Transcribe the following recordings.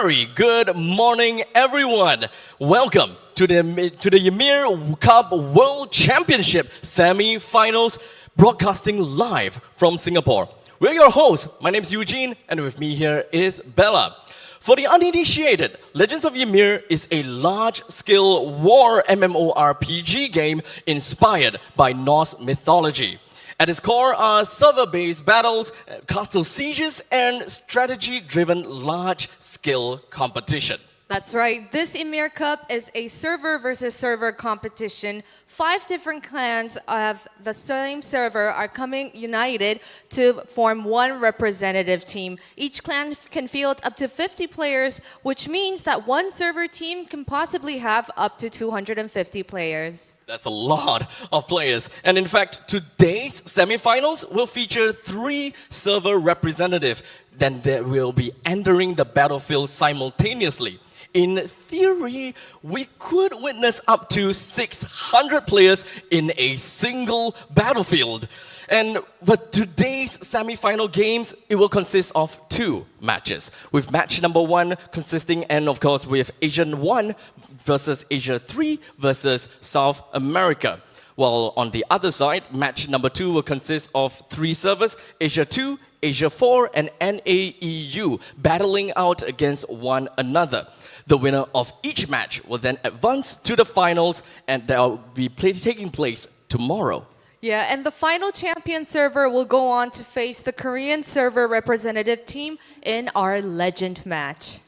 very good morning, everyone. Welcome to the YMIR Cup World Championship Semi-Finals, broadcasting live from Singapore. We're your hosts. My name is Eugene, and with me here is Bella. For the uninitiated, Legends of YMIR is a large-scale war MMORPG game inspired by Norse mythology. At its core are server-based battles, castle sieges, and strategy-driven large-scale competition. That's right. This YMIR Cup is a server versus server competition. 5 different clans of the same server are coming united to form one representative team. Each clan can field up to 50 players, which means that one server team can possibly have up to 250 players. That's a lot of players. And in fact, today's semifinals will feature 3 server representatives. Then they will be entering the battlefield simultaneously. In theory, we could witness up to 600 players in a single battlefield. And for today's semi-final games, it will consist of 2 matches, with match number 1 consisting, and of course, with Asia 1 versus Asia 3 versus South America. While on the other side, match number 2 will consist of 3 servers, Asia 2, Asia 4, and NAEU, battling out against one another. The winner of each match will then advance to the finals, and that will be taking place tomorrow. Yeah, and the final champion server will go on to face the Korean server representative team in our legend match.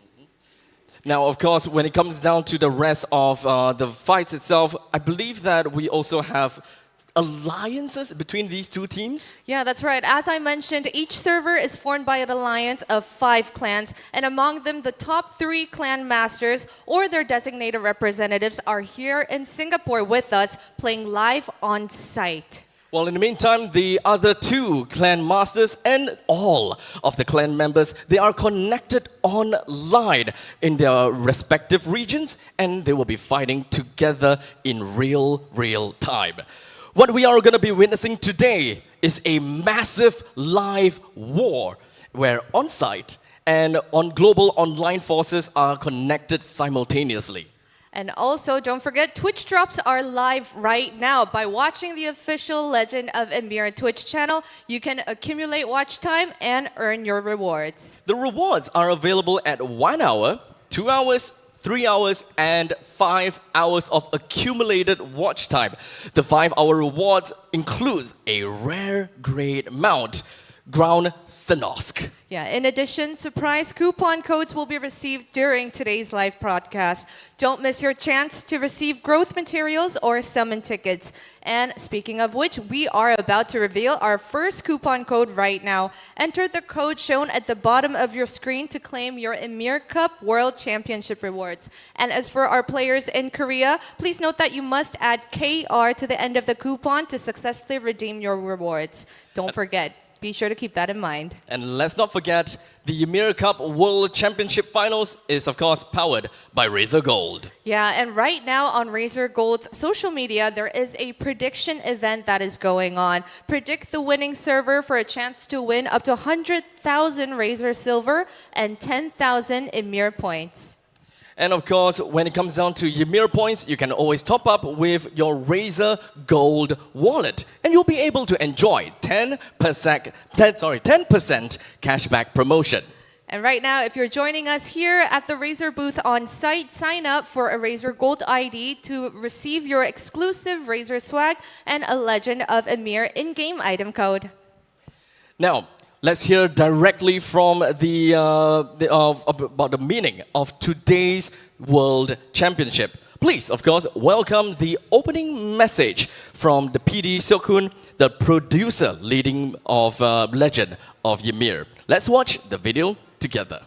Now, of course, when it comes down to the rest of the fights itself, I believe that we also have alliances between these 2 teams? Yeah, that's right. As I mentioned, each server is formed by an alliance of 5 clans, and among them, the top 3 clan masters or their designated representatives are here in Singapore with us, playing live on site. Well, in the meantime, the other 2 clan masters and all of the clan members, they are connected online in their respective regions, and they will be fighting together in real time. What we are going to be witnessing today is a massive live war where on-site and global online forces are connected simultaneously. And also, don't forget, Twitch drops are live right now. By watching the official Legend of YMIR Twitch channel, you can accumulate watch time and earn your rewards. The rewards are available at 1 hour, 2 hours, 3 hours, and 5 hours of accumulated watch time. The 5-hour rewards includes a rare grade mount, Ground Sinosk. Yeah, in addition, surprise coupon codes will be received during today's live broadcast. Don't miss your chance to receive growth materials or summon tickets. And speaking of which, we are about to reveal our first coupon code right now. Enter the code shown at the bottom of your screen to claim your YMIR Cup World Championship rewards. And as for our players in Korea, please note that you must add KR to the end of the coupon to successfully redeem your rewards. Don't forget. Be sure to keep that in mind. And let's not forget, the YMIR Cup World Championship Finals is, of course, powered by Razer Gold. Yeah, and right now on Razer Gold's social media, there is a prediction event that is going on. Predict the winning server for a chance to win up to 100,000 Razer Silver and 10,000 YMIR points. And of course, when it comes down to YMIR points, you can always top up with your Razer Gold wallet. And you'll be able to enjoy 10% cashback promotion. And right now, if you're joining us here at the Razer booth on site, sign up for a Razer Gold ID to receive your exclusive Razer swag and a Legend of YMIR in-game item code. Now, let's hear directly from about the meaning of today's World Championship. Please, of course, welcome the opening message from the PD Seok-hoon, the producer leading of Legend of YMIR. Let's watch the video together.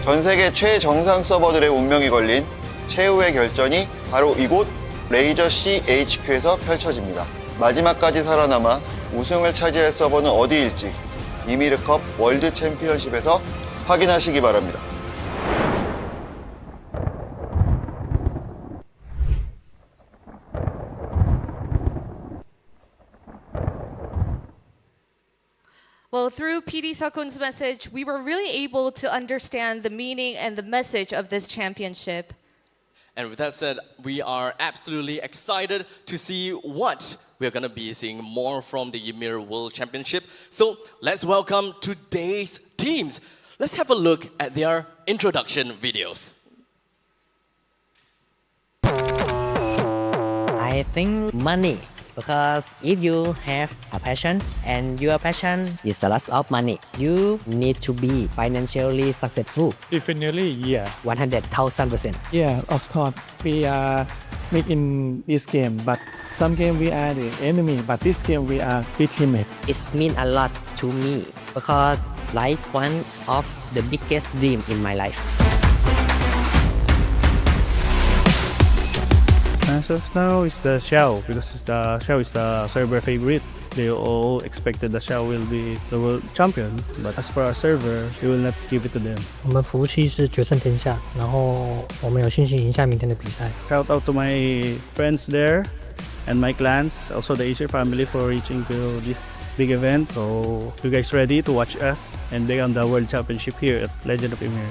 전 세계 최정상 서버들의 운명이 걸린 최후의 결전이 바로 이곳 레이저 C HQ에서 펼쳐집니다. 마지막까지 살아남아 우승을 차지할 서버는 어디일지 YMIR 컵 월드 챔피언십에서 확인하시기 바랍니다. Well, through PD Sakun's message, we were really able to understand the meaning and the message of this championship. And with that said, we are absolutely excited to see what we're going to be seeing more from the YMIR World Championship. So let's welcome today's teams. Let's have a look at their introduction videos. I think money, because if you have a passion and your passion is a lot of money, you need to be financially successful. Definitely, yeah. 100,000%. Yeah, of course. We are made in this game, but some game we are the enemy, but this game we are big teammate. It means a lot to me because like one of the biggest dream in my life. As of now, it's the Xiao because the Xiao is the server favorite. They all expected the Xiao will be the world champion, but as for our server, we will not give it to them. 我们服务器是决胜天下，然后我们有信心赢下明天的比赛。 Shout out to my friends there and my clans, also the Acer family for reaching to this big event. So you guys ready to watch us and become the world championship here at Legend of YMIR.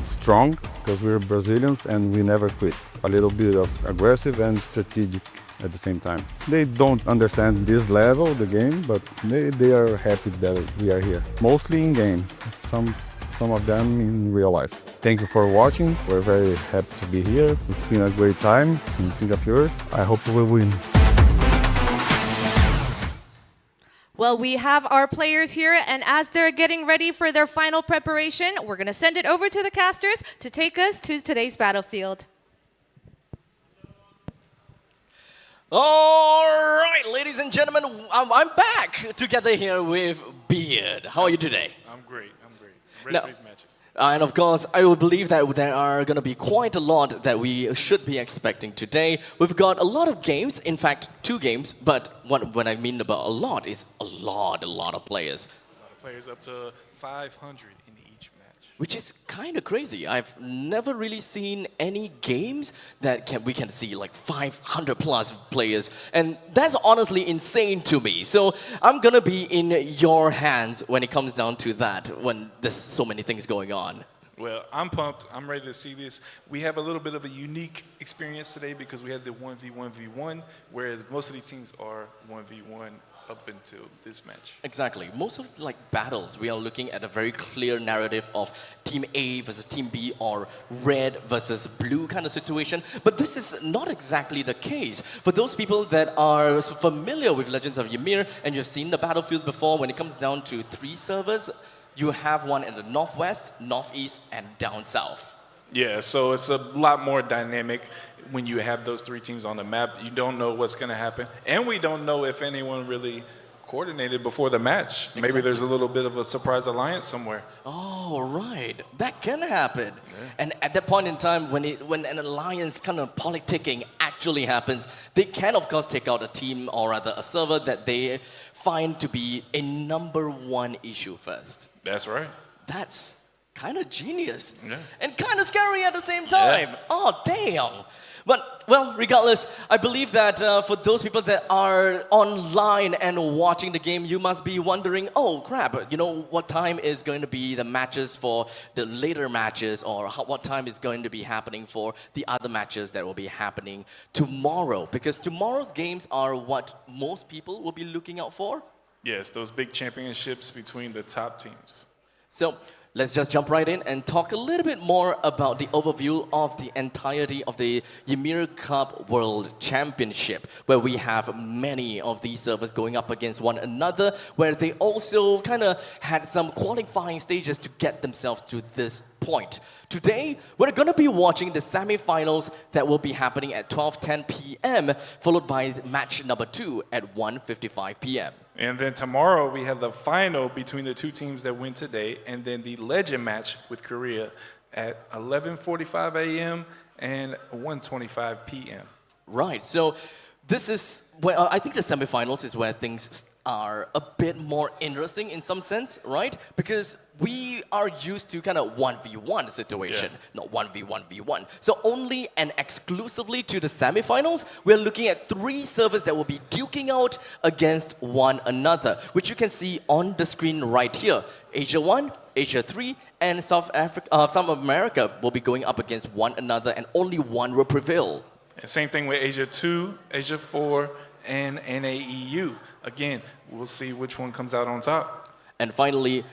Strong because we're Brazilians and we never quit. A little bit of aggressive and strategic at the same time. They don't understand this level of the game, but they are happy that we are here. Mostly in game, some of them in real life. Thank you for watching. We're very happy to be here. It's been a great time in Singapore. I hope we will win. Well, we have our players here, and as they're getting ready for their final preparation, we're going to send it over to the casters to take us to today's battlefield. All right, ladies and gentlemen, I'm back together here with Beard. How are you today? I'm great. Ready for these matches. And of course, I will believe that there are going to be quite a lot that we should be expecting today. We've got a lot of games, in fact, 2 games, but what I mean about a lot is a lot of players. A lot of players up to 500 in each match. Which is kind of crazy. I've never really seen any games that we can see like 500 plus players. And that's honestly insane to me. So I'm going to be in your hands when it comes down to that, when there's so many things going on. Well, I'm pumped. I'm ready to see this. We have a little bit of a unique experience today because we have the 1v1v1, whereas most of these teams are 1v1 up until this match. Exactly. Most of like battles, we are looking at a very clear narrative of Team A versus Team B or red versus blue kind of situation. But this is not exactly the case. For those people that are familiar with Legends of YMIR and you've seen the battlefields before, when it comes down to 3 servers, you have one in the northwest, northeast, and down south. Yeah, so it's a lot more dynamic when you have those 3 teams on the map. You don't know what's going to happen. And we don't know if anyone really coordinated before the match. Exactly. Maybe there's a little bit of a surprise alliance somewhere. Oh, right. That can happen. Yeah. And at that point in time, when an alliance kind of politicking actually happens, they can, of course, take out a team or rather a server that they find to be a #1 issue first. That's right. That's kind of genius. Yeah. And kind of scary at the same time. Yeah. Oh, damn. But, well, regardless, I believe that for those people that are online and watching the game, you must be wondering, oh, crap, you know, what time is going to be the matches for the later matches, or what time is going to be happening for the other matches that will be happening tomorrow? Because tomorrow's games are what most people will be looking out for. Yes, those big championships between the top teams. So let's just jump right in and talk a little bit more about the overview of the entirety of the YMIR Cup World Championship, where we have many of these servers going up against one another, where they also kind of had some qualifying stages to get themselves to this point. Today, we're going to be watching the semifinals that will be happening at 12:10 p.m., followed by match number 2 at 1:55 p.m. And then tomorrow we have the final between the 2 teams that win today, and then the legend match with Korea at 11:45 a.m. and 1:25 p.m. Right. So this is where I think the semifinals is where things are a bit more interesting in some sense, right? Because we are used to kind of 1v1 situation, not 1v1v1. So only and exclusively to the semifinals, we're looking at 3 servers that will be duking out against one another, which you can see on the screen right here. Asia 1, Asia 3, and South America will be going up against one another, and only one will prevail. And same thing with Asia 2, Asia 4, and NAEU. Again, we'll see which one comes out on top. And finally,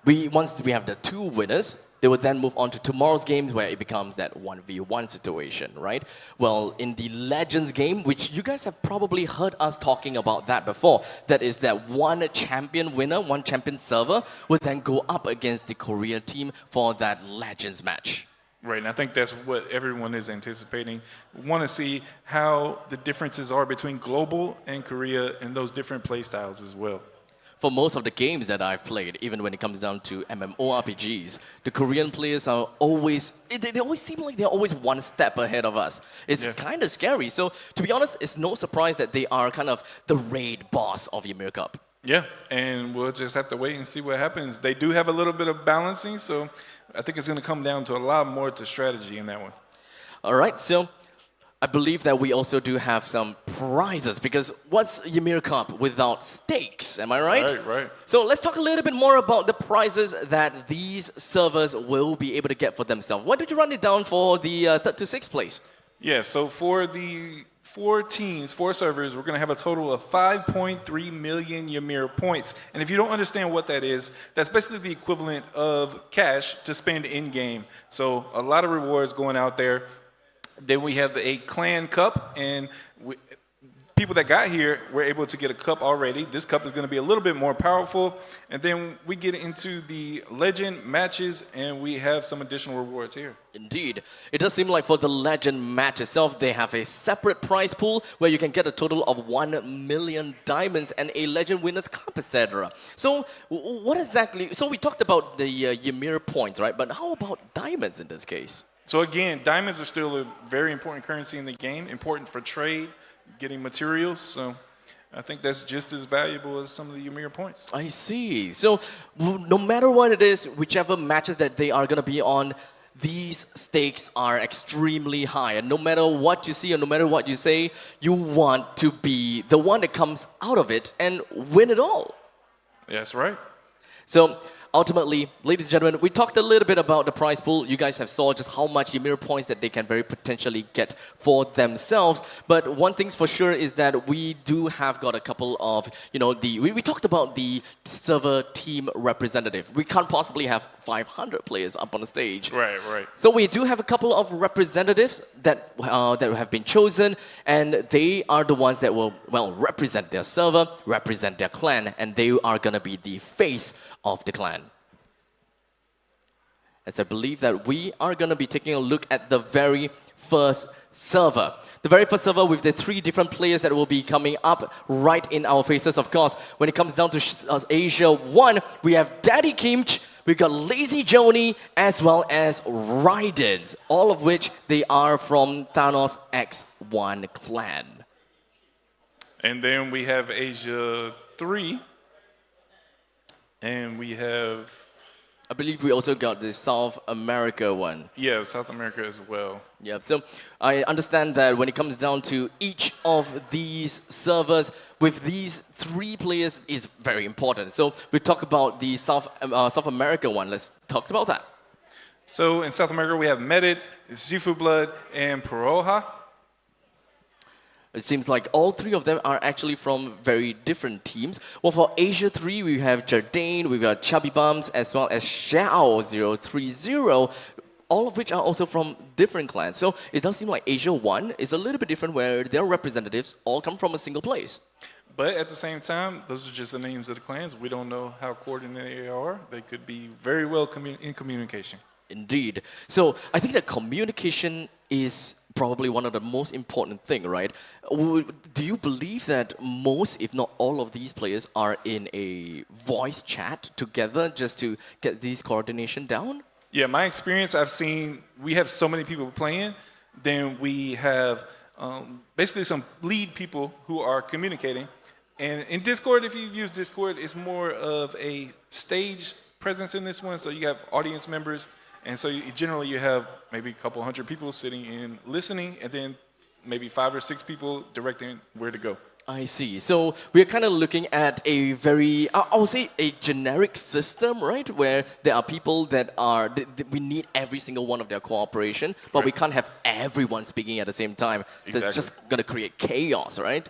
once we have the 2 winners, they will then move on to tomorrow's games where it becomes that 1v1 situation, right? Well, in the Legends game, which you guys have probably heard us talking about that before, that is that one champion winner, one champion server, will then go up against the Korea team for that Legends match. Right, and I think that's what everyone is anticipating. We want to see how the differences are between global and Korea and those different play styles as well. For most of the games that I've played, even when it comes down to MMORPGs, the Korean players are always, they always seem like they're always one step ahead of us. It's kind of scary. So to be honest, it's no surprise that they are kind of the raid boss of YMIR Cup. Yeah, and we'll just have to wait and see what happens. They do have a little bit of balancing, so I think it's going to come down to a lot more to strategy in that one. All right, so I believe that we also do have some prizes, because what's YMIR Cup without stakes, am I right? Right. So let's talk a little bit more about the prizes that these servers will be able to get for themselves. Why don't you run it down for the 3rd to 6th place? Yeah, so for the 4 teams, 4 servers, we're going to have a total of 5.3 million YMIR points. And if you don't understand what that is, that's basically the equivalent of cash to spend in-game. So a lot of rewards going out there. Then we have a clan cup, and people that got here were able to get a cup already. This cup is going to be a little bit more powerful. And then we get into the legend matches, and we have some additional rewards here. Indeed. It does seem like for the Legend match itself, they have a separate prize pool where you can get a total of 1 million diamonds and a Legend Winners Cup, etc. So what exactly... So we talked about the YMIR points, right? But how about diamonds in this case? So again, diamonds are still a very important currency in the game, important for trade, getting materials. So I think that's just as valuable as some of the YMIR points. I see. So no matter what it is, whichever matches that they are going to be on, these stakes are extremely high. And no matter what you see or no matter what you say, you want to be the one that comes out of it and win it all. That's right. So ultimately, ladies and gentlemen, we talked a little bit about the prize pool. You guys have saw just how much YMIR points that they can very potentially get for themselves. But one thing's for sure is that we do have got a couple of, we talked about the server team representative. We can't possibly have 500 players up on the stage. Right. So we do have a couple of representatives that have been chosen, and they are the ones that will, represent their server, represent their clan, and they are going to be the face of the clan. As I believe that we are going to be taking a look at the very first server. The very first server with the 3 different players that will be coming up right in our faces, of course. When it comes down to Asia 1, we have Daddy Kimch, we've got Lazy Joni, as well as Raidens, all of which they are from Thanos X1 clan. And then we have Asia 3. And we have... I believe we also got the South America one. Yeah, South America as well. Yeah, so I understand that when it comes down to each of these servers, with these 3 players is very important. So we talk about the South America one. Let's talk about that. So in South America, we have Medit, Zifu Blood, and Peroja. It seems like all 3 of them are actually from very different teams. Well, for Asia 3, we have Jardine, we've got Chubby Bums, as well as Xiao030, all of which are also from different clans. So it does seem like Asia 1 is a little bit different, where their representatives all come from a single place. But at the same time, those are just the names of the clans. We don't know how coordinated they are. They could be very well in communication. Indeed. So I think that communication is probably one of the most important thing, right? Do you believe that most, if not all of these players are in a voice chat together just to get these coordination down? Yeah, my experience, I've seen we have so many people playing, then we have basically some lead people who are communicating. And in Discord, if you've used Discord, it's more of a stage presence in this one. So you have audience members, and so generally you have maybe a couple hundred people sitting and listening, and then maybe 5 or 6 people directing where to go. I see. So we're kind of looking at a very, I would say, a generic system, right? Where there are people that are, we need every single one of their cooperation, but we can't have everyone speaking at the same time. That's just going to create chaos, right?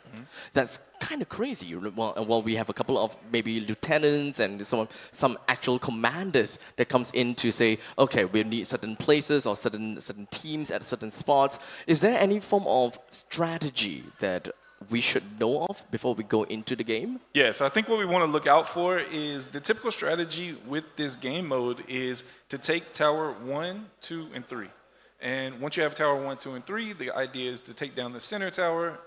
That's kind of crazy. Well, we have a couple of maybe lieutenants and some actual commanders that comes in to say, okay, we need certain places or certain teams at certain spots. Is there any form of strategy that we should know of before we go into the game? Yeah, so I think what we want to look out for is the typical strategy with this game mode is to take tower 1, 2, and 3. And once you have tower 1, 2, and 3, the idea is to take down the center tower,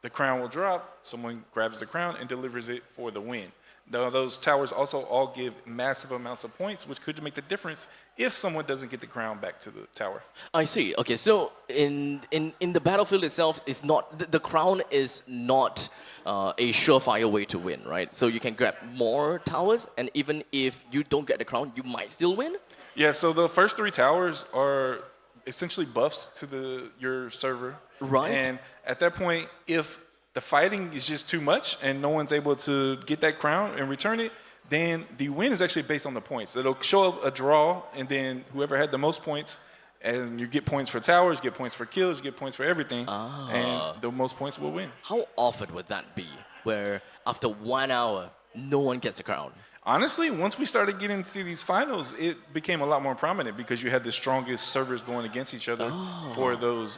the crown will drop, someone grabs the crown and delivers it for the win. Now, those towers also all give massive amounts of points, which could make the difference if someone doesn't get the crown back to the tower. I see. Okay, so in the battlefield itself, is not the crown is not a surefire way to win, right? So you can grab more towers, and even if you don't get the crown, you might still win? Yeah, so the first 3 towers are essentially buffs to your server. Right. And at that point, if the fighting is just too much and no one's able to get that crown and return it, then the win is actually based on the points. It'll show up a draw, and then whoever had the most points, and you get points for towers, you get points for kills, you get points for everything, and the most points will win. How often would that be, where after 1 hour, no one gets the crown? Honestly, once we started getting into these finals, it became a lot more prominent because you had the strongest servers going against each other for those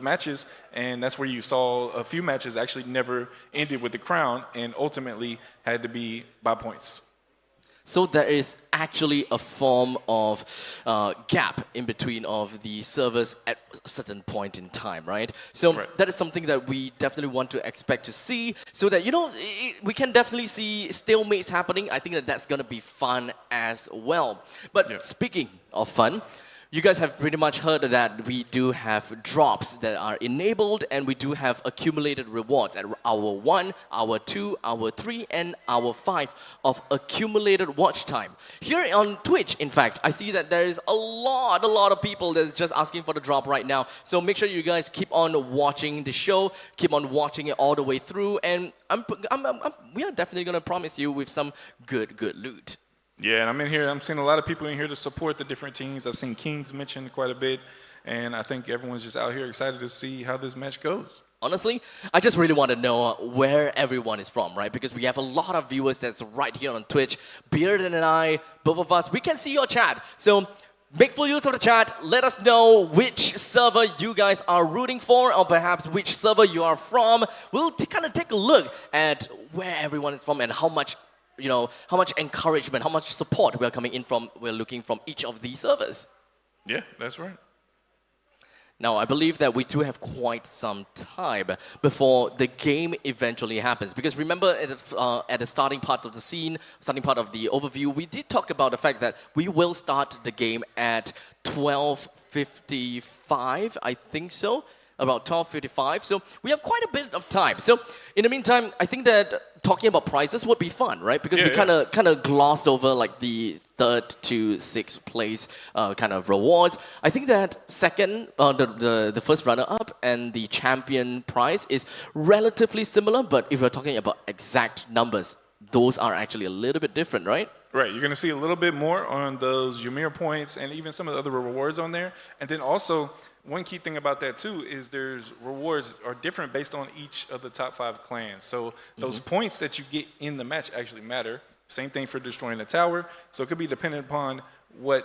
matches, and that's where you saw a few matches actually never ended with the crown and ultimately had to be by points. So there is actually a form of gap in between of the servers at a certain point in time, right? So that is something that we definitely want to expect to see, so that, we can definitely see stalemates happening. I think that that's going to be fun as well. But speaking of fun, you guys have pretty much heard that we do have drops that are enabled, and we do have accumulated rewards at hour 1, hour 2, hour 3, and hour 5 of accumulated watch time. Here on Twitch, in fact, I see that there is a lot of people that's just asking for the drop right now. So make sure you guys keep on watching the show, keep on watching it all the way through, and we are definitely going to promise you with some good loot. Yeah, and I'm seeing a lot of people in here to support the different teams. I've seen Kings mentioned quite a bit, and I think everyone's just out here excited to see how this match goes. Honestly, I just really want to know where everyone is from, right? Because we have a lot of viewers that's right here on Twitch. Bearden and I, both of us, we can see your chat. So make full use of the chat. Let us know which server you guys are rooting for, or perhaps which server you are from. We'll kind of take a look at where everyone is from and how much encouragement, how much support we're looking from each of these servers. Yeah, that's right. Now, I believe that we do have quite some time before the game eventually happens. Because remember, at the starting part of the scene, starting part of the overview, we did talk about the fact that we will start the game at 12:55, I think so. About 12:55, so we have quite a bit of time. So in the meantime, I think that talking about prizes would be fun, right? Because we kind of glossed over like the 3rd to 6th place kind of rewards. I think that second, the first runner-up and the champion prize is relatively similar, but if we're talking about exact numbers, those are actually a little bit different, right? Right, you're going to see a little bit more on those YMIR points and even some of the other rewards on there. And then also, one key thing about that too is there's rewards are different based on each of the top 5 clans. So those points that you get in the match actually matter. Same thing for destroying the tower. So it could be dependent upon which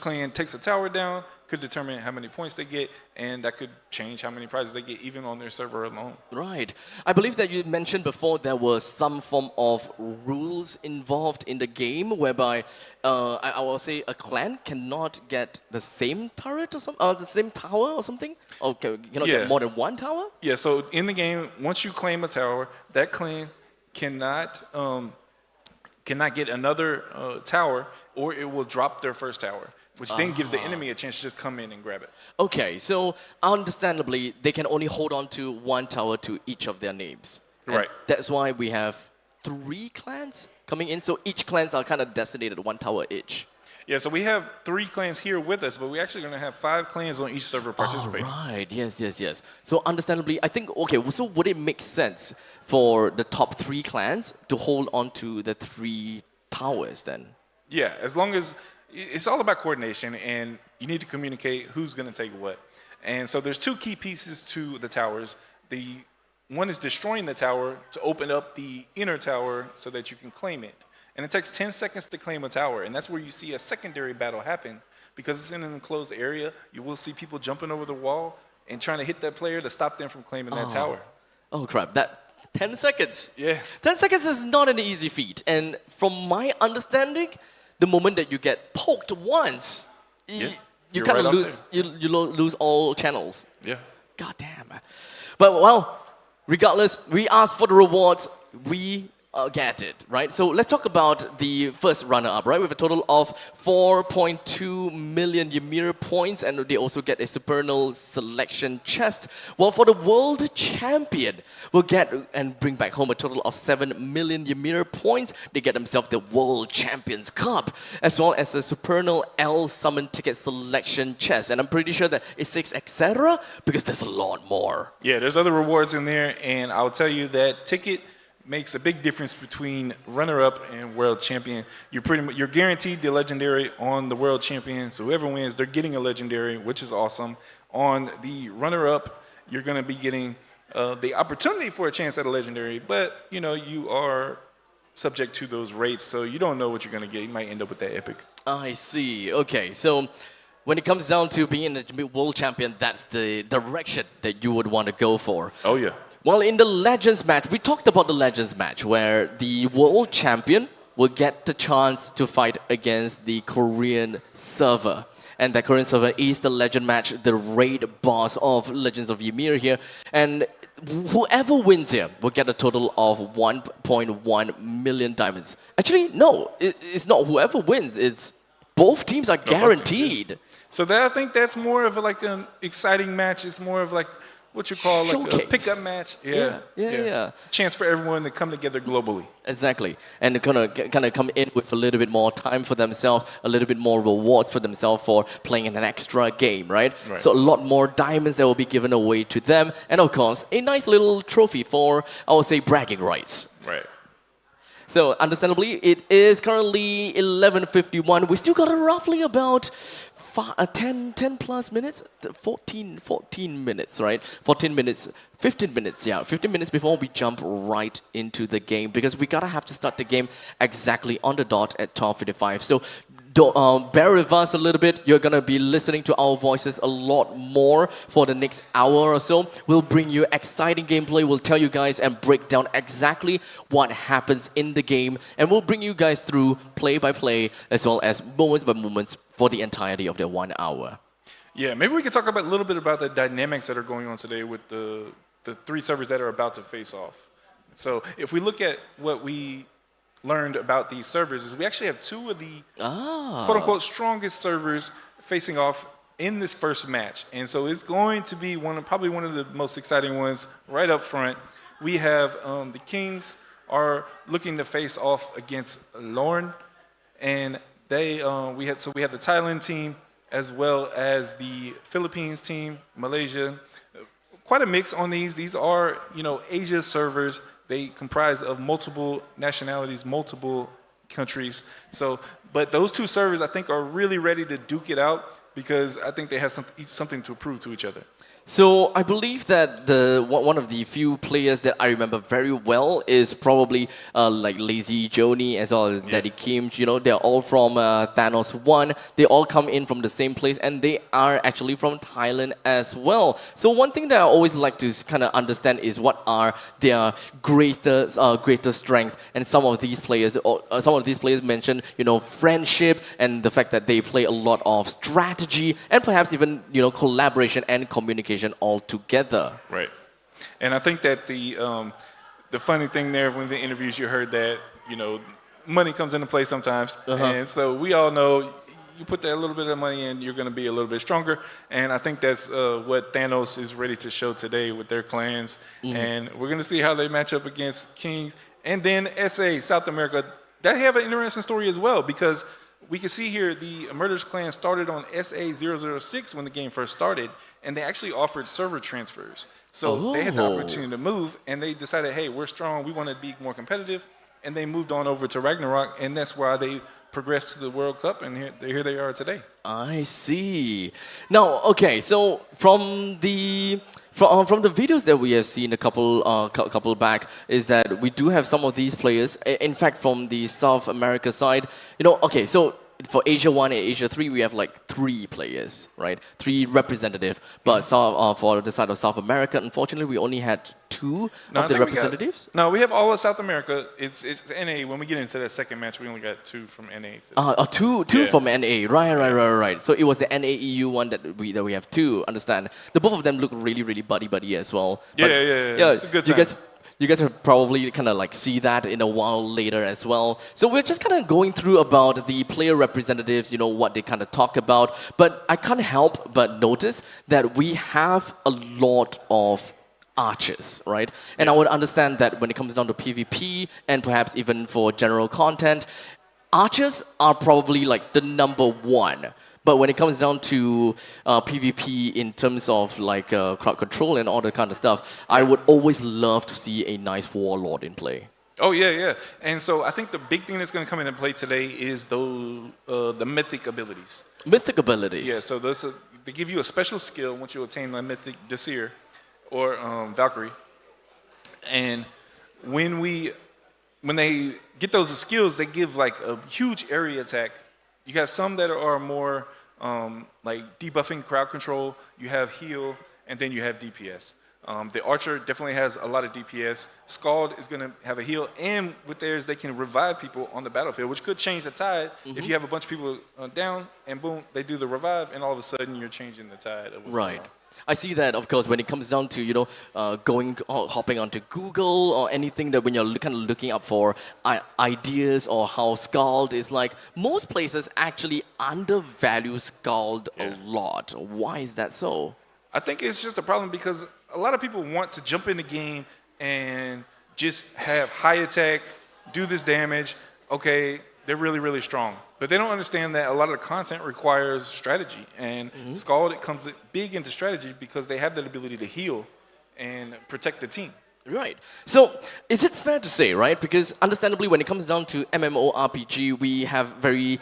clan takes a tower down could determine how many points they get, and that could change how many prizes they get even on their server alone. Right. I believe that you mentioned before there was some form of rules involved in the game whereby I will say a clan cannot get the same turret or the same tower or something? Okay, you cannot get more than one tower? Yeah, so in the game, once you claim a tower, that clan cannot cannot get another tower, or it will drop their first tower, which then gives the enemy a chance to just come in and grab it. Okay, so understandably, they can only hold on to one tower to each of their names. And Right. that's why we have 3 clans coming in. So each clans are kind of designated 1 tower each. Yeah, so we have 3 clans here with us, but we're actually going to have 5 clans on each server participating. Right, yes. So understandably, I think, okay, so would it make sense for the top 3 clans to hold on to the 3 towers then? Yeah, as long as it's all about coordination, and you need to communicate who's going to take what. And so there's 2 key pieces to the towers. The one is destroying the tower to open up the inner tower so that you can claim it. And it takes 10 seconds to claim a tower, and that's where you see a secondary battle happen. Because it's in an enclosed area, you will see people jumping over the wall and trying to hit that player to stop them from claiming that tower. Oh crap, that 10 seconds. Yeah. 10 seconds is not an easy feat. And from my understanding, the moment that you get poked once, you You're kind right of up lose, you lose all channels. Yeah. God damn. But well, regardless, we asked for the rewards, we get it, right? So let's talk about the first runner-up, right? With a total of 4.2 million YMIR points, and they also get a Supernal selection chest. While for the world champion, will get and bring back home a total of 7 million YMIR points. They get themselves the World Champions Cup, as well as a Supernal L Summon Ticket selection chest. And I'm pretty sure that it says etc. because there's a lot more. Yeah, there's other rewards in there, and I'll tell you that ticket makes a big difference between runner-up and world champion. You're guaranteed the legendary on the world champion, so whoever wins, they're getting a legendary, which is awesome. On the runner-up, you're going to be getting the opportunity for a chance at a legendary, but you are subject to those rates, so you don't know what you're going to get. You might end up with that epic. I see. Okay, so when it comes down to being a world champion, that's the direction that you would want to go for. Oh yeah. Well, in the Legends match, we talked about the Legends match where the world champion will get the chance to fight against the Korean server. And that Korean server is the Legend match, the raid boss of Legends of YMIR here. And whoever wins here will get a total of 1.1 million diamonds. Actually, no, it's not whoever wins, it's both teams are guaranteed. So I think that's more of like an exciting match. It's more of like what you call like a pickup match. Yeah. Chance for everyone to come together globally. Exactly. And kind of come in with a little bit more time for themselves, a little bit more rewards for themselves for playing in an extra game, right? So a lot more diamonds that will be given away to them. And of course, a nice little trophy for, I would say, bragging rights. Right. So understandably, it is currently 11:51. We still got roughly about 10 plus minutes, 14 minutes, right? 15 minutes, yeah. 15 minutes before we jump right into the game, because we gotta have to start the game exactly on the dot at 12:55. So bear with us a little bit. You're gonna be listening to our voices a lot more for the next hour or so. We'll bring you exciting gameplay. We'll tell you guys and break down exactly what happens in the game, and we'll bring you guys through play by play as well as moments by moments for the entirety of the 1 hour. Yeah, maybe we could talk about a little bit about the dynamics that are going on today with the 3 servers that are about to face off. So if we look at what we learned about these servers, is we actually have 2 of the quote-unquote strongest servers facing off in this first match. And so it's going to be probably one of the most exciting ones right up front. We have the Kings are looking to face off against Lorne, and we have the Thailand team as well as the Philippines team, Malaysia. Quite a mix on these. These are, Asia servers. They comprise of multiple nationalities, multiple countries. So, but those 2 servers, I think, are really ready to duke it out because I think they have something to prove to each other. So I believe that one of the few players that I remember very well is probably like Lazy Joni as well as Daddy Kim. They're all from Thanos 1. They all come in from the same place, and they are actually from Thailand as well. So one thing that I always like to kind of understand is what are their greater strength. And some of these players mention friendship and the fact that they play a lot of strategy and perhaps even collaboration and communication all together. Right. And I think that the funny thing there, when the interviews you heard that, money comes into play sometimes. And so we all know you put that little bit of money in, you're going to be a little bit stronger. And I think that's what Thanos is ready to show today with their clans. And we're going to see how they match up against Kings. And then SA, South America, that have an interesting story as well, because we can see here the Murderers clan started on SA006 when the game first started, and they actually offered server transfers. So they had the opportunity to move, and they decided, hey, we're strong, we want to be more competitive, and they moved on over to Ragnarok, and that's why they progressed to the World Cup, and here they are today. I see. Now, okay, so from the videos that we have seen a couple back, is that we do have some of these players. In fact, from the South America side, okay, so for Asia 1 and Asia 3, we have like 3 players, right? 3 representative. But for the side of South America, unfortunately, we only had 2 of the representatives. We have all of South America. It's NA. When we get into that second match, we only got 2 from NA. Two from NA. Right. So it was the NAEU one that we have 2. Understand? The both of them look really, really buddy as well. Yeah. It's a good time. You guys will probably kind of like see that in a while later as well. So we're just kind of going through about the player representatives, what they kind of talk about. But I can't help but notice that we have a lot of archers, right? And I would understand that when it comes down to PvP and perhaps even for general content, archers are probably like the number 1. But when it comes down to PvP in terms of like crowd control and all that kind of stuff, I would always love to see a nice warlord in play. Oh, yeah. And so I think the big thing that's going to come into play today is the mythic abilities. Mythic abilities? Yeah, so they give you a special skill once you obtain the mythic Desir or Valkyrie. And when they get those skills, they give like a huge area attack. You have some that are more like debuffing crowd control, you have heal, and then you have DPS. The Archer definitely has a lot of DPS. Scald is going to have a heal, and with theirs, they can revive people on the battlefield, which could change the tide. If you have a bunch of people down, and boom, they do the revive, and all of a sudden, you're changing the tide of what's going on. I see that, of course, when it comes down to, hopping onto Google or anything that when you're kind of looking up for ideas or how Scald is like, most places actually undervalue Scald a lot. Why is that so? I think it's just a problem because a lot of people want to jump in the game and just have high attack, do this damage. Okay, they're really, really strong. But they don't understand that a lot of the content requires strategy. And Scald comes big into strategy because they have that ability to heal and protect the team. Right. So is it fair to say, right? Because understandably, when it comes down to MMORPG, we have we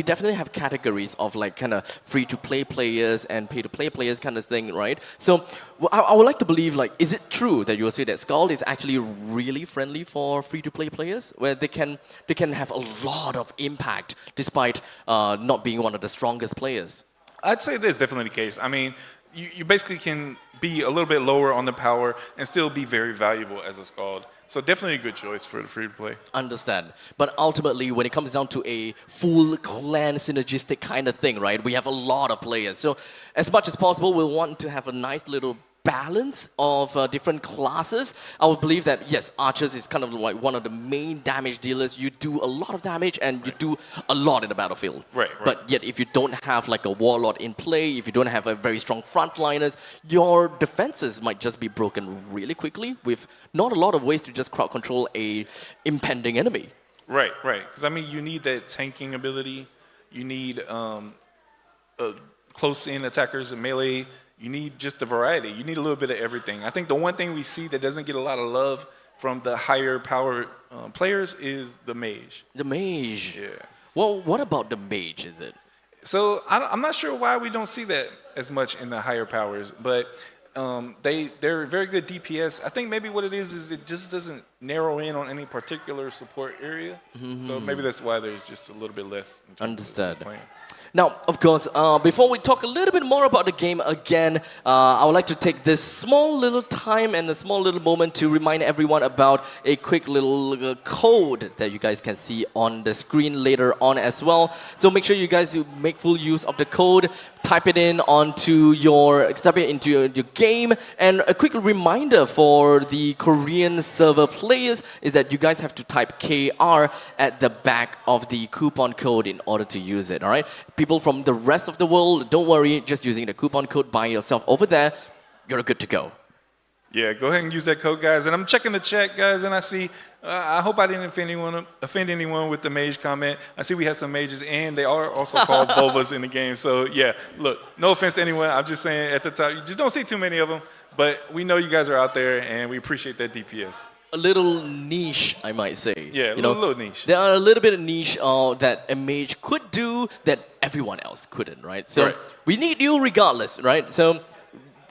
definitely have categories of like kind of free-to-play players and pay-to-play players kind of thing, right? So I would like to believe, like, is it true that you will say that Scald is actually really friendly for free-to-play players, where they can have a lot of impact despite not being one of the strongest players? I'd say that's definitely the case. I mean, you basically can be a little bit lower on the power and still be very valuable as a Scald. So definitely a good choice for the free-to-play. Understand. But ultimately, when it comes down to a full clan synergistic kind of thing, right, we have a lot of players. So as much as possible, we'll want to have a nice little balance of different classes. I would believe that, yes, archers is kind of like one of the main damage dealers. You do a lot of damage and you do a lot in the battlefield. Right. But yet, if you don't have like a warlord in play, if you don't have a very strong frontliners, your defenses might just be broken really quickly with not a lot of ways to just crowd control a impending enemy. Right. Because, I mean, you need that tanking ability. You need close-in attackers and melee. You need just the variety. You need a little bit of everything. I think the one thing we see that doesn't get a lot of love from the higher power players is the mage. The mage? Yeah. Well, what about the mage, is it? So I'm not sure why we don't see that as much in the higher powers, but they're very good DPS. I think maybe what it is it just doesn't narrow in on any particular support area. So maybe that's why there's just a little bit less. Understood. Now, of course, before we talk a little bit more about the game again, I would like to take this small little time and a small little moment to remind everyone about a quick little code that you guys can see on the screen later on as well. So make sure you guys make full use of the code. Type it into your game. And a quick reminder for the Korean server players is that you guys have to type KR at the back of the coupon code in order to use it, all right? People from the rest of the world, don't worry, just using the coupon code by yourself over there, you're good to go. Yeah, go ahead and use that code, guys. And I'm checking the chat, guys, and I see, I hope I didn't offend anyone with the mage comment. I see we have some mages, and they are also called vulvas in the game. So, yeah, look, no offense to anyone. I'm just saying at the top, you just don't see too many of them. But we know you guys are out there, and we appreciate that DPS. A little niche, I might say. Yeah, a little niche. There are a little bit of niche that a mage could do that everyone else couldn't, right? So we need you regardless, right? So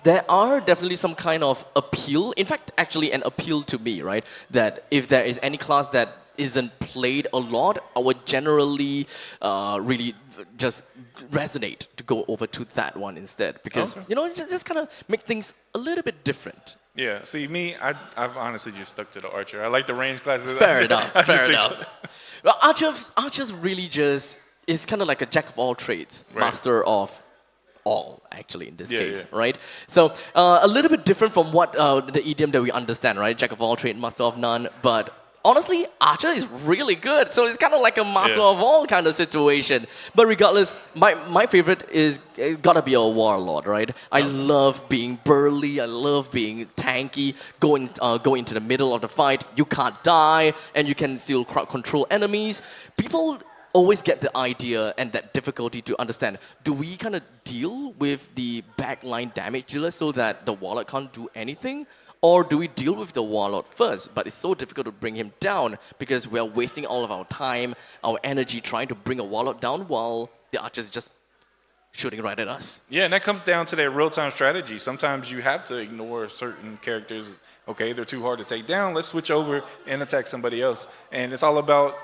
there are definitely some kind of appeal. In fact, actually an appeal to me, right? That if there is any class that isn't played a lot, I would generally really just resonate to go over to that one instead. Because, just kind of make things a little bit different. Yeah, see, me, I've honestly just stuck to the archer. I like the range classes. Fair enough, fair enough. Well, archers really just is kind of like a jack of all trades, master of all, actually, in this case, right? So a little bit different from what the idiom that we understand, right? Jack of all trades, master of none. But honestly, archer is really good. So it's kind of like a master of all kind of situation. But regardless, my favorite is gotta be a warlord, right? I love being burly. I love being tanky. Go into the middle of the fight. You can't die, and you can still crowd control enemies. People always get the idea and that difficulty to understand. Do we kind of deal with the backline damage dealer so that the warlord can't do anything? Or do we deal with the warlord first? But it's so difficult to bring him down because we're wasting all of our time, our energy trying to bring a warlord down while the archer is just shooting right at us. Yeah, and that comes down to that real-time strategy. Sometimes you have to ignore certain characters. Okay, they're too hard to take down. Let's switch over and attack somebody else. And it's all about,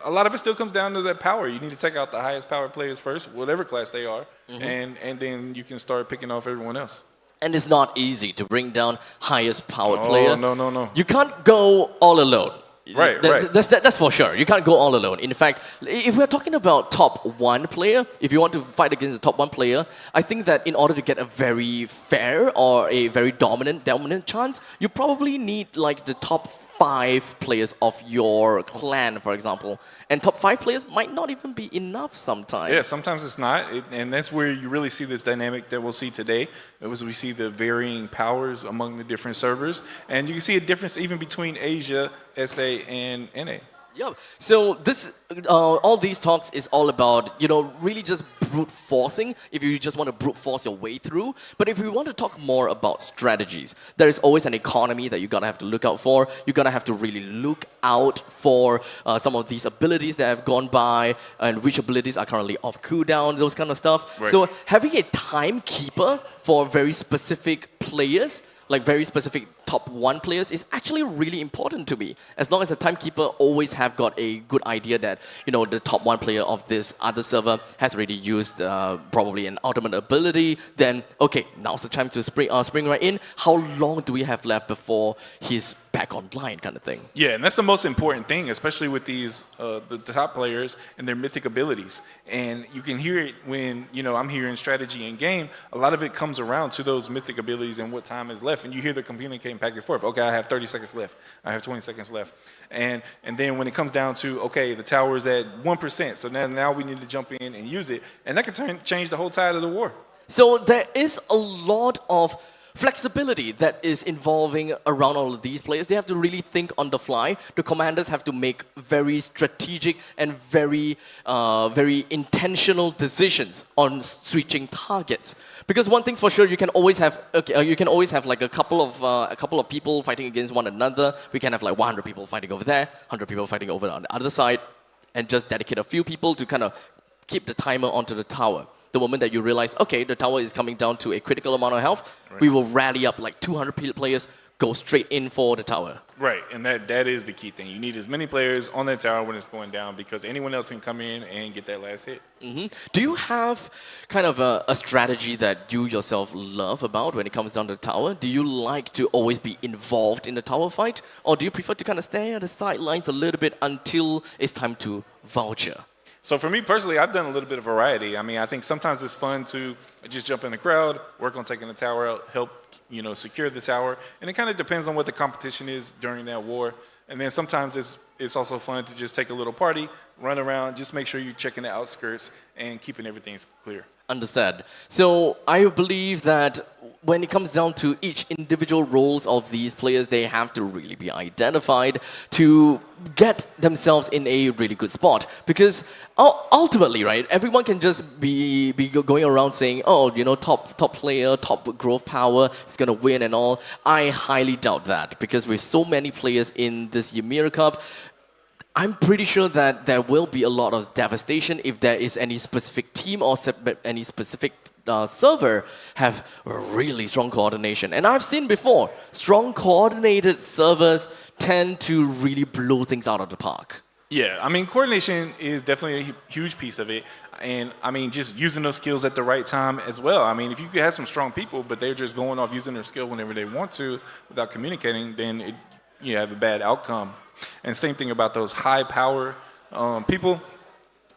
a lot of it still comes down to that power. You need to take out the highest power players first, whatever class they are, and then you can start picking off everyone else. And it's not easy to bring down highest powered player. No. You can't go all alone. Right. That's for sure. You can't go all alone. In fact, if we're talking about top one player, if you want to fight against the top one player, I think that in order to get a very fair or a very dominant chance, you probably need like the top 5 players of your clan, for example. And top 5 players might not even be enough sometimes. Yeah, sometimes it's not. And that's where you really see this dynamic that we'll see today. As we see the varying powers among the different servers. And you can see a difference even between Asia, SA, and NA. Yeah. So this, all these talks is all about, really just brute forcing if you just want to brute force your way through. But if we want to talk more about strategies, there is always an economy that you're going to have to look out for. You're going to have to really look out for some of these abilities that have gone by and which abilities are currently off cooldown, those kind of stuff. Right. So having a timekeeper for very specific players, like very specific top 1 players, is actually really important to me. As long as the timekeeper always have got a good idea that, the top 1 player of this other server has already used probably an ultimate ability, then, okay, now's the time to spring right in. How long do we have left before he's back online kind of thing? Yeah, and that's the most important thing, especially with these, the top players and their mythic abilities. And you can hear it when, I'm hearing strategy in game. A lot of it comes around to those mythic abilities and what time is left. And you hear the communicating back and forth. Okay, I have 30 seconds left. I have 20 seconds left. And then when it comes down to, okay, the tower is at 1%. So now we need to jump in and use it. And that can change the whole tide of the war. So there is a lot of flexibility that is involving around all of these players. They have to really think on the fly. The commanders have to make very strategic and very intentional decisions on switching targets. Because one thing's for sure, you can always have like a couple of people fighting against one another. We can have like 100 people fighting over there, 100 people fighting over on the other side, and just dedicate a few people to kind of keep the timer onto the tower. The moment that you realize, okay, the tower is coming down to a critical amount of health, we will rally up like 200 players, go straight in for the tower. Right, and that is the key thing. You need as many players on that tower when it's going down because anyone else can come in and get that last hit. Do you have kind of a strategy that you yourself love about when it comes down to the tower? Do you like to always be involved in the tower fight? Or do you prefer to kind of stay at the sidelines a little bit until it's time to voucher? So for me personally, I've done a little bit of variety. I mean, I think sometimes it's fun to just jump in the crowd, work on taking the tower out, help, secure the tower. And it kind of depends on what the competition is during that war. And then sometimes it's also fun to just take a little party, run around, just make sure you're checking the outskirts and keeping everything clear. Understand. So I believe that when it comes down to each individual roles of these players, they have to really be identified to get themselves in a really good spot. Because ultimately, right, everyone can just be going around saying, oh, top player, top growth power is going to win and all. I highly doubt that because with so many players in this YMIR Cup, I'm pretty sure that there will be a lot of devastation if there is any specific team or any specific server have really strong coordination. And I've seen before, strong coordinated servers tend to really blow things out of the park. Yeah, I mean, coordination is definitely a huge piece of it. And, I mean, just using those skills at the right time as well. I mean, if you could have some strong people, but they're just going off using their skill whenever they want to without communicating, then you have a bad outcome. And same thing about those high power people.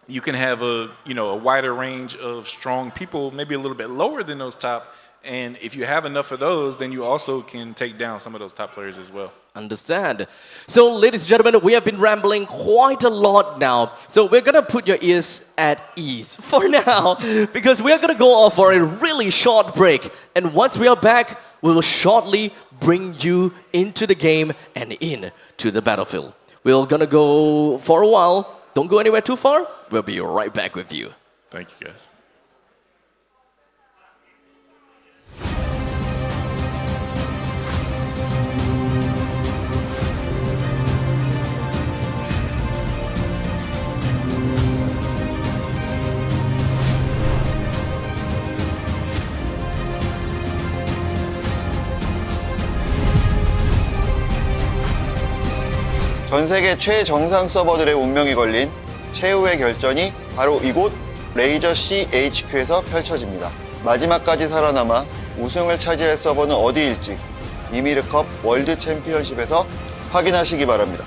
You can have a wider range of strong people, maybe a little bit lower than those top. And if you have enough of those, then you also can take down some of those top players as well. Understand. So, ladies and gentlemen, we have been rambling quite a lot now. So we're going to put your ears at ease for now because we are going to go off for a really short break. And once we are back, we will shortly bring you into the game and into the battlefield. We're going to go for a while. Don't go anywhere too far. We'll be right back with you. Thank you, guys. 전 세계 최정상 서버들의 운명이 걸린 최후의 결전이 바로 이곳 레이저 CHQ에서 펼쳐집니다. 마지막까지 살아남아 우승을 차지할 서버는 어디일지 YMIR 월드 챔피언십에서 확인하시기 바랍니다.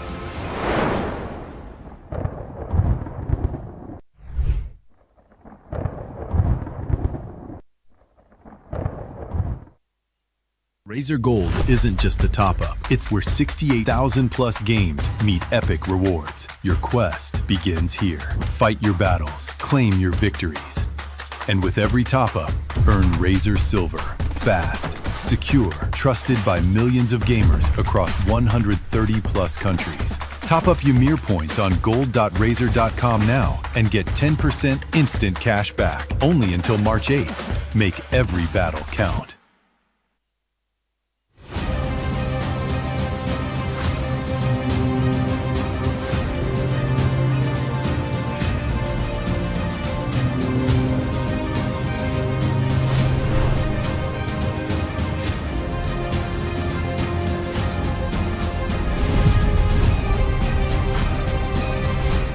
Razer Gold isn't just a top-up. It's where 68,000 plus games meet epic rewards. Your quest begins here. Fight your battles, claim your victories. And with every top-up, earn Razer Silver. Fast, secure, trusted by millions of gamers across 130 plus countries. Top up YMIR points on gold.razer.com now and get 10% instant cash back only until March 8th. Make every battle count.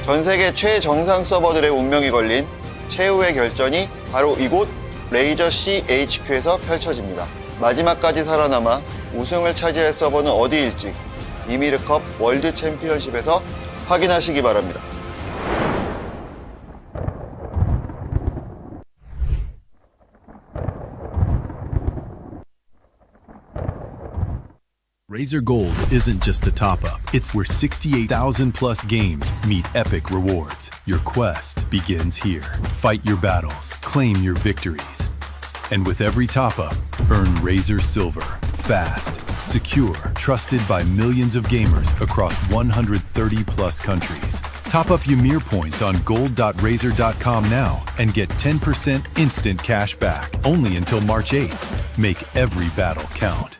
전 세계 최정상 서버들의 운명이 걸린 최후의 결전이 바로 이곳 레이저 CHQ에서 펼쳐집니다. 마지막까지 살아남아 우승을 차지할 서버는 어디일지 YMIR 월드 챔피언십에서 확인하시기 바랍니다. Razer Gold isn't just a top-up. It's where 68,000 plus games meet epic rewards. Your quest begins here. Fight your battles, claim your victories. And with every top-up, earn Razer Silver. Fast, secure, trusted by millions of gamers across 130 plus countries. Top up YMIR points on gold.razer.com now and get 10% instant cash back only until March 8th. Make every battle count.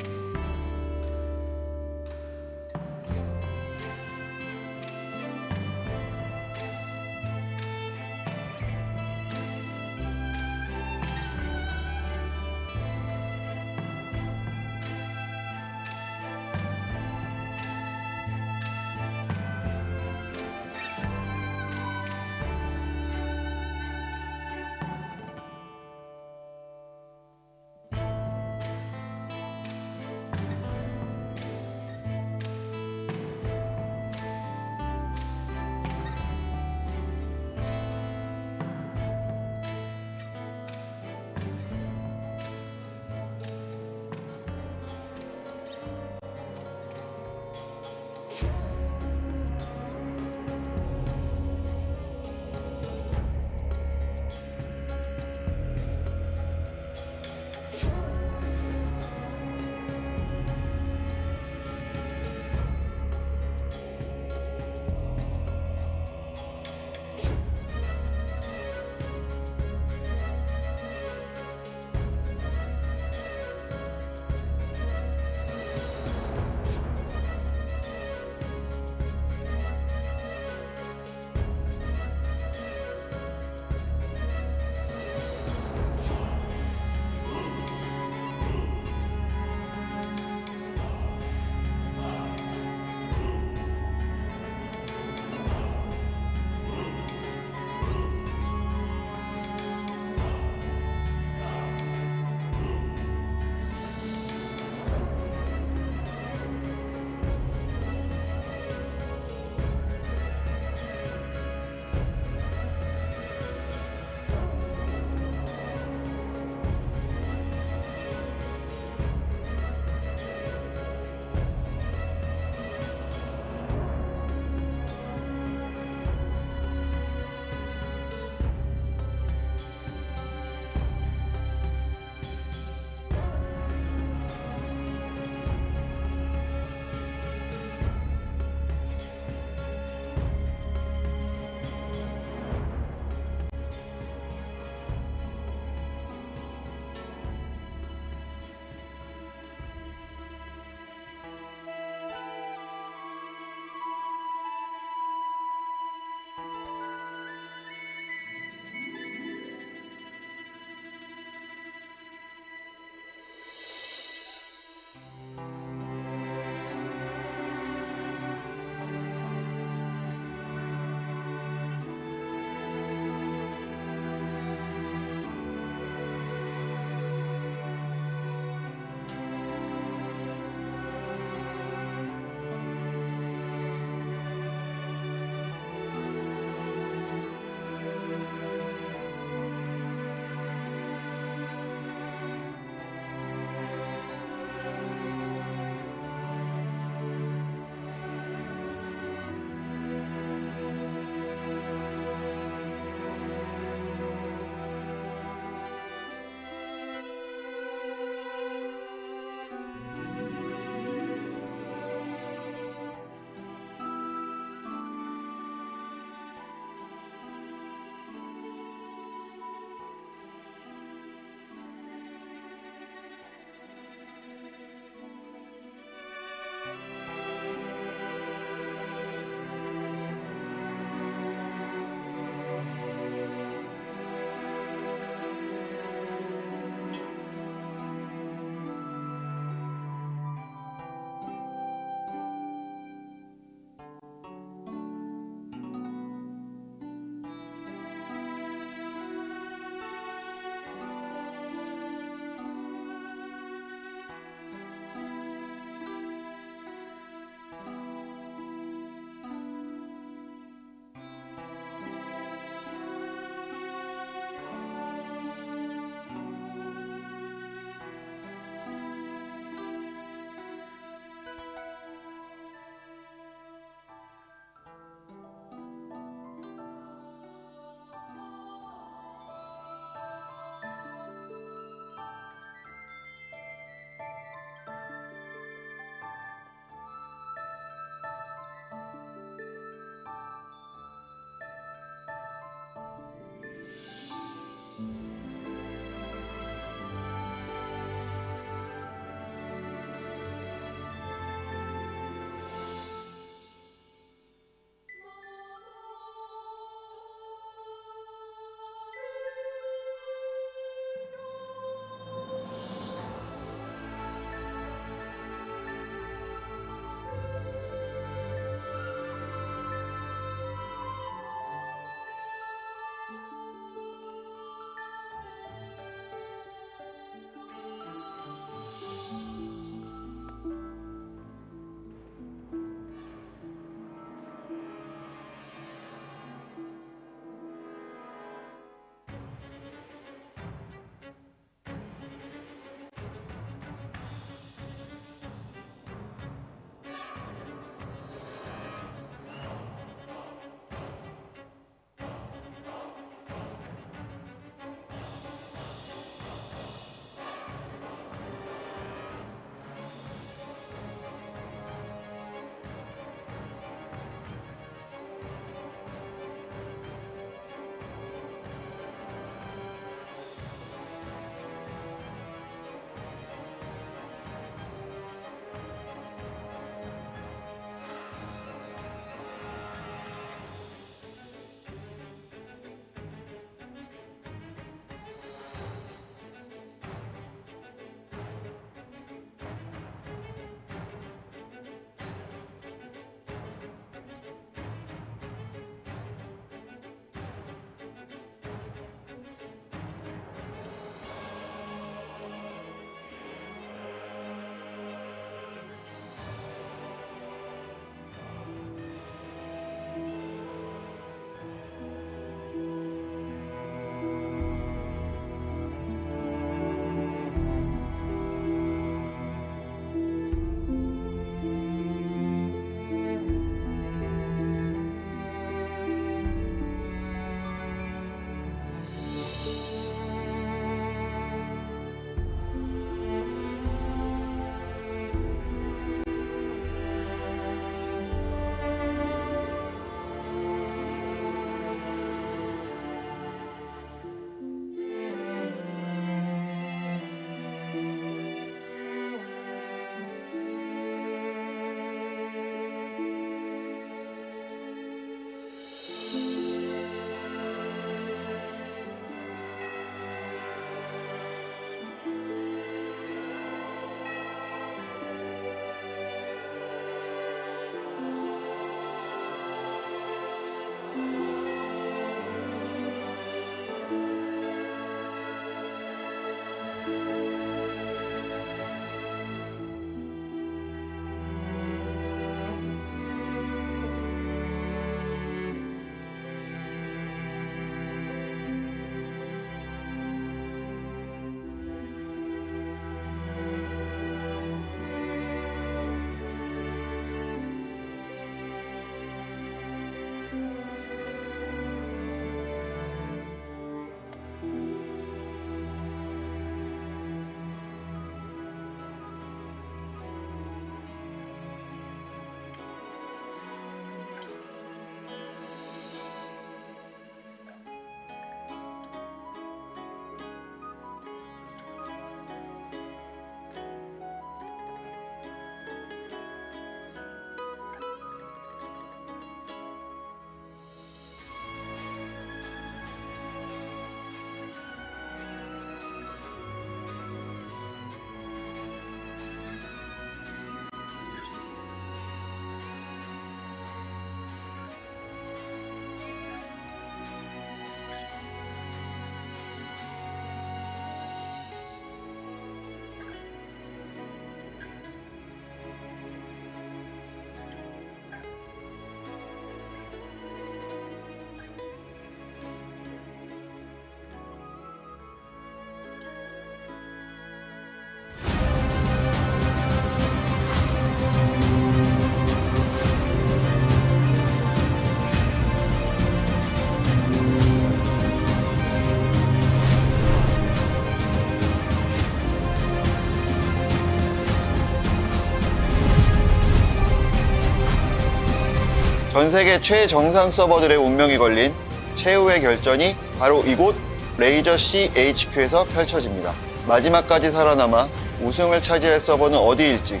전 세계 최정상 서버들의 운명이 걸린 최후의 결전이 바로 이곳 레이저 CHQ에서 펼쳐집니다. 마지막까지 살아남아 우승을 차지할 서버는 어디일지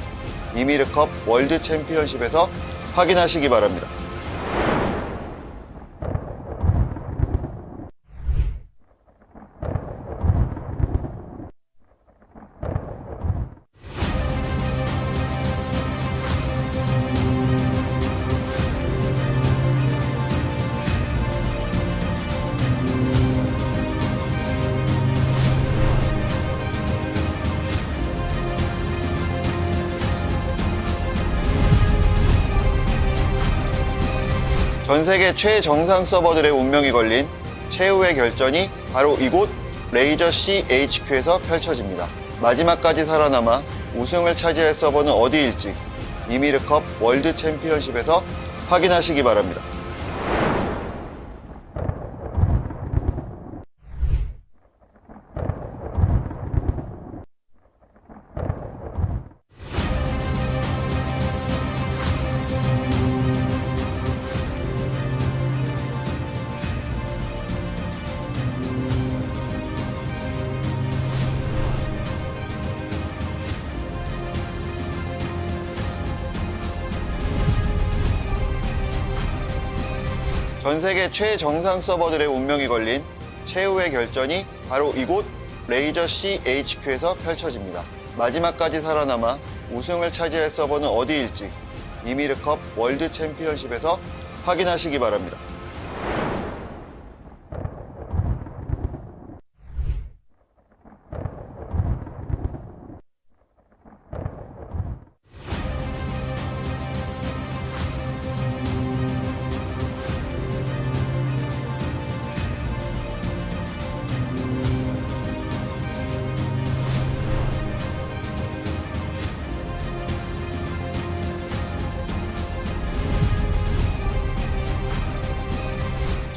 YMIR 월드 챔피언십에서 확인하시기 바랍니다. 전 세계 최정상 서버들의 운명이 걸린 최후의 결전이 바로 이곳 레이저 CHQ에서 펼쳐집니다. 마지막까지 살아남아 우승을 차지할 서버는 어디일지 YMIR 월드 챔피언십에서 확인하시기 바랍니다. 전 세계 최정상 서버들의 운명이 걸린 최후의 결전이 바로 이곳 레이저 CHQ에서 펼쳐집니다. 마지막까지 살아남아 우승을 차지할 서버는 어디일지 YMIR 월드 챔피언십에서 확인하시기 바랍니다.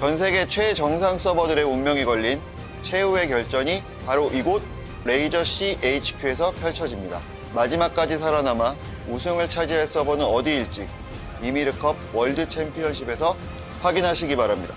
전 세계 최정상 서버들의 운명이 걸린 최후의 결전이 바로 이곳 레이저 CHQ에서 펼쳐집니다. 마지막까지 살아남아 우승을 차지할 서버는 어디일지 YMIR 월드 챔피언십에서 확인하시기 바랍니다.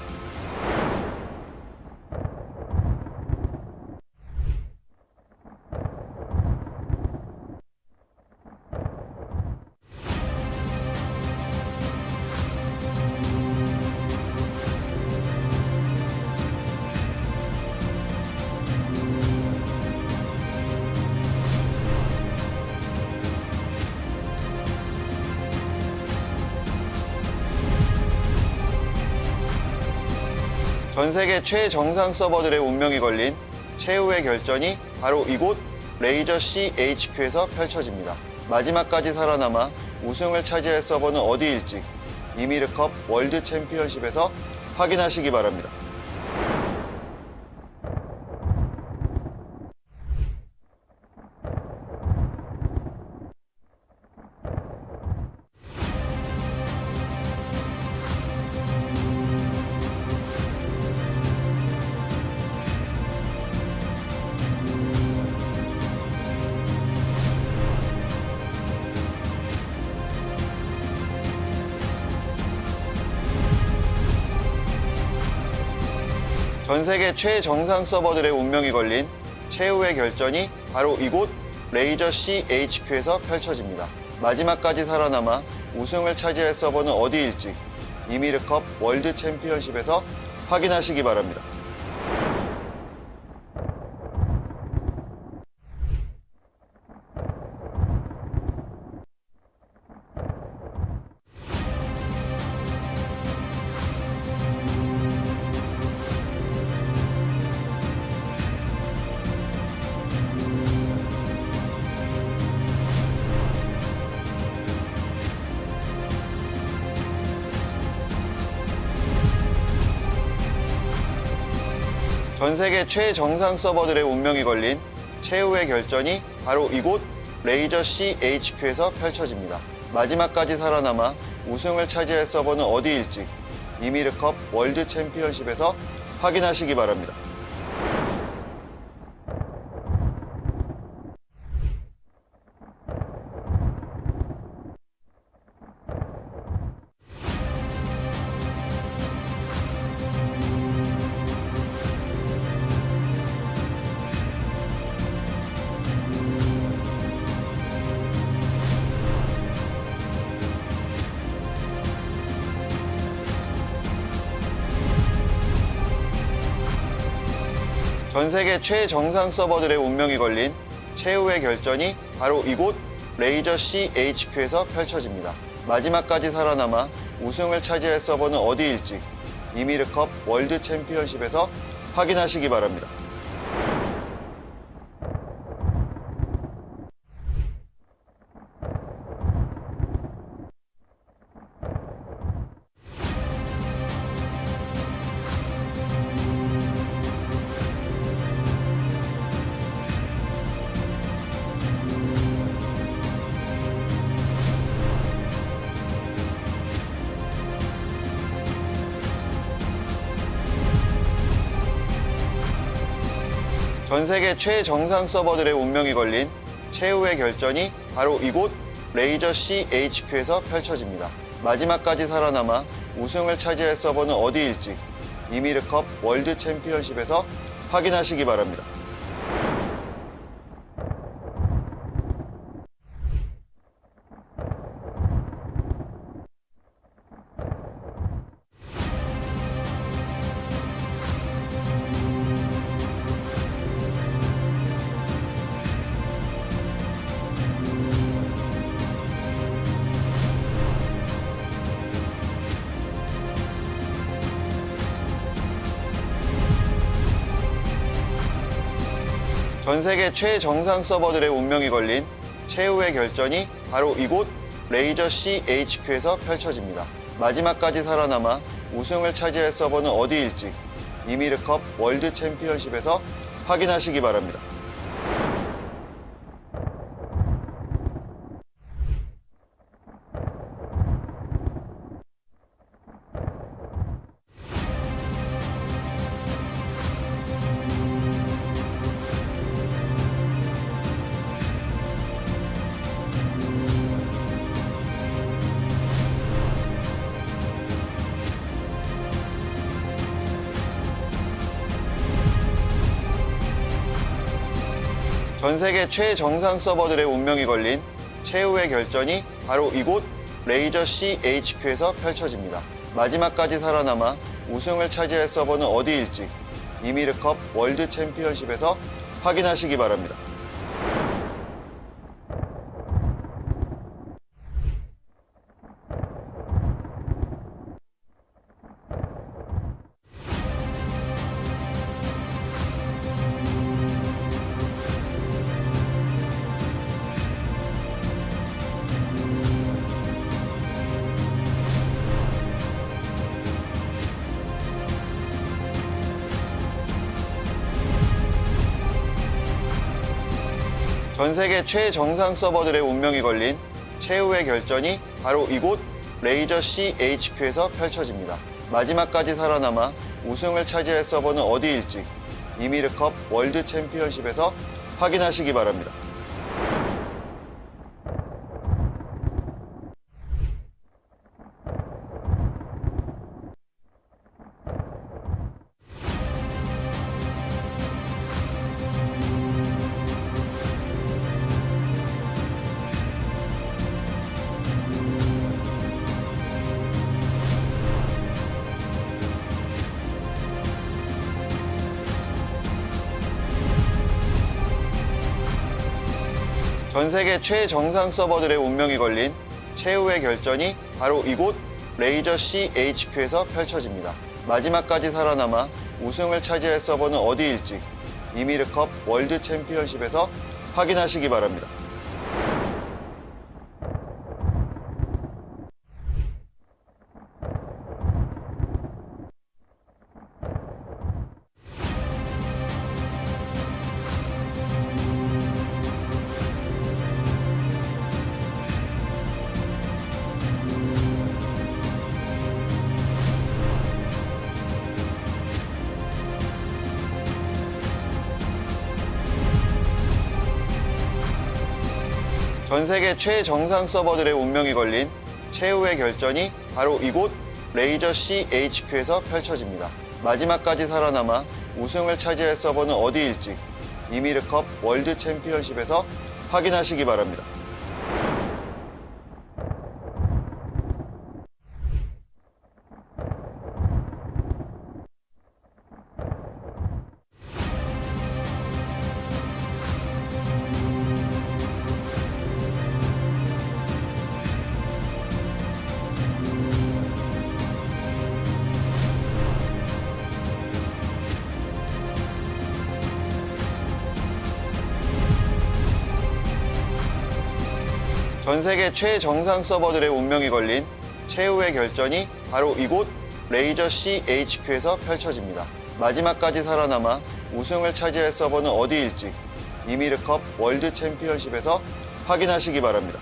전 세계 최정상 서버들의 운명이 걸린 최후의 결전이 바로 이곳 레이저 CHQ에서 펼쳐집니다. 마지막까지 살아남아 우승을 차지할 서버는 어디일지 YMIR 월드 챔피언십에서 확인하시기 바랍니다. 전 세계 최정상 서버들의 운명이 걸린 최후의 결전이 바로 이곳 레이저 CHQ에서 펼쳐집니다. 마지막까지 살아남아 우승을 차지할 서버는 어디일지 YMIR 월드 챔피언십에서 확인하시기 바랍니다. 전 세계 최정상 서버들의 운명이 걸린 최후의 결전이 바로 이곳 레이저 CHQ에서 펼쳐집니다. 마지막까지 살아남아 우승을 차지할 서버는 어디일지 YMIR 월드 챔피언십에서 확인하시기 바랍니다. 전 세계 최정상 서버들의 운명이 걸린 최후의 결전이 바로 이곳 레이저 CHQ에서 펼쳐집니다. 마지막까지 살아남아 우승을 차지할 서버는 어디일지 YMIR 월드 챔피언십에서 확인하시기 바랍니다. 전 세계 최정상 서버들의 운명이 걸린 최후의 결전이 바로 이곳 레이저 CHQ에서 펼쳐집니다. 마지막까지 살아남아 우승을 차지할 서버는 어디일지 YMIR 월드 챔피언십에서 확인하시기 바랍니다. 전 세계 최정상 서버들의 운명이 걸린 최후의 결전이 바로 이곳 레이저 CHQ에서 펼쳐집니다. 마지막까지 살아남아 우승을 차지할 서버는 어디일지 YMIR 월드 챔피언십에서 확인하시기 바랍니다. 전 세계 최정상 서버들의 운명이 걸린 최후의 결전이 바로 이곳 레이저 CHQ에서 펼쳐집니다. 마지막까지 살아남아 우승을 차지할 서버는 어디일지 YMIR 월드 챔피언십에서 확인하시기 바랍니다. 전 세계 최정상 서버들의 운명이 걸린 최후의 결전이 바로 이곳 레이저 CHQ에서 펼쳐집니다. 마지막까지 살아남아 우승을 차지할 서버는 어디일지 YMIR 월드 챔피언십에서 확인하시기 바랍니다. 전 세계 최정상 서버들의 운명이 걸린 최후의 결전이 바로 이곳 레이저 CHQ에서 펼쳐집니다. 마지막까지 살아남아 우승을 차지할 서버는 어디일지 YMIR 월드 챔피언십에서 확인하시기 바랍니다. 전 세계 최정상 서버들의 운명이 걸린 최후의 결전이 바로 이곳 레이저 CHQ에서 펼쳐집니다. 마지막까지 살아남아 우승을 차지할 서버는 어디일지 YMIR 월드 챔피언십에서 확인하시기 바랍니다. 전 세계 최정상 서버들의 운명이 걸린 최후의 결전이 바로 이곳 레이저 CHQ에서 펼쳐집니다. 마지막까지 살아남아 우승을 차지할 서버는 어디일지 YMIR 월드 챔피언십에서 확인하시기 바랍니다.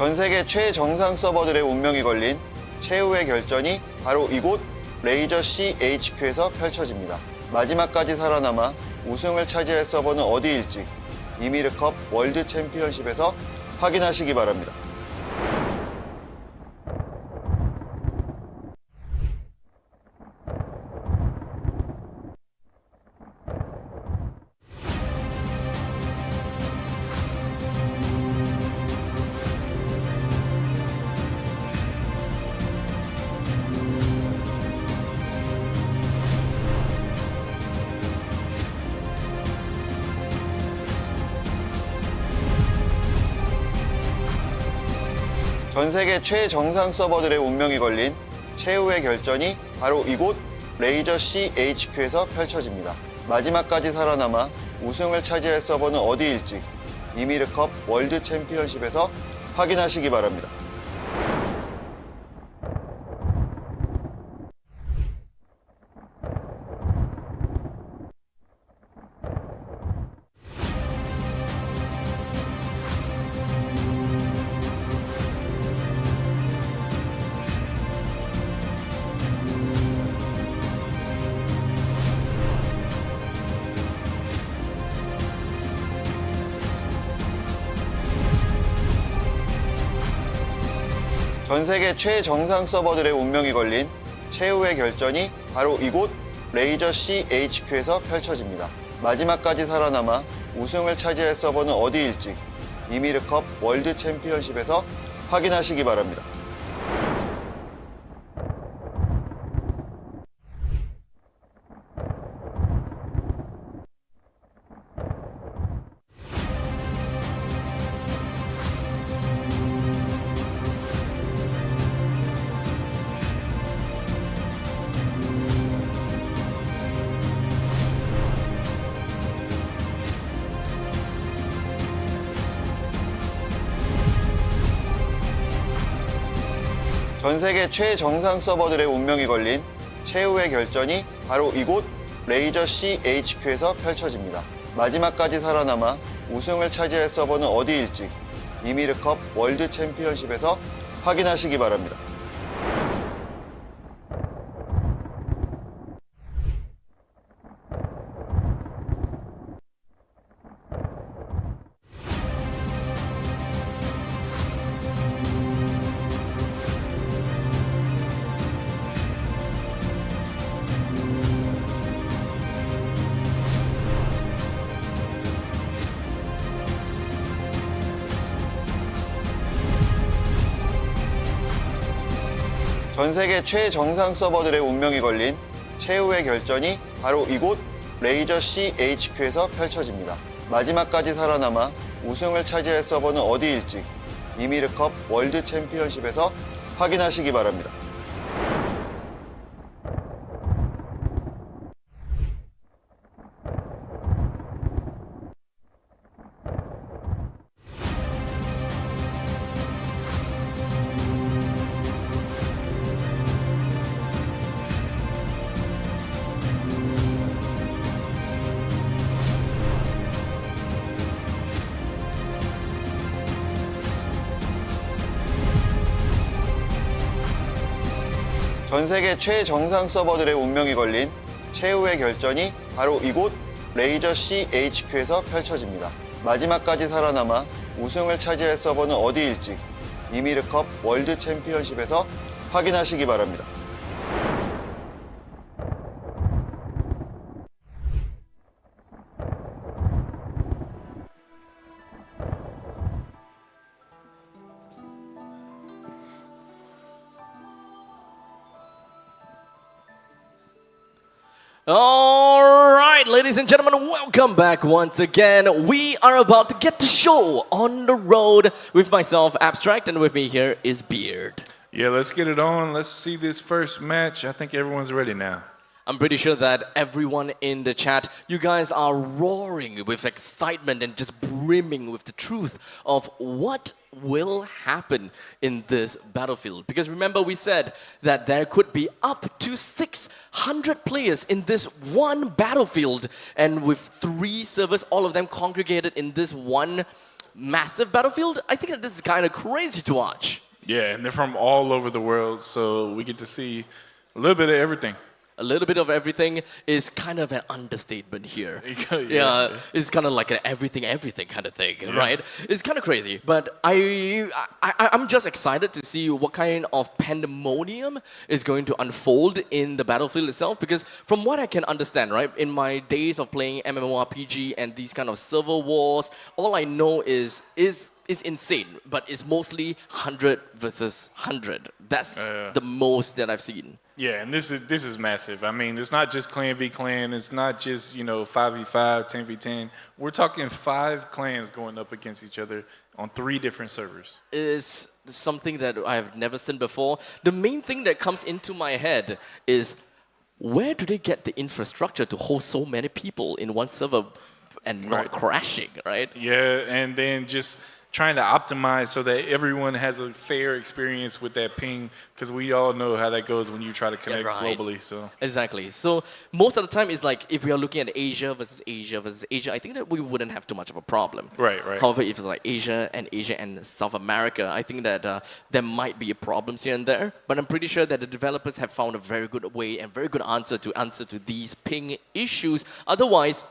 전 세계 최정상 서버들의 운명이 걸린 최후의 결전이 바로 이곳 레이저 CHQ에서 펼쳐집니다. 마지막까지 살아남아 우승을 차지할 서버는 어디일지 YMIR 월드 챔피언십에서 확인하시기 바랍니다. 전 세계 최정상 서버들의 운명이 걸린 최후의 결전이 바로 이곳 레이저 CHQ에서 펼쳐집니다. 마지막까지 살아남아 우승을 차지할 서버는 어디일지 YMIR 월드 챔피언십에서 확인하시기 바랍니다. 전 세계 최정상 서버들의 운명이 걸린 최후의 결전이 바로 이곳 레이저 CHQ에서 펼쳐집니다. 마지막까지 살아남아 우승을 차지할 서버는 어디일지 YMIR 월드 챔피언십에서 확인하시기 바랍니다. 전 세계 최정상 서버들의 운명이 걸린 최후의 결전이 바로 이곳 레이저 CHQ에서 펼쳐집니다. 마지막까지 살아남아 우승을 차지할 서버는 어디일지 YMIR 월드 챔피언십에서 확인하시기 바랍니다. 전 세계 최정상 서버들의 운명이 걸린 최후의 결전이 바로 이곳 레이저 CHQ에서 펼쳐집니다. 마지막까지 살아남아 우승을 차지할 서버는 어디일지 YMIR 월드 챔피언십에서 확인하시기 바랍니다. 전 세계 최정상 서버들의 운명이 걸린 최후의 결전이 바로 이곳 레이저 CHQ에서 펼쳐집니다. 마지막까지 살아남아 우승을 차지할 서버는 어디일지 YMIR 월드 챔피언십에서 확인하시기 바랍니다. All right, ladies and gentlemen, welcome back once again. We are about to get the show on the road with myself, Abstract, and with me here is Beard. Yeah, let's get it on. Let's see this first match. I think everyone's ready now. I'm pretty sure that everyone in the chat, you guys are roaring with excitement and just brimming with the truth of what will happen in this battlefield. Because remember, we said that there could be up to 600 players in this one battlefield, and with 3 servers, all of them congregated in this one massive battlefield. I think that this is kind of crazy to watch. Yeah, and they're from all over the world, so we get to see a little bit of everything. A little bit of everything is kind of an understatement here. Yeah. It's kind of like an everything kind of thing, right? It's kind of crazy, but I'm just excited to see what kind of pandemonium is going to unfold in the battlefield itself. Because from what I can understand, right, in my days of playing MMORPG and these kind of server wars, all I know is insane, but it's mostly 100 versus 100. That's the most that I've seen. Yeah, and this is massive. I mean, it's not just clan v clan. It's not just 5v5, 10v10. We're talking 5 clans going up against each other on 3 different servers. Is something that I've never seen before. The main thing that comes into my head is, where do they get the infrastructure to hold so many people in one server and not crashing, right? Yeah, and then just trying to optimize so that everyone has a fair experience with that ping, because we all know how that goes when you try to connect globally. So exactly. So most of the time, it's like if we are looking at Asia versus Asia versus Asia, I think that we wouldn't have too much of a problem. Right. However, if it's like Asia and South America, I think that there might be problems here and there. But I'm pretty sure that the developers have found a very good way and very good answer to these ping issues. Otherwise,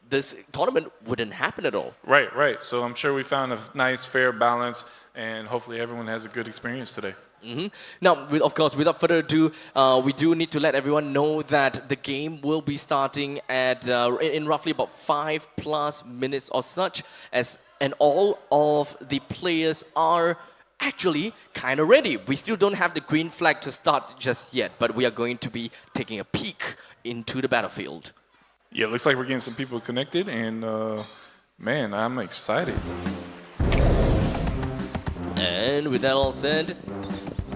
this tournament wouldn't happen at all. Right. So I'm sure we found a nice, fair balance, and hopefully everyone has a good experience today. Now, of course, without further ado, we do need to let everyone know that the game will be starting at in roughly about 5+ minutes or such, and all of the players are actually kind of ready. We still don't have the green flag to start just yet, but we are going to be taking a peek into the battlefield. Yeah, it looks like we're getting some people connected, and man, I'm excited. And with that all said,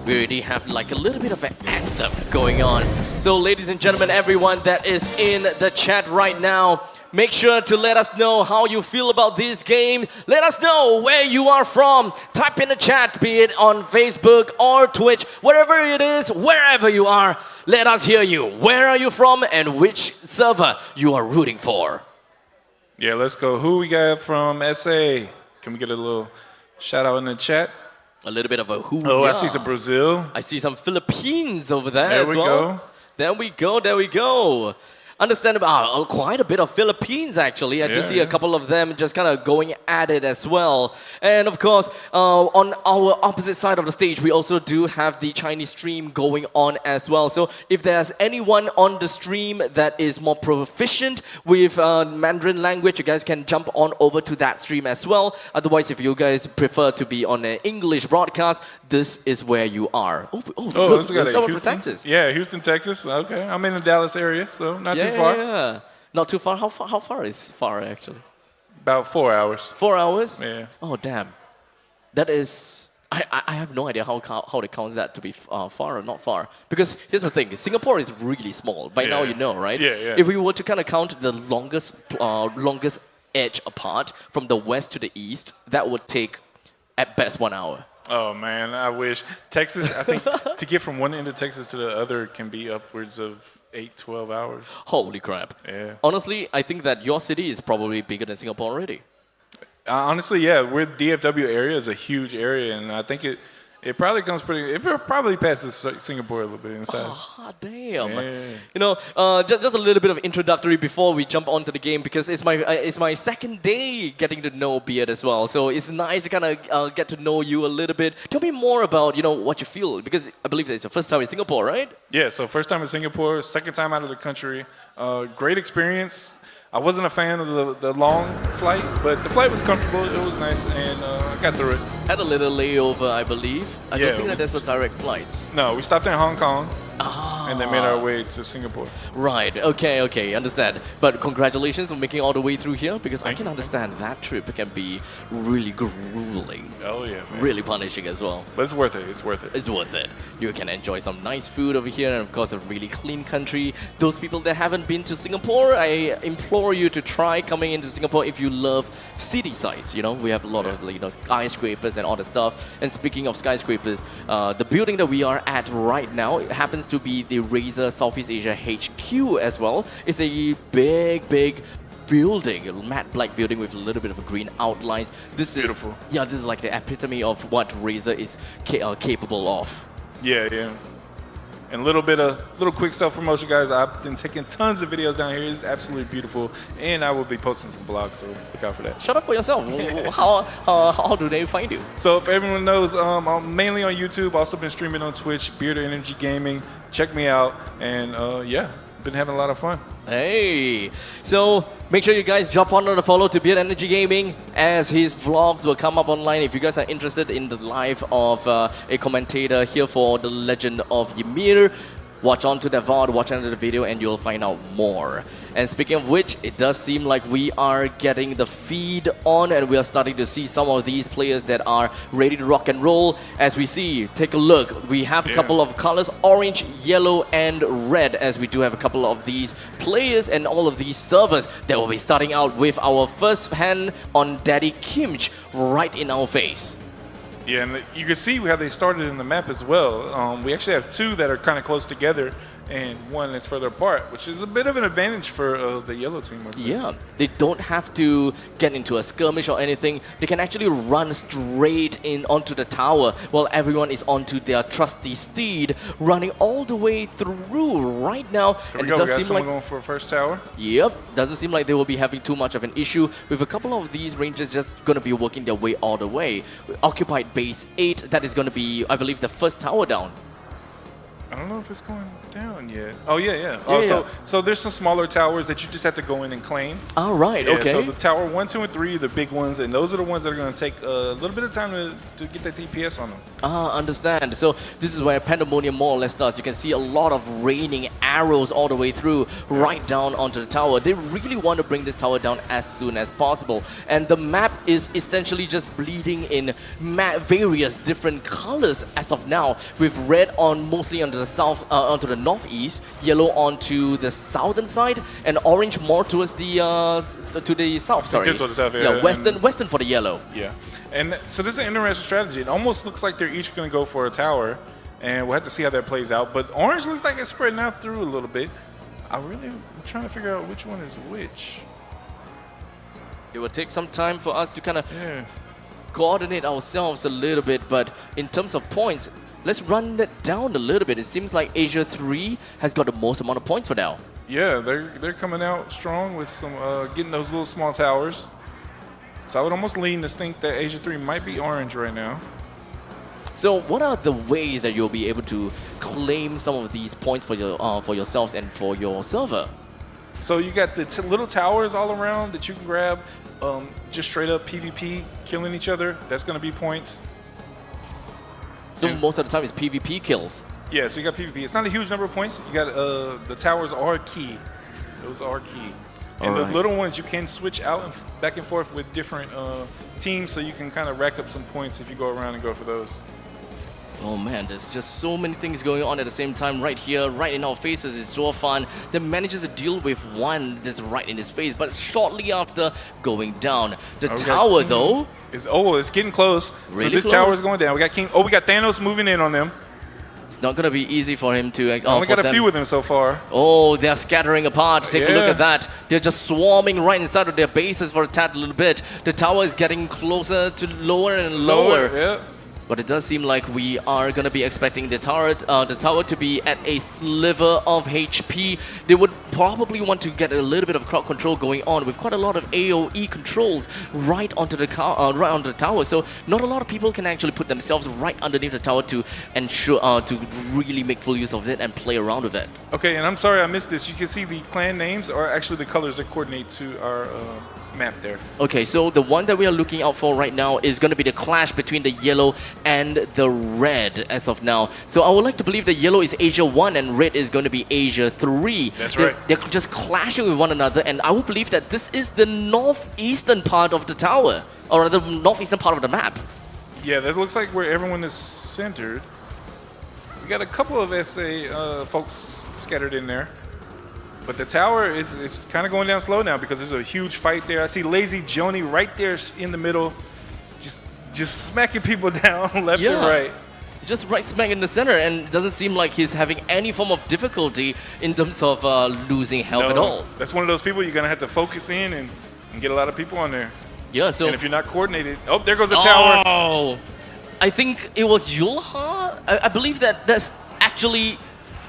we already have like a little bit of an anthem going on. So ladies and gentlemen, everyone that is in the chat right now, Make sure to let us know how you feel about this game. Let us know where you are from. Type in the chat, be it on Facebook or Twitch, whatever it is, wherever you are. Let us hear you. Where are you from and which server you are rooting for? Yeah, let's go. Who we got from SA? Can we get a little shout out in the chat? A little bit of a who. Oh, I see some Brazil. I see some Philippines over there There as we well. go. There we go. There we go. Understandable. Quite a bit of Philippines, actually. I do see a couple of them just kind of going at it as well. And of course, on our opposite side of the stage, we also do have the Chinese stream going on as well. So if there's anyone on the stream that is more proficient with Mandarin language, you guys can jump on over to that stream as well. Otherwise, if you guys prefer to be on an English broadcast, this is where you are. Look, let's go to someone from Houston. Texas. Yeah, Houston, Texas. Okay, I'm in the Dallas area, so not too far. Yeah. Not too far. How far is far actually? About 4 hours. 4 hours? Yeah. Oh damn. That is. I have no idea how they count that to be far or not far. Because here's the thing: Singapore is really small. By now you know, right? Yeah. If we were to kind of count the longest edge apart from the west to the east, that would take at best 1 hour. Oh man, I wish. Texas, I think to get from one end of Texas to the other can be upwards of 8-12 hours. Holy crap. Yeah. Honestly, I think that your city is probably bigger than Singapore already. Honestly, yeah, we're DFW area is a huge area, and I think it probably comes pretty. It probably passes Singapore a little bit in size. Oh, damn. Yeah. You know, just a little bit of introductory before we jump onto the game because it's my second day getting to know Beard as well. So it's nice to kind of get to know you a little bit. Tell me more about, what you feel because I believe it's your first time in Singapore, right? Yeah, so first time in Singapore, second time out of the country. Great experience. I wasn't a fan of the long flight, but the flight was comfortable. It was nice, and I got through it. Had a little layover, I believe. I don't think that there's a direct flight. No, we stopped in Hong Kong. And then made our way to Singapore. Right. Okay. Understand. But congratulations on making all the way through here because I can understand that trip can be really grueling. Oh yeah, man. Really punishing as well. But it's worth it. It's worth it. It's worth it. You can enjoy some nice food over here and of course a really clean country. Those people that haven't been to Singapore, I implore you to try coming into Singapore if you love city sights. We have a lot of skyscrapers and all that stuff. And speaking of skyscrapers, the building that we are at right now happens to be the Razer Southeast Asia HQ as well. It's a big building, a matte black building with a little bit of green outlines. This is beautiful. Yeah, this is like the epitome of what Razer is capable of. Yeah. And a little quick self-promotion, guys. I've been taking tons of videos down here. It's absolutely beautiful. And I will be posting some vlogs, so look out for that. Shut up for yourself. How do they find you? So if everyone knows, I'm mainly on YouTube. Also been streaming on Twitch, Beard Energy Gaming. Check me out. And been having a lot of fun. Hey, so make sure you guys drop on the follow to Beard Energy Gaming as his vlogs will come up online. If you guys are interested in the life of a commentator here for the Legend of YMIR, watch on to the VOD, watch under the video, and you'll find out more. And speaking of which, it does seem like we are getting the feed on and we are starting to see some of these players that are ready to rock and roll. As we see, take a look. We have a couple of colors, orange, yellow, and red, as we do have a couple of these players and all of these servers that will be starting out with our first hand on Daddy Kimch right in our face. Yeah, and you can see how they started in the map as well. We actually have two that are kind of close together, and one that's further apart, which is a bit of an advantage for the yellow team. Yeah, they don't have to get into a skirmish or anything. They can actually run straight in onto the tower while everyone is onto their trusty steed, running all the way through right now. Here we go. We got someone going for a first tower. Yep, doesn't seem like they will be having too much of an issue with a couple of these rangers just going to be working their way all the way. Occupied base 8, that is going to be, I believe, the first tower down. I don't know if it's going down yet. Oh, yeah. So there's some smaller towers that you just have to go in and claim. All right, okay. So the tower 1, 2, and 3 are the big ones, and those are the ones that are going to take a little bit of time to get that DPS on them. Understand. So this is where Pandemonium more or less starts. You can see a lot of raining arrows all the way through, right down onto the tower. They really want to bring this tower down as soon as possible. And the map is essentially just bleeding in various different colors as of now, with red mostly on onto the south, onto the northeast, yellow onto the southern side, and orange more towards the to the south. Sorry, to the south, yeah, western for the yellow. Yeah, and so this is an interesting strategy. It almost looks like they're each going to go for a tower, and we'll have to see how that plays out. But orange looks like it's spreading out through a little bit. I'm trying to figure out which one is which. It will take some time for us to kind of coordinate ourselves a little bit, but in terms of points, let's run that down a little bit. It seems like Asia 3 has got the most amount of points for now. Yeah, they're coming out strong with some getting those little small towers. So I would almost lean to think that Asia 3 might be orange right now. So what are the ways that you'll be able to claim some of these points for yourselves and for your server? So you got the little towers all around that you can grab, just straight up PvP, killing each other. That's going to be points. So most of the time it's PvP kills. Yeah, so you got PvP. It's not a huge number of points. You got the towers are key. Those are key. And the little ones you can switch out and back and forth with different teams, so you can kind of rack up some points if you go around and go for those. Oh man, there's just so many things going on at the same time right here, right in our faces is Zuofan that manages to deal with one that's right in his face, but shortly after going down. The tower though it's getting close. Really so this close. tower is going down. We got King. Oh, we got Thanos moving in on them. It's not gonna be easy for him to. We got a few of them so far. Oh, they're scattering apart. Take a look at that. They're just swarming right inside of their bases for a tad a little bit. The tower is getting closer to lower and lower. Yeah. But it does seem like we are going to be expecting the tower to be at a sliver of HP. They would probably want to get a little bit of crowd control going on with quite a lot of AoE controls right onto the tower. So not a lot of people can actually put themselves right underneath the tower to ensure to really make full use of it and play around with it. Okay, and I'm sorry I missed this. You can see the clan names are actually the colors that coordinate to our map there. Okay, so the one that we are looking out for right now is going to be the clash between the yellow and the red as of now. So I would like to believe the yellow is Asia 1 and red is going to be Asia 3. That's right. They're just clashing with one another, and I would believe that this is the northeastern part of the tower, or the northeastern part of the map. Yeah, that looks like where everyone is centered. We got a couple of SA folks scattered in there. But the tower is kind of going down slow now because there's a huge fight there. I see Lazy Joni right there in the middle, just smacking people down left and right. Just right smack in the center, and it doesn't seem like he's having any form of difficulty in terms of losing health at all. That's one of those people you're going to have to focus in and get a lot of people on there. Yeah, so... And if you're not coordinated... Oh, there goes the tower. Oh! I think it was Yulha? I believe that's actually...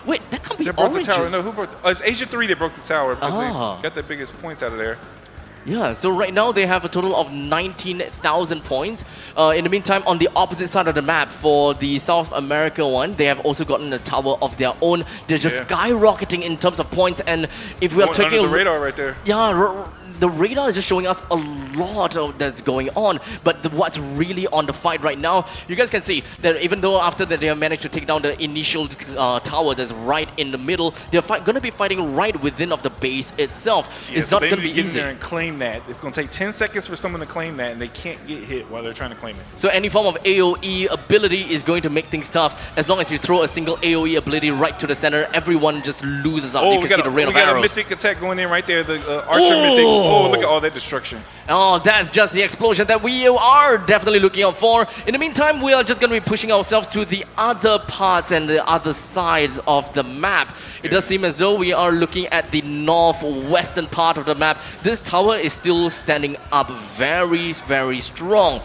Wait, that can't be They broke oranges. the tower. No, who broke? It's Asia 3 that broke the tower because they got the biggest points out of there. Yeah, so right now they have a total of 19,000 points. In the meantime, on the opposite side of the map, for the South America one, they have also gotten a tower of their own. They're just skyrocketing in terms of points, and if we are taking under the radar right there. Yeah, the radar is just showing us a lot of that's going on, but what's really on the fight right now, you guys can see that even though after that they have managed to take down the initial tower that's right in the middle, they're going to be fighting right within of the base itself. Yeah, it's so not going to be get in easy. there and claim that. It's going to take 10 seconds for someone to claim that, and they can't get hit while they're trying to claim it. So any form of AoE ability is going to make things tough. As long as you throw a single AoE ability right to the center, everyone just loses out. Oh, you can see the rain of arrows. We got a mythic attack going in right there, the archer mythic. Oh, look at all that destruction. Oh, that's just the explosion that we are definitely looking out for. In the meantime, we are just going to be pushing ourselves to the other parts and the other sides of the map. It does seem as though we are looking at the northwestern part of the map. This tower is still standing up very, very strong,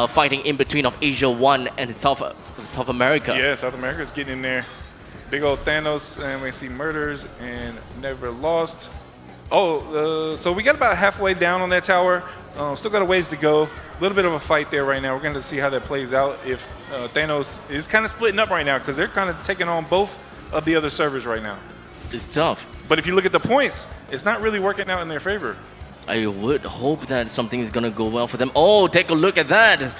fighting in between of Asia 1 and South America. Yeah, South America is getting in there. Big old Thanos, and we see murders and never lost. Oh, so we got about halfway down on that tower. Still got a ways to go. A little bit of a fight there right now. We're going to see how that plays out. If Thanos is kind of splitting up right now because they're kind of taking on both of the other servers right now. It's tough. But if you look at the points, it's not really working out in their favor. I would hope that something is going to go well for them. Oh, take a look at that.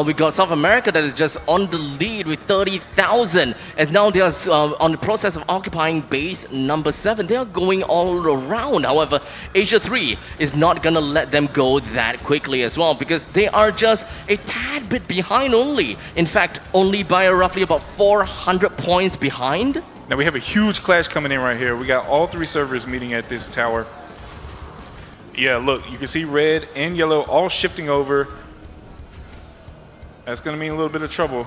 We got South America that is just on the lead with 30,000. as now they are on the process of occupying base number 7. They are going all around. However, Asia 3 is not gonna let them go that quickly as well, because they are just a tad bit behind only. In fact, only by roughly about 400 points behind. Now we have a huge clash coming in right here. We got all 3 servers meeting at this tower. Yeah, look, you can see red and yellow all shifting over. That's gonna mean a little bit of trouble.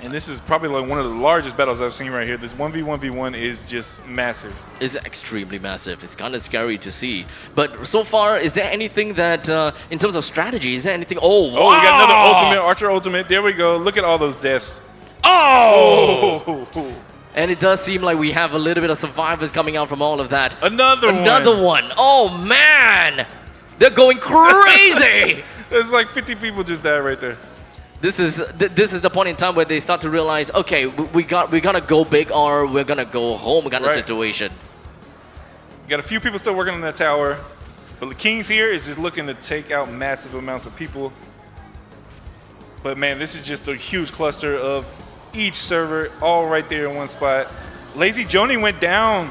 And this is probably like one of the largest battles I've seen right here. This 1v1v1 is just massive. It's extremely massive. It's kind of scary to see. But so far, is there anything that, in terms of strategy, is there anything? Oh, wow! Oh, we got another ultimate, Archer ultimate. There we go. Look at all those deaths. Oh! And it does seem like we have a little bit of survivors coming out from all of that. Another one. Oh, man! They're going crazy! There's like 50 people just died right there. This is the point in time where they start to realize, okay, we gotta go big or we're gonna go home kind of situation. You got a few people still working on that tower, but the Kings here is just looking to take out massive amounts of people. But man, this is just a huge cluster of each server all right there in one spot. Lazy Joni went down.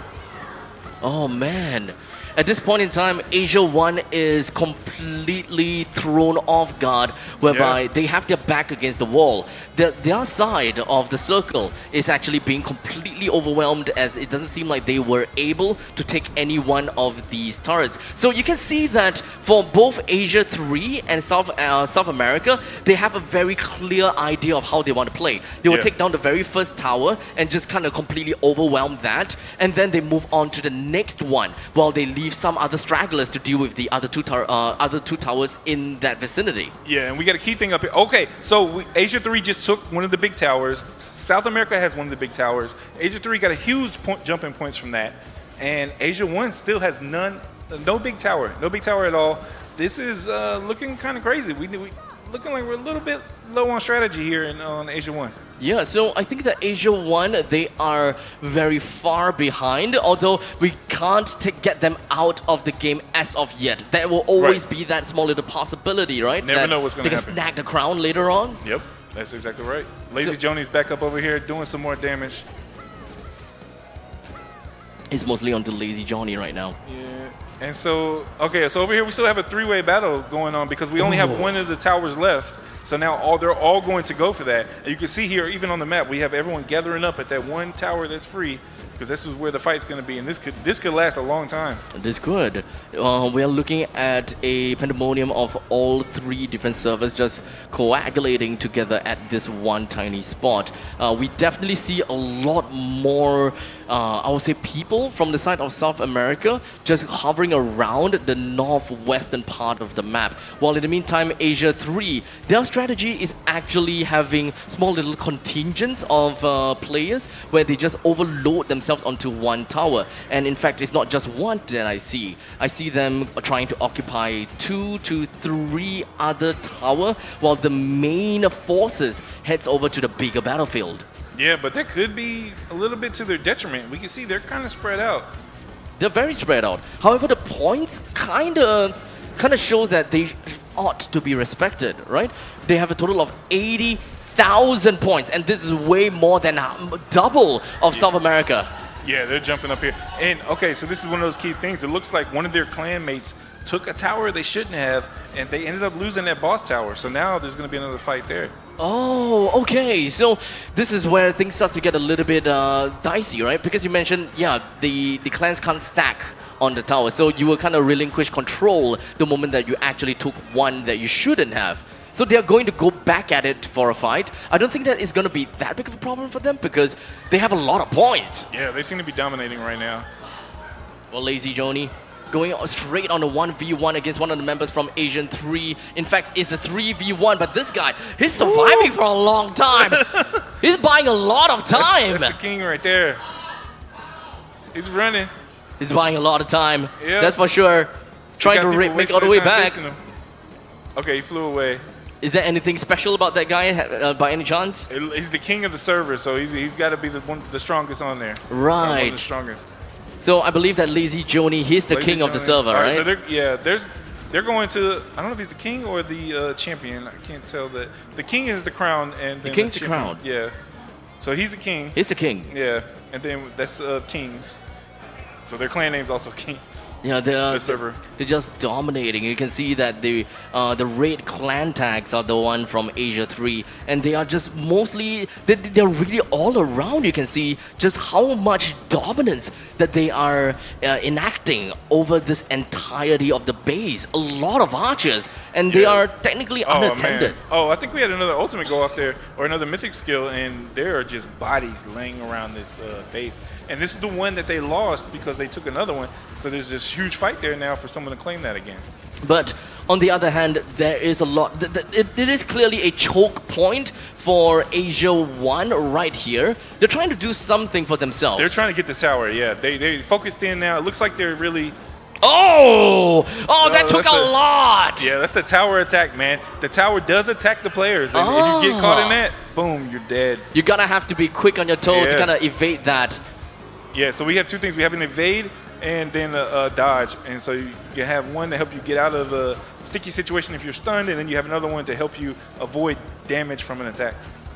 Oh man. At this point in time, Asia 1 is completely thrown off guard, whereby they have their back against the wall. Their side of the circle is actually being completely overwhelmed, as it doesn't seem like they were able to take any one of these turrets. So you can see that for both Asia 3 and South America, they have a very clear idea of how they want to play. They will take down the very first tower and just kind of completely overwhelm that, and then they move on to the next one while they leave some other stragglers to deal with the other two towers in that vicinity. Yeah, and we got a key thing up here. Okay, so Asia 3 just took one of the big towers. South America has one of the big towers. Asia 3 got a huge jump in points from that. And Asia 1 still has no big tower. No big tower at all. This is looking kind of crazy. We looking like we're a little bit low on strategy here on Asia 1. Yeah, so I think that Asia 1, they are very far behind, although we can't get them out of the game as of yet. There will always be that small little possibility, right? Never know what's going to happen. They can snag the crown later on. Yep, that's exactly right. Lazy Joni's back up over here doing some more damage. It's mostly onto Lazy Johnny right now. Yeah, and so, okay, so over here we still have a 3-way battle going on because we only have one of the towers left. So now they're all going to go for that. And you can see here, even on the map, we have everyone gathering up at that one tower that's free, because this is where the fight's going to be, and this could last a long time. This could. We are looking at a pandemonium of all 3 different servers just coagulating together at this one tiny spot. We definitely see a lot more, I would say, people from the side of South America just hovering around the northwestern part of the map. While in the meantime, Asia 3, their strategy is actually having small little contingents of players where they just overload themselves onto one tower. And in fact, it's not just one that I see. I see them trying to occupy 2 to 3 other tower while the main forces heads over to the bigger battlefield. Yeah, but that could be a little bit to their detriment. We can see they're kind of spread out. They're very spread out. However, the points kind of shows that they ought to be respected, right? They have a total of 80,000 points, and this is way more than double of South America. Yeah, they're jumping up here. And okay, so this is one of those key things. It looks like one of their clan mates took a tower they shouldn't have, and they ended up losing that boss tower. So now there's going to be another fight there. Oh, okay. So this is where things start to get a little bit dicey, right? Because you mentioned, yeah, the clans can't stack on the tower. So you will kind of relinquish control the moment that you actually took one that you shouldn't have. So they're going to go back at it for a fight. I don't think that is going to be that big of a problem for them because they have a lot of points. Yeah, they seem to be dominating right now. Well, Lazy Joni going straight on a 1v1 against one of the members from Asian 3. In fact, it's a 3v1, but this guy, he's surviving for a long time. He's buying a lot of time. That's the king right there. He's running. He's buying a lot of time. Yep. That's for sure. Trying to make all the way back. Okay, he flew away. Is there anything special about that guy by any chance? He's the king of the server, so he's got to be the strongest on there. Right. One of the strongest. So I believe that Lazy Joni, he's the king of the server, right? So they're going to, I don't know if he's the king or the champion. I can't tell that. The king is the crown, and the king's the crown. Yeah. So he's a king. He's the king. Yeah, and then that's Kings. So their clan name's also Kings. Yeah, The server. they're just dominating. You can see that the red clan tags are the one from Asia 3, and they are just mostly they're really all around. You can see just how much dominance that they are enacting over this entirety of the base. A lot of archers, and they are technically unattended. Man. Oh, I think we had another ultimate go off there, or another mythic skill, and there are just bodies laying around this base. And this is the one that they lost because they took another one. So there's this huge fight there now for someone to claim that again. But on the other hand, there is a lot. It is clearly a choke point for Asia 1 right here. They're trying to do something for themselves. They're trying to get this tower, yeah. They focused in now. It looks like they're really... Oh, that took a lot. Yeah, that's the tower attack, man. The tower does attack the players. And if you get caught in that, boom, you're dead. You gotta have to be quick on your toes. Yeah. You gotta evade that. Yeah, so we have two things. We have an evade and then a dodge. And so you have one to help you get out of a sticky situation if you're stunned, and then you have another one to help you avoid damage from an attack.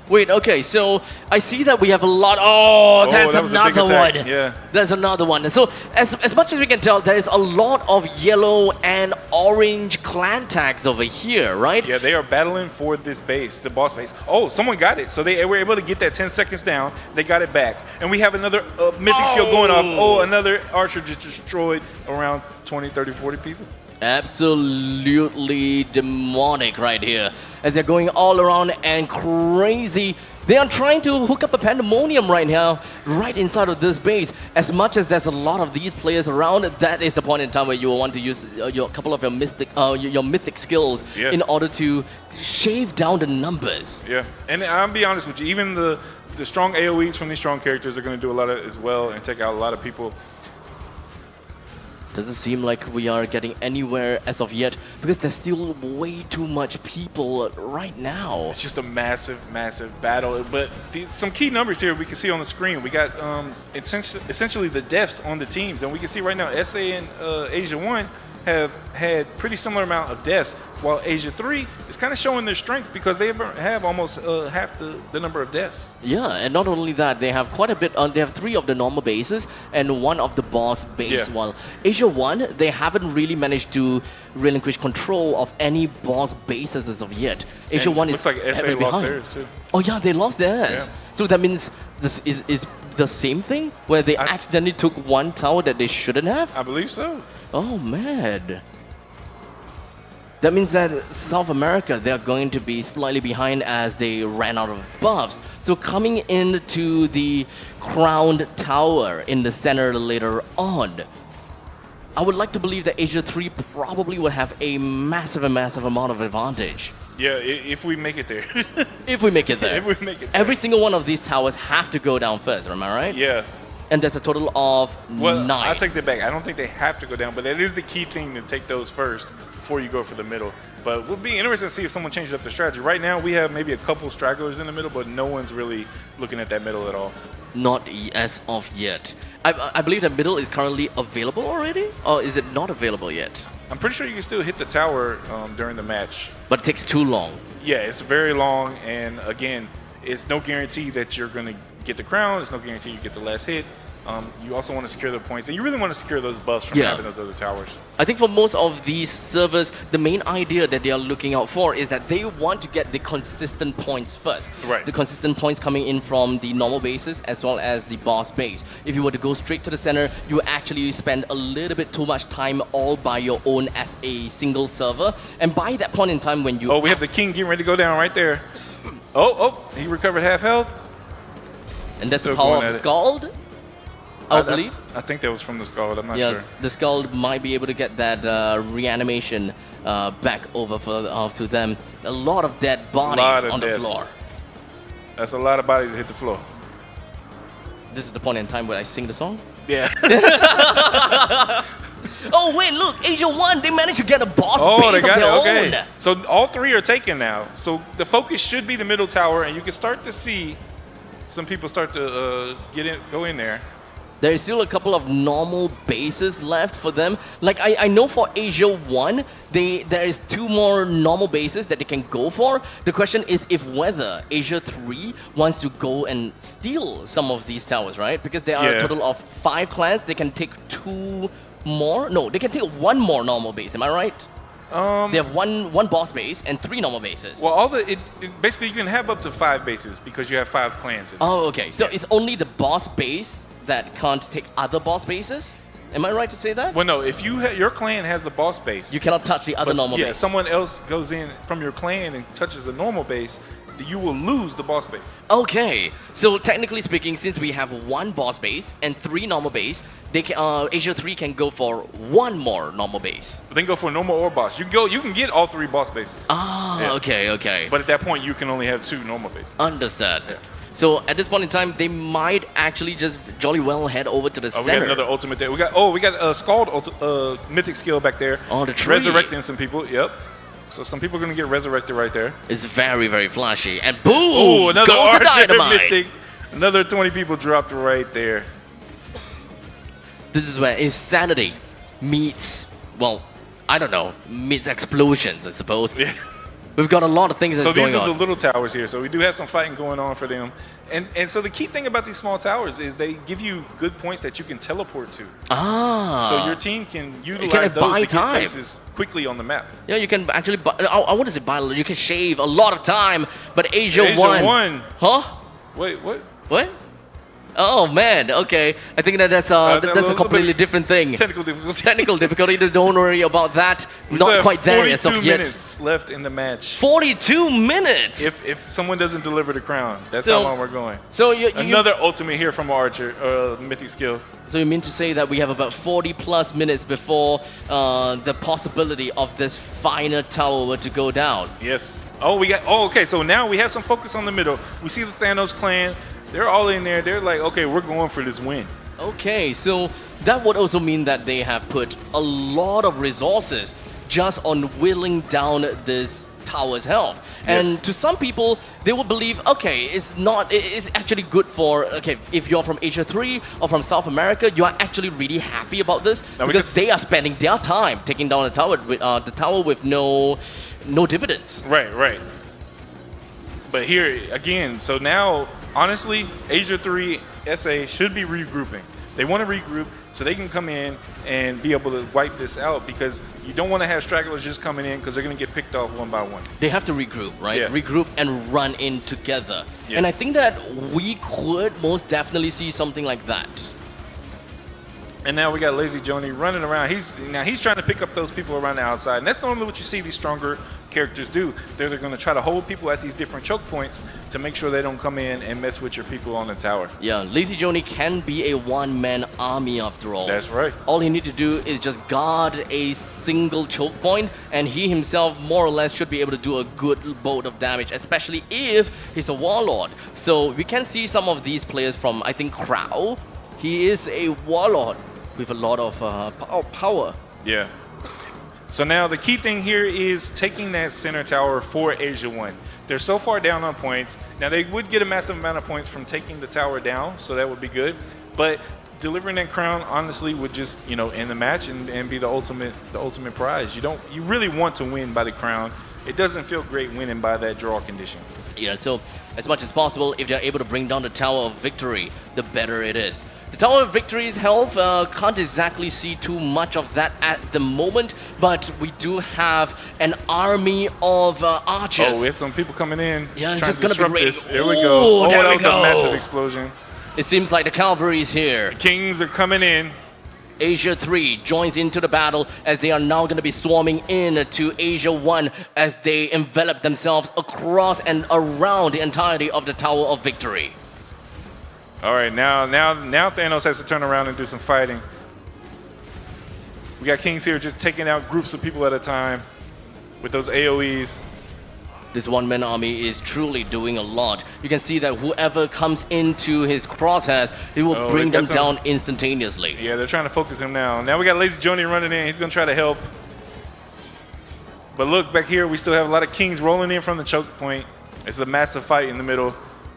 Wait, okay, so I see that we have a lot. Oh, there's that was a big another attack. one. Yeah. There's another one. So as much as we can tell, there's a lot of yellow and orange clan tags over here, right? Yeah, they are battling for this base, the boss base. Oh, someone got it. So they were able to get that 10 seconds down. They got it back. And we have another mythic skill going off. Oh, another archer just destroyed around 20, 30, 40 people. Absolutely demonic right here. As they're going all around and crazy. They are trying to hook up a pandemonium right now, right inside of this base. As much as there's a lot of these players around, that is the point in time where you will want to use your couple of your mythic skills in order to shave down the numbers. Yeah, and I'll be honest with you, even the strong AoEs from these strong characters are going to do a lot of as well and take out a lot of people. Doesn't seem like we are getting anywhere as of yet because there's still way too much people right now. It's just a massive, massive battle. But some key numbers here we can see on the screen. We got essentially the deaths on the teams. And we can see right now SA and Asia 1 have had pretty similar amount of deaths, while Asia 3 is kind of showing their strength because they have almost half the number of deaths. Yeah, and not only that, they have quite a bit. They have 3 of the normal bases and 1 of the boss base. Yeah. While Asia 1, they haven't really managed to relinquish control of any boss bases as of yet. Asia And 1 looks is like SA heavily lost behind. theirs too. Oh yeah, they lost theirs. Yeah. So that means this is the same thing where they accidentally took 1 tower that they shouldn't have. I believe so. Oh man. That means that South America, they're going to be slightly behind as they ran out of buffs. So coming into the crowned tower in the center later on, I would like to believe that Asia 3 probably would have a massive amount of advantage. Yeah, if we make it there. If we make it there. If we make it there. Every single one of these towers have to go down first, am I right? Yeah. And there's a total of 9. I'll take that back. I don't think they have to go down, but that is the key thing to take those first before you go for the middle. But we'll be interested to see if someone changes up the strategy. Right now, we have maybe a couple stragglers in the middle, but no one's really looking at that middle at all. Not as of yet. I believe that middle is currently available already? Or is it not available yet? I'm pretty sure you can still hit the tower during the match. But it takes too long. Yeah, it's very long, and again, it's no guarantee that you're going to get the crown. It's no guarantee you get the last hit. You also want to secure the points, and you really want to secure those buffs from having those other towers. I think for most of these servers, the main idea that they are looking out for is that they want to get the consistent points first. Right. The consistent points coming in from the normal bases as well as the boss base. If you were to go straight to the center, you actually spend a little bit too much time all by your own as a single server. And by that point in time when you... Oh, we have the king getting ready to go down right there. Oh, he recovered half health. And that's the Still power going of at it. Scald, I believe. I think that was from the Scald. I'm not Yeah, sure. the Scald might be able to get that reanimation back over to them. A lot of dead bodies on the deaths. floor. That's a lot of bodies that hit the floor. This is the point in time where I sing the song. Yeah. Oh wait, look, Asia 1, they managed to get a boss Oh, base they of got their it. Okay. own. So all 3 are taken now. So the focus should be the middle tower, and you can start to see some people start to go in there. There is still a couple of normal bases left for them. Like I know for Asia 1, there is 2 more normal bases that they can go for. The question is if whether Asia 3 wants to go and steal some of these towers, right? Because there are a total of 5 clans. They can take 2 more. No, they can take 1 more normal base. Am I right? They have one boss base and 3 normal bases. Well, basically you can have up to 5 bases because you have 5 clans. Oh, okay. So it's only the boss base that can't take other boss bases? Am I right to say that? Well, no. If your clan has the boss base, you cannot touch the other normal base. Someone else goes in from your clan and touches the normal base, you will lose the boss base. Okay, so technically speaking, since we have 1 boss base and 3 normal base, they can, Asia 3 can go for 1 more normal base. But then go for normal or boss. You can get all 3 boss bases. Ah, okay. But at that point, you can only have 2 normal bases. Understood. Yeah. So at this point in time, they might actually just jolly well head over to the center. We got another ultimate there. We got a Scald mythic skill back there. Oh, the tree. Resurrecting some people. Yep. So some people are going to get resurrected right there. It's very, very flashy. And boom! Oh, another goes the Archer dynamite. mythic. Another 20 people dropped right there. This is where insanity meets, well, I don't know, meets explosions, I suppose. Yeah. We've got a lot of things that's going on. So these are the little towers here. So we do have some fighting going on for them. And so the key thing about these small towers is they give you good points that you can teleport to. Ah. So your team can utilize those to get places quickly on the map. Yeah, you can actually buy, I want to say buy, you can shave a lot of time, but Asia 1. Huh? Wait, what? What? Oh man, okay. I think that's a completely different thing. Technical difficulty. Technical difficulty. Don't worry about that. Not quite there as of 42 yet. minutes left in the match. 42 minutes. If someone doesn't deliver the crown, that's how long we're going. So another ultimate here from Archer, mythic skill. So you mean to say that we have about 40 plus minutes before the possibility of this final tower were to go down? Yes. Okay. So now we have some focus on the middle. We see the Thanos clan. They're all in there. They're like, okay, we're going for this win. Okay, so that would also mean that they have put a lot of resources just on whittling down this tower's health. Yes. And to some people, they will believe, okay, it's actually good for, okay, if you're from Asia 3 or from South America, you are actually really happy about this because they are spending their time taking down the tower with no dividends. Right. But here, again, so now, honestly, Asia 3 SA should be regrouping. They want to regroup so they can come in and be able to wipe this out because you don't want to have stragglers just coming in because they're going to get picked off one by one. They have to regroup, right? Yeah. Regroup and run in together. Yeah. And I think that we could most definitely see something like that. And now we got Lazy Joni running around. He's trying to pick up those people around the outside. And that's normally what you see these stronger characters do. They're going to try to hold people at these different choke points to make sure they don't come in and mess with your people on the tower. Yeah, Lazy Joni can be a one-man army after all. That's right. All he needs to do is just guard a single choke point, and he himself more or less should be able to do a good boat of damage, especially if he's a warlord. So we can see some of these players from, I think, Crow. He is a warlord with a lot of power. Yeah. So now the key thing here is taking that center tower for Asia 1. They're so far down on points. Now they would get a massive amount of points from taking the tower down, so that would be good. But delivering that crown honestly would just, end the match and be the ultimate prize. You really want to win by the crown. It doesn't feel great winning by that draw condition. Yeah, so as much as possible, if they're able to bring down the Tower of Victory, the better it is. The Tower of Victory's health, can't exactly see too much of that at the moment, but we do have an army of archers. Oh, we have some people coming in. Yeah, it's trying just to gonna be disrupt great. this. Here we go. There that we was go. a massive explosion. It seems like the cavalry is here. The Kings are coming in. Asia 3 joins into the battle as they are now going to be swarming in to Asia 1 as they envelop themselves across and around the entirety of the Tower of Victory. All right, now Thanos has to turn around and do some fighting. We got Kings here just taking out groups of people at a time with those AoEs. This one-man army is truly doing a lot. You can see that whoever comes into his crosshairs, he will bring them down instantaneously. Yeah, they're trying to focus him now. Now we got Lazy Joni running in. He's going to try to help. But look, back here, we still have a lot of Kings rolling in from the choke point. It's a massive fight in the middle.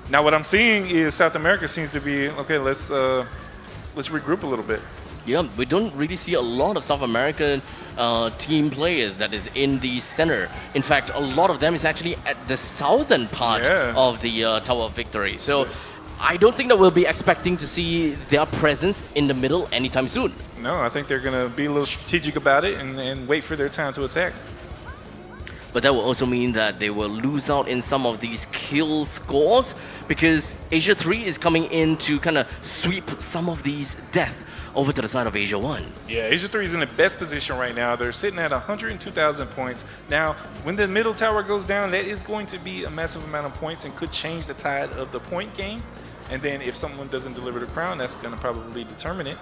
Now what I'm seeing is South America seems to be, okay, let's let's regroup a little bit. Yeah, we don't really see a lot of South American team players that is in the center. In fact, a lot of them is actually at the southern part of the Tower of Victory. So I don't think that we'll be expecting to see their presence in the middle anytime soon. No, I think they're going to be a little strategic about it and wait for their time to attack. But that will also mean that they will lose out in some of these kill scores because Asia 3 is coming in to kind of sweep some of these death over to the side of Asia 1. Yeah, Asia 3 is in the best position right now. They're sitting at 102,000 points. Now, when the middle tower goes down, that is going to be a massive amount of points and could change the tide of the point game. And then if someone doesn't deliver the crown, that's going to probably determine it.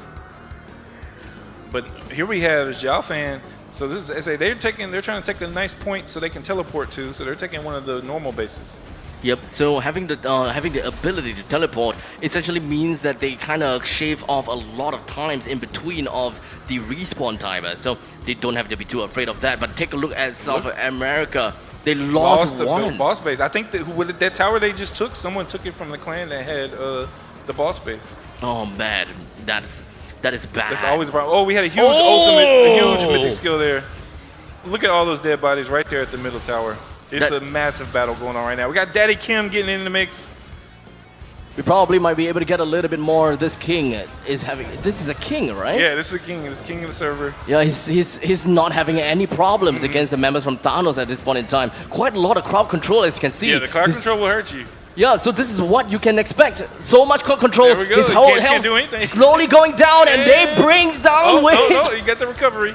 But here we have Zhao Fan. So this is SA. They're trying to take a nice point so they can teleport to. So they're taking one of the normal bases. Yep. So having the ability to teleport essentially means that they kind of shave off a lot of times in between of the respawn timer. So they don't have to be too afraid of that. But take a look at South America. They lost the one boss base. I think that with that tower they just took, someone took it from the clan that had the boss base. Oh man, that is bad. That's always a problem. Oh, we had a huge a huge mythic skill there. Look at all those dead bodies right there at the middle tower. It's a massive battle going on right now. We got Daddy Kim getting in the mix. We probably might be able to get a little bit more. This king is having. This is a king, right? Yeah, this is a king. This is king of the server. Yeah, he's not having any problems against the members from Thanos at this point in time. Quite a lot of crowd control, as you can see. Yeah, the crowd control will hurt you. Yeah, so this is what you can expect. So much crowd control. There we go. His whole health can't do anything. slowly going down, and they bring down Wade. No, you got the recovery.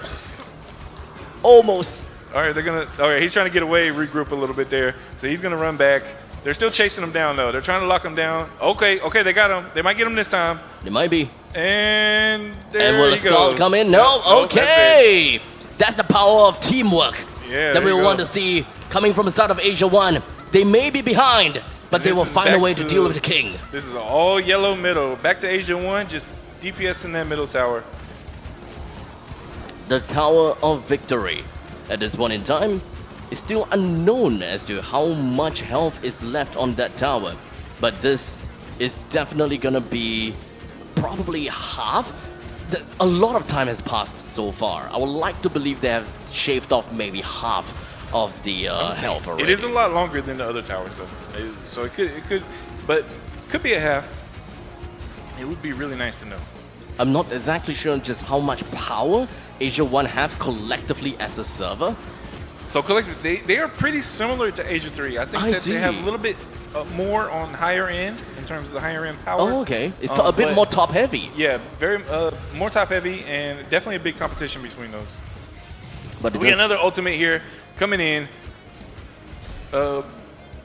Almost. All right, he's trying to get away, regroup a little bit there. So he's gonna run back. They're still chasing him down though. They're trying to lock him down. Okay, they got him. They might get him this time. They might be. And there and will he the skull goes. come in? No. Okay. That's the power of teamwork. Yeah, that we want to see coming from the side of Asia 1. They may be behind, but they will find a way to deal with the king. This is all yellow middle. Back to Asia 1, just DPS in that middle tower. The Tower of Victory at this point in time is still unknown as to how much health is left on that tower. But this is definitely gonna be probably half. A lot of time has passed so far. I would like to believe they have shaved off maybe half of the health already. It is a lot longer than the other towers though. So it could be a half. It would be really nice to know. I'm not exactly sure just how much power Asia 1 have collectively as a server. So collectively, they are pretty similar to Asia 3. I think they have a little bit more on higher end in terms of the higher end power. Oh, okay. It's a bit more top heavy. Yeah, very more top heavy, and definitely a big competition between those. But we got another ultimate here coming in.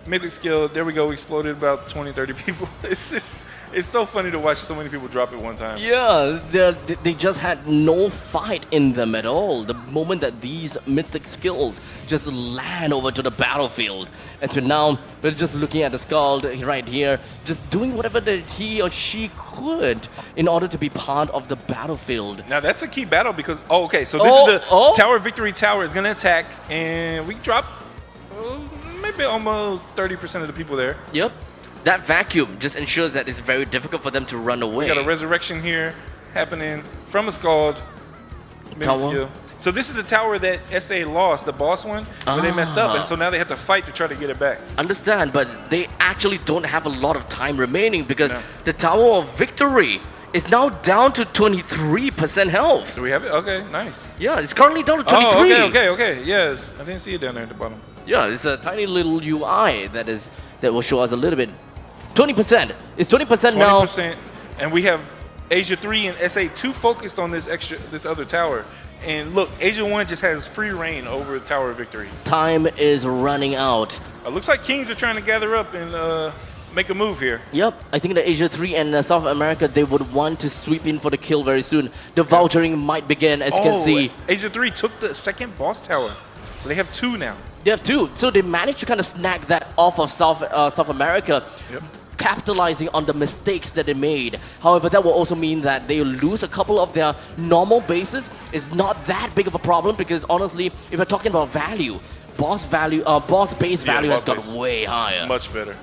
Mythic skill, there we go, exploded about 20-30 people. It's so funny to watch so many people drop at one time. Yeah, they just had no fight in them at all. The moment that these mythic skills just land over to the battlefield. And so now we're just looking at the skull right here, just doing whatever that he or she could in order to be part of the battlefield. Now that's a key battle because, so this is the Tower Victory Tower is going to attack, and we drop maybe almost 30% of the people there. Yep. That vacuum just ensures that it's very difficult for them to run away. We got a resurrection here happening from a Scald. Tower. So this is the tower that SA lost, the boss one, where they messed up, and so now they have to fight to try to get it back. Understand, but they actually don't have a lot of time remaining because the Tower of Victory is now down to 23% health. Do we have it? Okay, nice. Yeah, it's currently down to 23. Oh, okay. Yes, I didn't see it down there at the bottom. Yeah, it's a tiny little UI that will show us a little bit. 20%. It's 20% now. 20%, and we have Asia 3 and SA 2 focused on this other tower. And look, Asia 1 just has free reign over Tower of Victory. Time is running out. It looks like Kings are trying to gather up and make a move here. Yep, I think that Asia 3 and South America, they would want to sweep in for the kill very soon. The vouchering might begin, as you can see. Asia 3 took the second boss tower, so they have 2 now. They have 2, so they managed to kind of snag that off of South America. Yep. Capitalizing on the mistakes that they made. However, that will also mean that they lose a couple of their normal bases. It's not that big of a problem because honestly, if you're talking about value, boss base value has got way higher. Much better.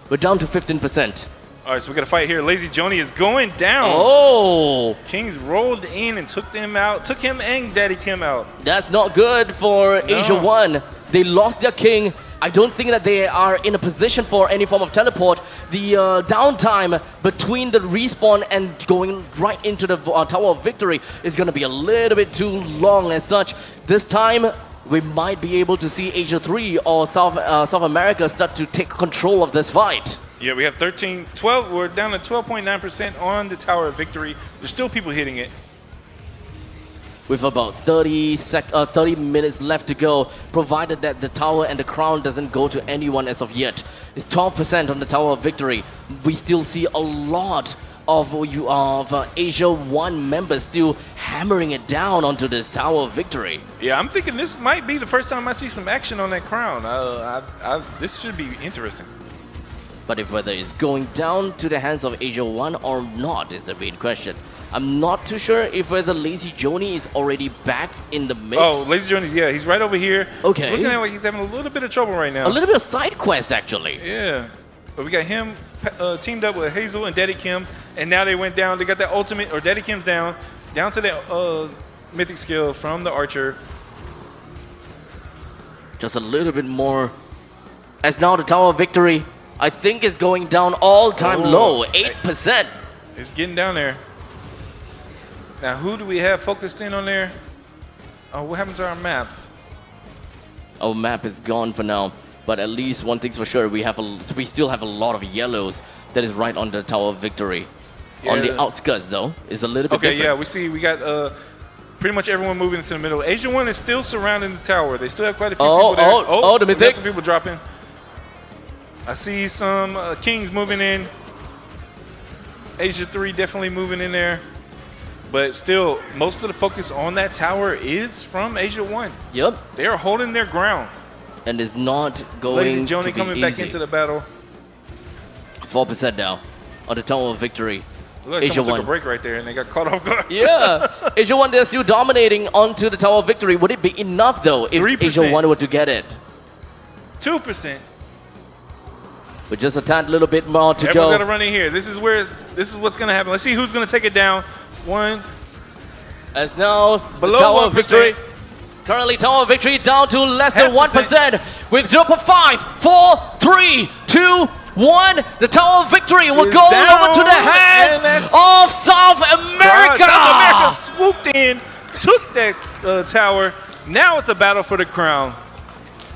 We're down to 15%. All right, so we got a fight here. Lazy Joni is going down. Oh, Kings rolled in and took them out. Took him and Daddy Kim out. that's not good for Asia 1. They lost their king. I don't think that they are in a position for any form of teleport. The downtime between the respawn and going right into the Tower of Victory is going to be a little bit too long as such. This time, we might be able to see Asia 3 or South America start to take control of this fight. Yeah, we have 12. We're down to 12.9% on the Tower of Victory. There's still people hitting it. With about 30 minutes left to go, provided that the tower and the crown doesn't go to anyone as of yet. It's 12% on the Tower of Victory. We still see a lot of Asia 1 members still hammering it down onto this Tower of Victory. Yeah, I'm thinking this might be the first time I see some action on that crown. This should be interesting. But if whether it's going down to the hands of Asia 1 or not is the main question. I'm not too sure if whether Lazy Joni is already back in the mix. Oh, Lazy Joni, yeah, he's right over here. Okay. Looking at like he's having a little bit of trouble right now. A little bit of side quest, actually. Yeah. But we got him teamed up with Hazel and Daddy Kim, and now they went down. They got that ultimate, or Daddy Kim's down to the mythic skill from the archer. Just a little bit more. As now the Tower of Victory, I think, is going down all-time low, 8%. It's getting down there. Now, who do we have focused in on there? Oh, what happened to our map? Our map is gone for now, but at least one thing's for sure, we still have a lot of yellows that is right on the Tower of Victory. Yeah. On the outskirts, though, is a little bit different. Yeah, we got pretty much everyone moving into the middle. Asia 1 is still surrounding the tower. They still have quite a few people there. The we mythic. got some people dropping. I see some Kings moving in. Asia 3 definitely moving in there. But still, most of the focus on that tower is from Asia 1. Yep. They are holding their ground. And it's not going Lazy to Joni be coming easy. back into the battle. 4% now on the Tower of Victory. Look like Asia someone 1. took a break right there and they got caught off guard. Yeah. Asia 1, they're still dominating onto the Tower of Victory. Would it be enough, though, if 3%. Asia 1 were to get it? 2%. With just a tad little bit more to Everyone's got go. to run in here. This is what's going to happen. Let's see who's going to take it down. One. As now, Below the Tower of 1%. Victory. Currently, Tower of Victory down to less than 0.5%. 1% with 0.5, 4, 3, 2, 1. The Tower of Victory will Is go down, over to the hands and that's- of South America. South America swooped in, took that tower. Now it's a battle for the crown.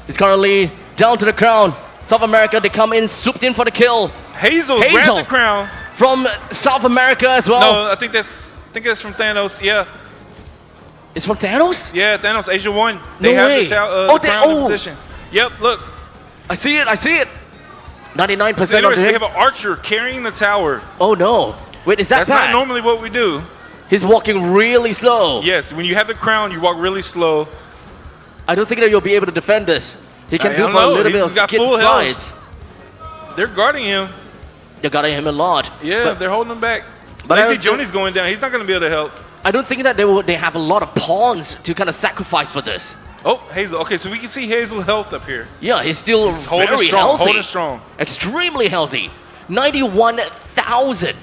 It's currently down to the crown. South America, they come in, swooped in for the kill. Hazel grabbed the crown. From South America as well. No, I think that's from Thanos. Yeah. It's from Thanos? Yeah, Thanos, Asia 1. They No have way. the crown in position. Yep, look. I see it. 99% So of anyways, we him. have an archer carrying the tower. Oh no. Wait, is that That's bad? not normally what we do. He's walking really slow. Yes, when you have the crown, you walk really slow. I don't think that you'll be able to defend this. He can I do don't for a know. little bit He's of got skid full health. slides. They're guarding him. They're guarding him a lot. Yeah, they're holding him back. But Lazy I don't- Joni's going down. He's not going to be able to help. I don't think that they have a lot of pawns to kind of sacrifice for this. Oh, Hazel. Okay, so we can see Hazel's health up here. Yeah, he's still He's holding very strong, healthy. holding strong. Extremely healthy. 91,000.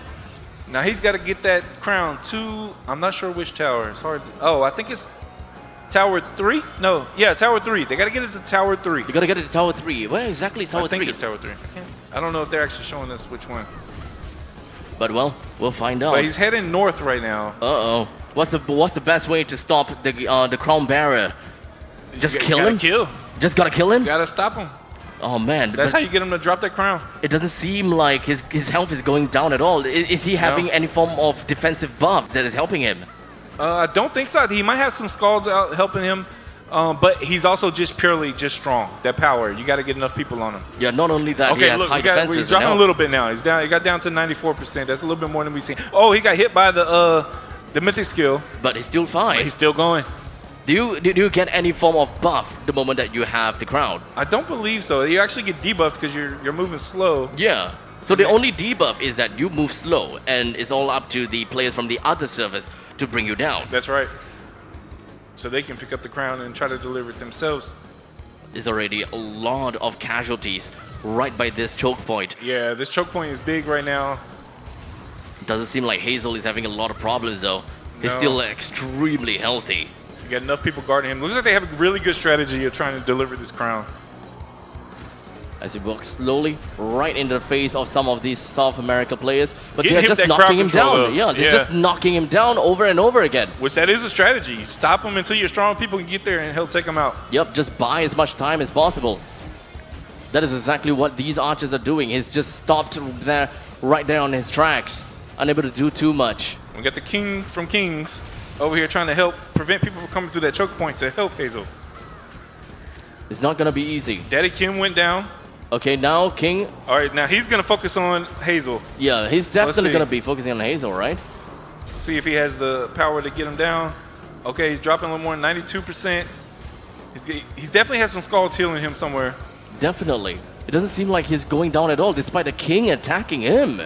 Now he's got to get that crown to, I'm not sure which tower. It's hard. Oh, I think it's Tower 3? No, yeah, Tower 3. They got to get it to Tower 3. You gotta get it to Tower 3. Where exactly is Tower 3? I think it's Tower 3. I don't know if they're actually showing us which one. But well, we'll find out. But he's heading north right now. Uh-oh. What's the best way to stop the crown bearer? Just You kill gotta him? Kill. Just gotta kill him? You gotta stop him. Oh man. That's but how you get him to drop that crown. it doesn't seem like his health is going down at all. Is he having any form of defensive buff that is helping him? I don't think so. He might have some scalds out helping him, but he's also just purely strong. That power. You got to get enough people on him. Yeah, not only that, he Okay, has look, high defenses. he's dropping a little bit now. He's down. He got down to 94%. That's a little bit more than we've seen. Oh, he got hit by the mythic skill. But he's still fine. But he's still going. Do you get any form of buff the moment that you have the crown? I don't believe so. You actually get debuffed because you're moving slow. Yeah. So the only debuff is that you move slow, and it's all up to the players from the other servers to bring you down. That's right. So they can pick up the crown and try to deliver it themselves. There's already a lot of casualties right by this choke point. Yeah, this choke point is big right now. Doesn't seem like Hazel is having a lot of problems though. He's No. still extremely healthy. You got enough people guarding him. Looks like they have a really good strategy of trying to deliver this crown. As he walks slowly right into the face of some of these South America players, but Getting they're hit just that crowd knocking him control down. up. Yeah, they're Yeah. just knocking him down over and over again. Which that is a strategy. Stop them until your strong people can get there and help take them out. Yep, just buy as much time as possible. That is exactly what these archers are doing. He's just stopped there, right there on his tracks, unable to do too much. We got the king from Kings over here trying to help prevent people from coming through that choke point to help Hazel. It's not gonna be easy. Daddy Kim went down. Okay, now King, All right, now he's going to focus on Hazel. yeah, he's let's definitely see. gonna be focusing on Hazel, right? See if he has the power to get him down. Okay, he's dropping a little more, 92%. He definitely has some scalds healing him somewhere. Definitely. It doesn't seem like he's going down at all, despite the King attacking him.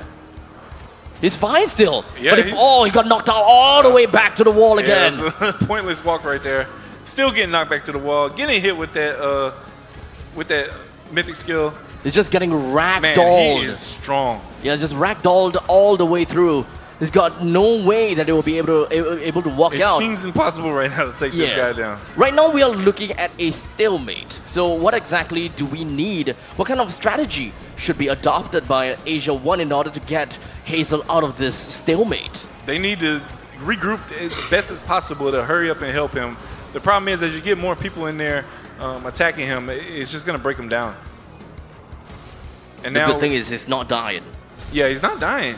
He's fine still. Yeah, but he got knocked out all the way back to the wall Yeah, again. it's a pointless walk right there. Still getting knocked back to the wall. Getting hit with that mythic skill. He's just getting Man, ragdolled. he is strong. Yeah, just ragdolled all the way through. He's got no way that they will be able to walk It out. seems impossible right now to take this guy down. Right now we are looking at a stalemate. So what exactly do we need? What kind of strategy should be adopted by Asia 1 in order to get Hazel out of this stalemate? They need to regroup as best as possible to hurry up and help him. The problem is, as you get more people in there attacking him, it's just going to break him down. And The now, good thing is he's not dying. yeah, he's not dying.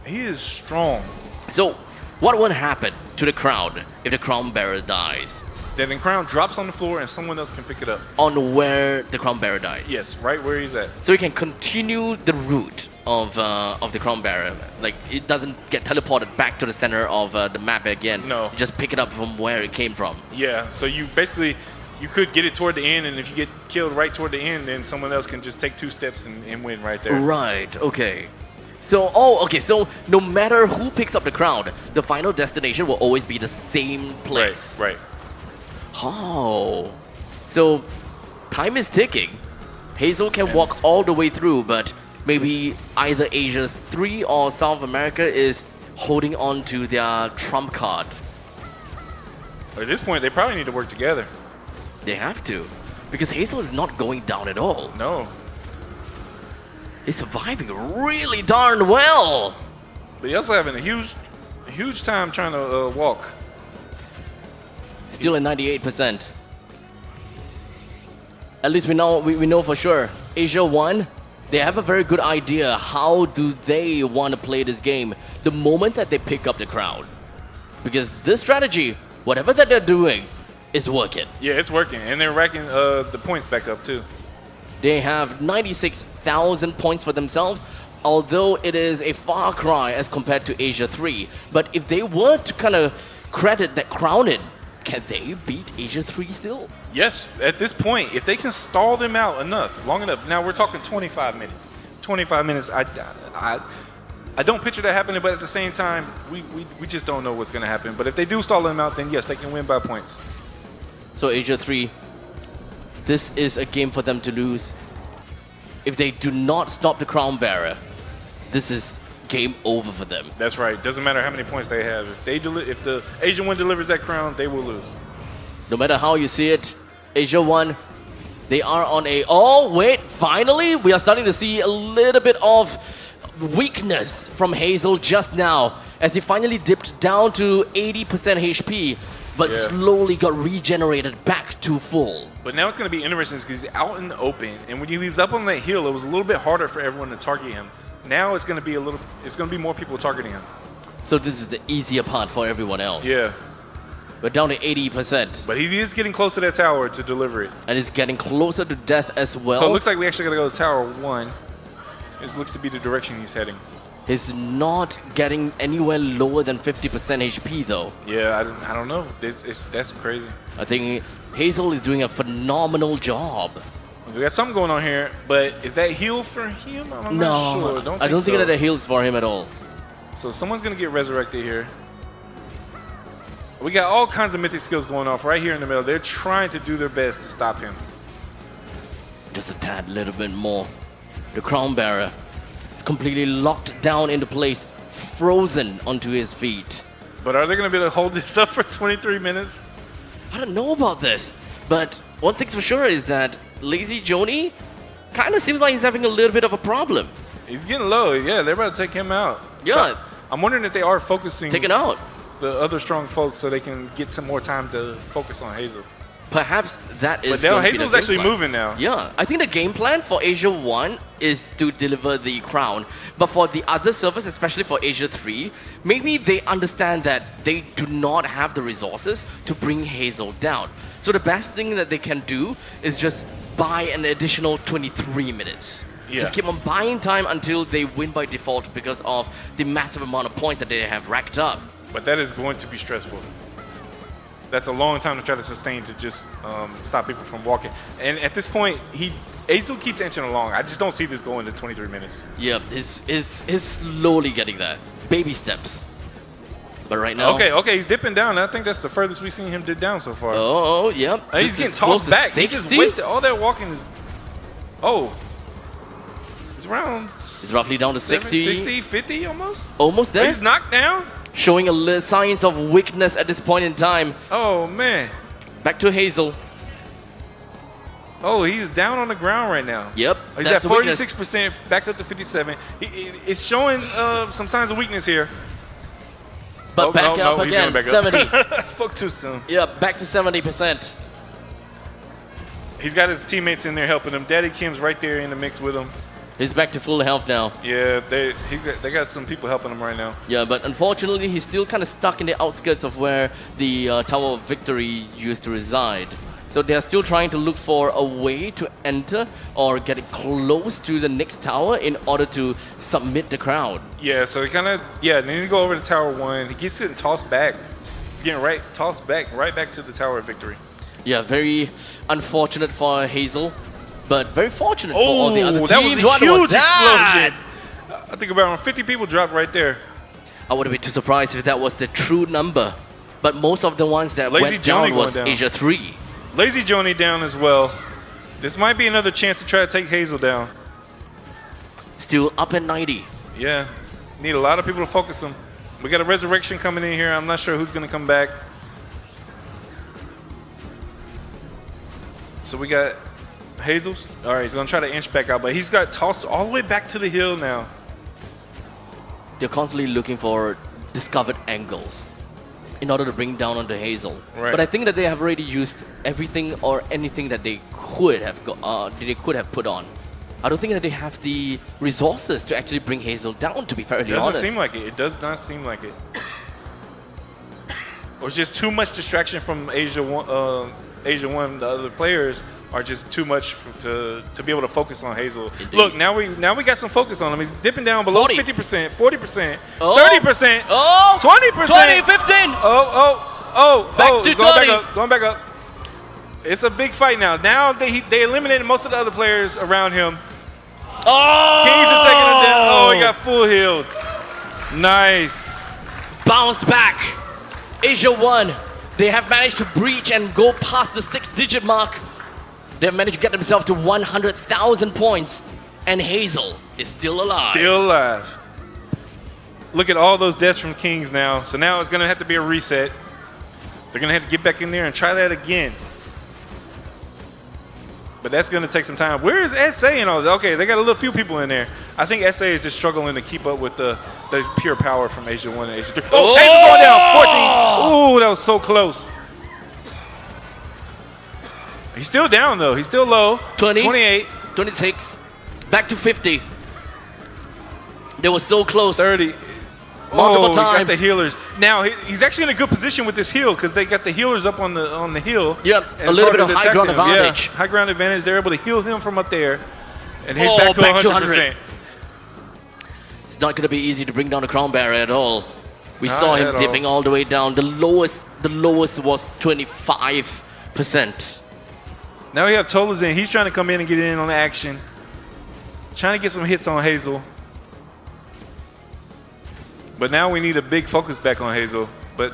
He is strong. So what would happen to the crown if the crown bearer dies? Then the crown drops on the floor and someone else can pick it up. On where the crown bearer died. Yes, right where he's at. So he can continue the route of the crown bearer. Like it doesn't get teleported back to the center of the map again. No. You just pick it up from where it came from. Yeah, so you basically, you could get it toward the end, and if you get killed right toward the end, then someone else can just take 2 steps and win right there. Right, okay. So, so no matter who picks up the crown, the final destination will always be the same place. Right. Oh. So, time is ticking. Hazel can walk all the way through, but maybe either Asia 3 or South America is holding on to their trump card. At this point, they probably need to work together. They have to, because Hazel is not going down at all. No. He's surviving really darn well. But he's also having a huge time trying to walk. Still at 98%. At least we know for sure. Asia 1, they have a very good idea how do they want to play this game the moment that they pick up the crown. Because this strategy, whatever that they're doing, is working. Yeah, it's working, and they're racking the points back up too. They have 96,000 points for themselves, although it is a far cry as compared to Asia 3. But if they were to kind of credit that crown in, can they beat Asia 3 still? Yes, at this point, if they can stall them out long enough. Now we're talking 25 minutes. 25 minutes. I don't picture that happening, but at the same time, we just don't know what's going to happen. But if they do stall them out, then yes, they can win by points. So Asia 3, this is a game for them to lose. If they do not stop the crown bearer, this is game over for them. That's right. Doesn't matter how many points they have. If the Asian one delivers that crown, they will lose. No matter how you see it, Asia 1, they are on a... Oh, wait, finally, we are starting to see a little bit of weakness from Hazel just now, as he finally dipped down to 80% HP, but Yeah. slowly got regenerated back to full. But now it's going to be interesting because he's out in the open, and when he was up on that hill, it was a little bit harder for everyone to target him. Now it's going to be more people targeting him. So this is the easier part for everyone else. Yeah. We're down to 80%. But he is getting close to that tower to deliver it. And it's getting closer to death as well. So it looks like we actually got to go to Tower 1. This looks to be the direction he's heading. He's not getting anywhere lower than 50% HP though. Yeah, I don't know. That's crazy. I think Hazel is doing a phenomenal job. We got something going on here, but is that heal for him? I'm not sure. I don't think that the heal's for him at all. So someone's going to get resurrected here. We got all kinds of mythic skills going off right here in the middle. They're trying to do their best to stop him. Just a tad little bit more. The crown bearer is completely locked down into place, frozen onto his feet. But are they going to be able to hold this up for 23 minutes? I don't know about this, but one thing's for sure is that Lazy Joni kind of seems like he's having a little bit of a problem. He's getting low. Yeah, they're about to take him out. Yeah. So, I'm wondering if they are focusing Taken out. the other strong folks so they can get some more time to focus on Hazel. Perhaps that is. But now going to be the Hazel's game actually plan. moving now. Yeah, I think the game plan for Asia 1 is to deliver the crown. But for the other servers, especially for Asia 3, maybe they understand that they do not have the resources to bring Hazel down. So the best thing that they can do is just buy an additional 23 minutes. Yeah. Just keep on buying time until they win by default because of the massive amount of points that they have racked up. But that is going to be stressful. That's a long time to try to sustain to just stop people from walking. And at this point, Hazel keeps inching along. I just don't see this going to 23 minutes. Yeah, he's slowly getting there. Baby steps. But right now... Okay, he's dipping down. I think that's the furthest we've seen him dip down so far. Oh, yep. He's getting tossed back. He just wasted all that walking. Oh. It's around... He's roughly down to 60. 60, 50 almost? Almost there. He's knocked down? Showing signs of weakness at this point in time. Oh, man. Back to Hazel. Oh, he's down on the ground right now. Yep. He's at 46%, back up to 57. It's showing some signs of weakness here. But back up again, back 70. I spoke too soon. Yep, back to 70%. He's got his teammates in there helping him. Daddy Kim's right there in the mix with him. He's back to full health now. Yeah, they got some people helping him right now. Yeah, but unfortunately, he's still kind of stuck in the outskirts of where the Tower of Victory used to reside. So they're still trying to look for a way to enter or get it close to the next tower in order to submit the crowd. Yeah, so he kind of, they need to go over to Tower 1. He gets getting tossed back. He's getting tossed back, right back to the Tower of Victory. Yeah, very unfortunate for Hazel, but very fortunate for all the other teams. That was a huge explosion. I think about 50 people dropped right there. I wouldn't be too surprised if that was the true number. But most of the ones that went down was Asia 3. Lazy Joni down as well. This might be another chance to try to take Hazel down. Still up at 90. Yeah, need a lot of people to focus him. We got a resurrection coming in here. I'm not sure who's going to come back. So we got Hazel. All right, he's going to try to inch back out, but he's got tossed all the way back to the hill now. They're constantly looking for discovered angles in order to bring down onto Hazel. Right. But I think that they have already used everything or anything that they could have put on. I don't think that they have the resources to actually bring Hazel down, to be fairly honest. It doesn't seem like it. It does not seem like it. Or it's just too much distraction from Asia 1. The other players are just too much to be able to focus on Hazel. Indeed. Look, now we got some focus on him. He's dipping down below 40. 50%, 40%, Oh. 30%, Oh! 20%. 20, 15! Back to 20. Going back up. It's a big fight now. Now they eliminated most of the other players around him. Oh! Kings are taking it down. Oh, he got full healed. Nice. Bounced back. Asia 1. They have managed to breach and go past the 6-digit mark. They have managed to get themselves to 100,000 points. And Hazel is still alive. Still alive. Look at all those deaths from Kings now. So now it's going to have to be a reset. They're going to have to get back in there and try that again. But that's going to take some time. Where is SA and all that? Okay, they got a little few people in there. I think SA is just struggling to keep up with the pure power from Asia 1 and Asia 3. Oh, Hazel going down 14. Ooh, that was so close. He's still down, though. He's still low. 20. 28. 26. Back to 50. They were so close. 30. Multiple He times. got the healers. Now he's actually in a good position with this heal because they got the healers up on the hill. Yep, And a it's little bit harder of to high attack ground them. advantage. Yeah, high ground advantage. They're able to heal him from up there, and he's Oh, back to back to 100%. It's not going to be easy to bring down the crown bearer at all. We Not saw him at all. dipping all the way down. The lowest was 25%. Now we have Tolazin. He's trying to come in and get in on the action, trying to get some hits on Hazel. But now we need a big focus back on Hazel. But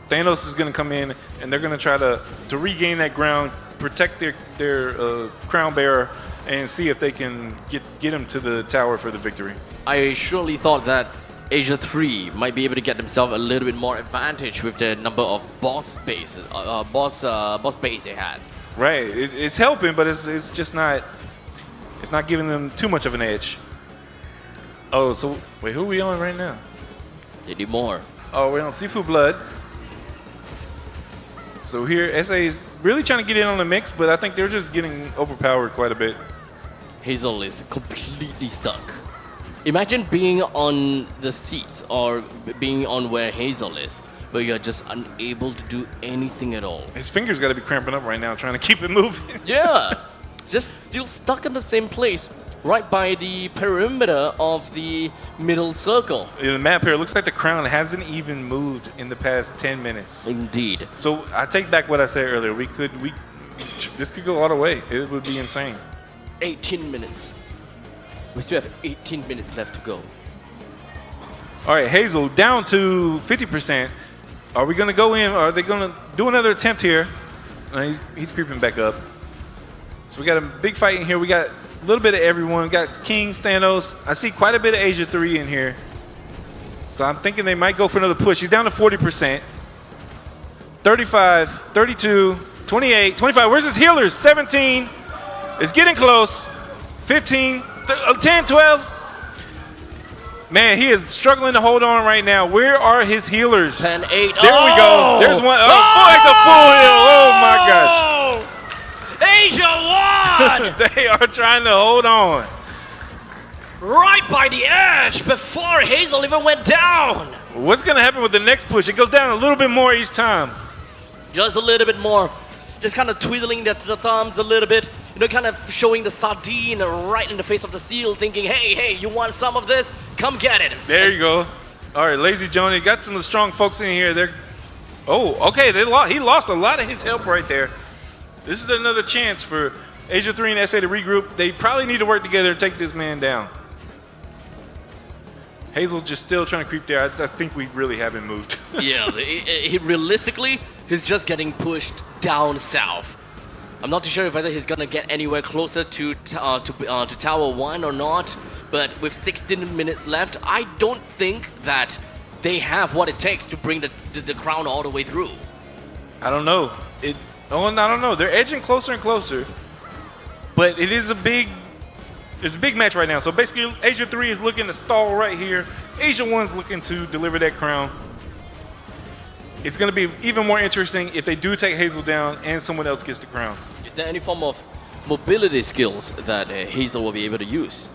Thanos is going to come in, and they're going to try to regain that ground, protect their crown bearer, and see if they can get him to the tower for the victory. I surely thought that Asia 3 might be able to get themselves a little bit more advantage with the number of boss bases, boss base they had. Right, it's helping, but it's just not. It's not giving them too much of an edge. Oh, so wait, who are we on right now? They need more. Oh, we're on Seafood Blood. So here, SA is really trying to get in on the mix, but I think they're just getting overpowered quite a bit. Hazel is completely stuck. Imagine being on the seats or being on where Hazel is, where you're just unable to do anything at all. His fingers got to be cramping up right now trying to keep it moving. Yeah, just still stuck in the same place, right by the perimeter of the middle circle. The map here looks like the crown hasn't even moved in the past 10 minutes. Indeed. So I take back what I said earlier. This could go all the way. It would be insane. 18 minutes. We still have 18 minutes left to go. All right, Hazel down to 50%. Are we going to go in? Or are they going to do another attempt here? No, he's creeping back up. So we got a big fight in here. We got a little bit of everyone. We got Kings, Thanos. I see quite a bit of Asia 3 in here. So I'm thinking they might go for another push. He's down to 40%. 35, 32, 28, 25. Where's his healers? 17. It's getting close. 15, 10, 12. Man, he is struggling to hold on right now. Where are his healers? 10, 8. There we go. There's one. It's a full heal. Oh, my gosh. Asia won! They are trying to hold on. Right by the edge before Hazel even went down. What's going to happen with the next push? It goes down a little bit more each time. Just a little bit more. Just kind of twiddling the thumbs a little bit. You know, kind of showing the sardine right in the face of the seal, thinking, hey, you want some of this? Come get it. There you go. All right, Lazy Joni. Got some of the strong folks in here. Oh, okay. He lost a lot of his help right there. This is another chance for Asia 3 and SA to regroup. They probably need to work together to take this man down. Hazel just still trying to creep there. I think we really haven't moved. Yeah, realistically, he's just getting pushed down south. I'm not too sure whether he's gonna get anywhere closer to Tower 1 or not, but with 16 minutes left, I don't think that they have what it takes to bring the crown all the way through. I don't know. I don't know. They're edging closer and closer, but it is it's a big match right now. So basically, Asia 3 is looking to stall right here. Asia 1's looking to deliver that crown. It's going to be even more interesting if they do take Hazel down and someone else gets the crown. Is there any form of mobility skills that Hazel will be able to use?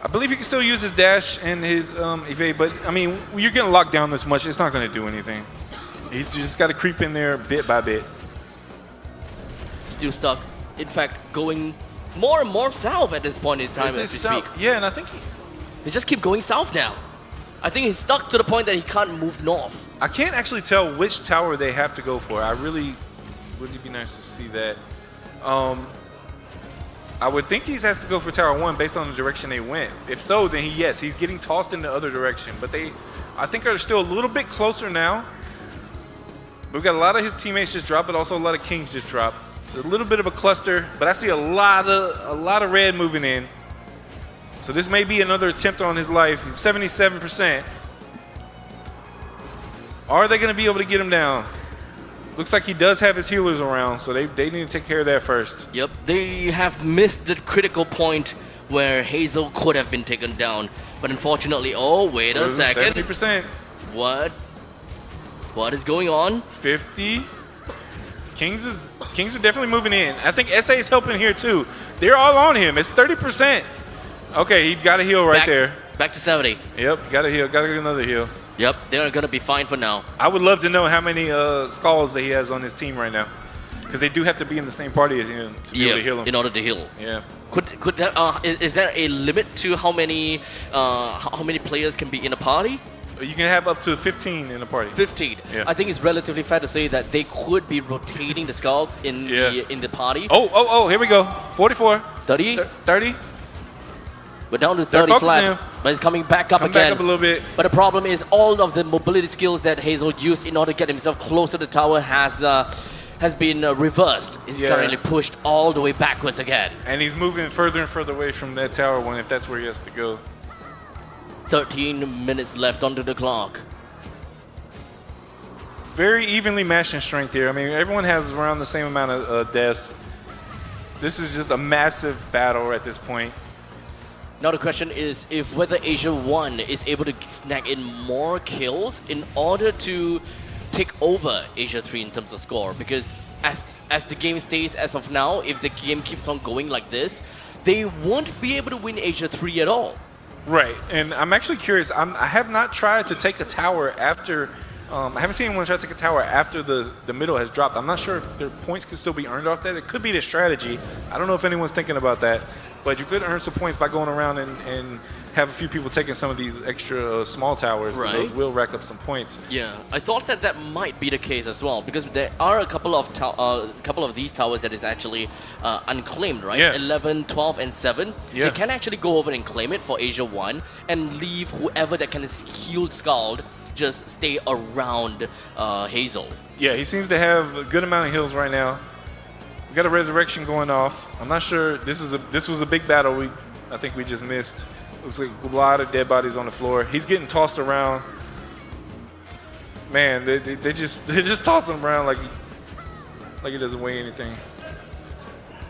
I believe he can still use his dash and his evade, but I mean, when you're getting locked down this much, it's not going to do anything. He's just got to creep in there bit by bit. Still stuck. In fact, going more and more south at this point in time as we speak. Yeah, and I think They just keep going south now. I think he's stuck to the point that he can't move north. I can't actually tell which tower they have to go for. I really would be nice to see that. I would think he has to go for Tower 1 based on the direction they went. If so, then yes, he's getting tossed in the other direction. But I think are still a little bit closer now. We've got a lot of his teammates just drop, but also a lot of Kings just drop. It's a little bit of a cluster, but I see a lot of red moving in. So this may be another attempt on his life. He's 77%. Are they going to be able to get him down? Looks like he does have his healers around, so they need to take care of that first. Yep, they have missed the critical point where Hazel could have been taken down. But unfortunately, oh, wait a second. 70%. What is going on? 50. Kings are definitely moving in. I think SA is helping here too. They're all on him. It's 30%. Okay, he got a heal right there. Back to 70. Yep, got a heal. Got to get another heal. Yep, they're going to be fine for now. I would love to know how many skulls that he has on his team right now, because they do have to be in the same party as him to be able to heal him. In order to heal. Yeah. Could that, is there a limit to how many players can be in a party? You can have up to 15 in a party. 15. Yeah. I think it's relatively fair to say that they could be rotating the skulls in the party. Oh, here we go. 44. 30. 30. We're down to 30 flat, him. but it's coming back up Come again. back up a little bit. But the problem is all of the mobility skills that Hazel used in order to get himself closer to the tower has has been reversed. He's Yeah. currently pushed all the way backwards again. And he's moving further and further away from that tower one if that's where he has to go. 13 minutes left onto the clock. Very evenly matched in strength here. I mean, everyone has around the same amount of deaths. This is just a massive battle at this point. Now the question is if whether Asia 1 is able to snag in more kills in order to take over Asia 3 in terms of score. Because as the game stays as of now, if the game keeps on going like this, they won't be able to win Asia 3 at all. Right, and I'm actually curious. I have not tried to take a tower after. I haven't seen anyone try to take a tower after the middle has dropped. I'm not sure if their points can still be earned off that. It could be the strategy. I don't know if anyone's thinking about that. But you could earn some points by going around and have a few people taking some of these extra small towers. Right. Those will rack up some points. Yeah, I thought that might be the case as well because there are a couple of these towers that is actually unclaimed, right? Yeah. 11, 12, and 7. Yeah. They can actually go over and claim it for Asia 1 and leave whoever that can heal Scald just stay around Hazel. Yeah, he seems to have a good amount of heals right now. We got a resurrection going off. I'm not sure. This was a big battle. I think we just missed. Looks like a lot of dead bodies on the floor. He's getting tossed around. Man, they just toss him around like he doesn't weigh anything.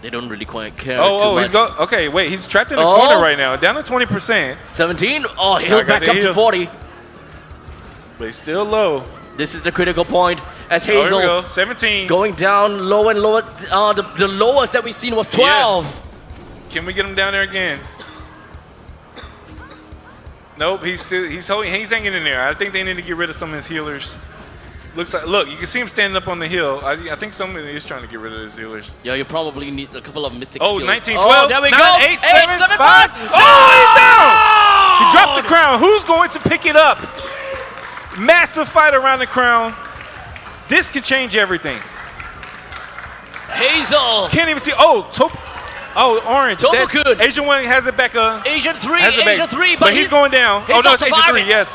They don't really quite care. Oh, too he's much. okay. Wait, he's trapped in the corner right now, down to 20%. 17. Oh, he'll back up to 40. But he's still low. This is the critical point as Oh, here we Hazel go. 17. going down low and lower. The lowest that we've seen was 12. Yeah. Can we get him down there again? Nope, he's hanging in there. I think they need to get rid of some of his healers. Look, you can see him standing up on the hill. I think someone is trying to get rid of his healers. Yeah, you probably need a couple of mythic Oh, skills. 19, 12, Oh, there we 9, go. 8, 7, 5. Oh, he's down! He dropped the crown. Who's going to pick it up? Massive fight around the crown. This could change everything. Hazel. Can't even see. Orange. Tobukun. Asian 1 has it back up. Asian 3, Has it back. Asian 3, but he's going down. he's Oh, no, not it's Asian 3, surviving. yes.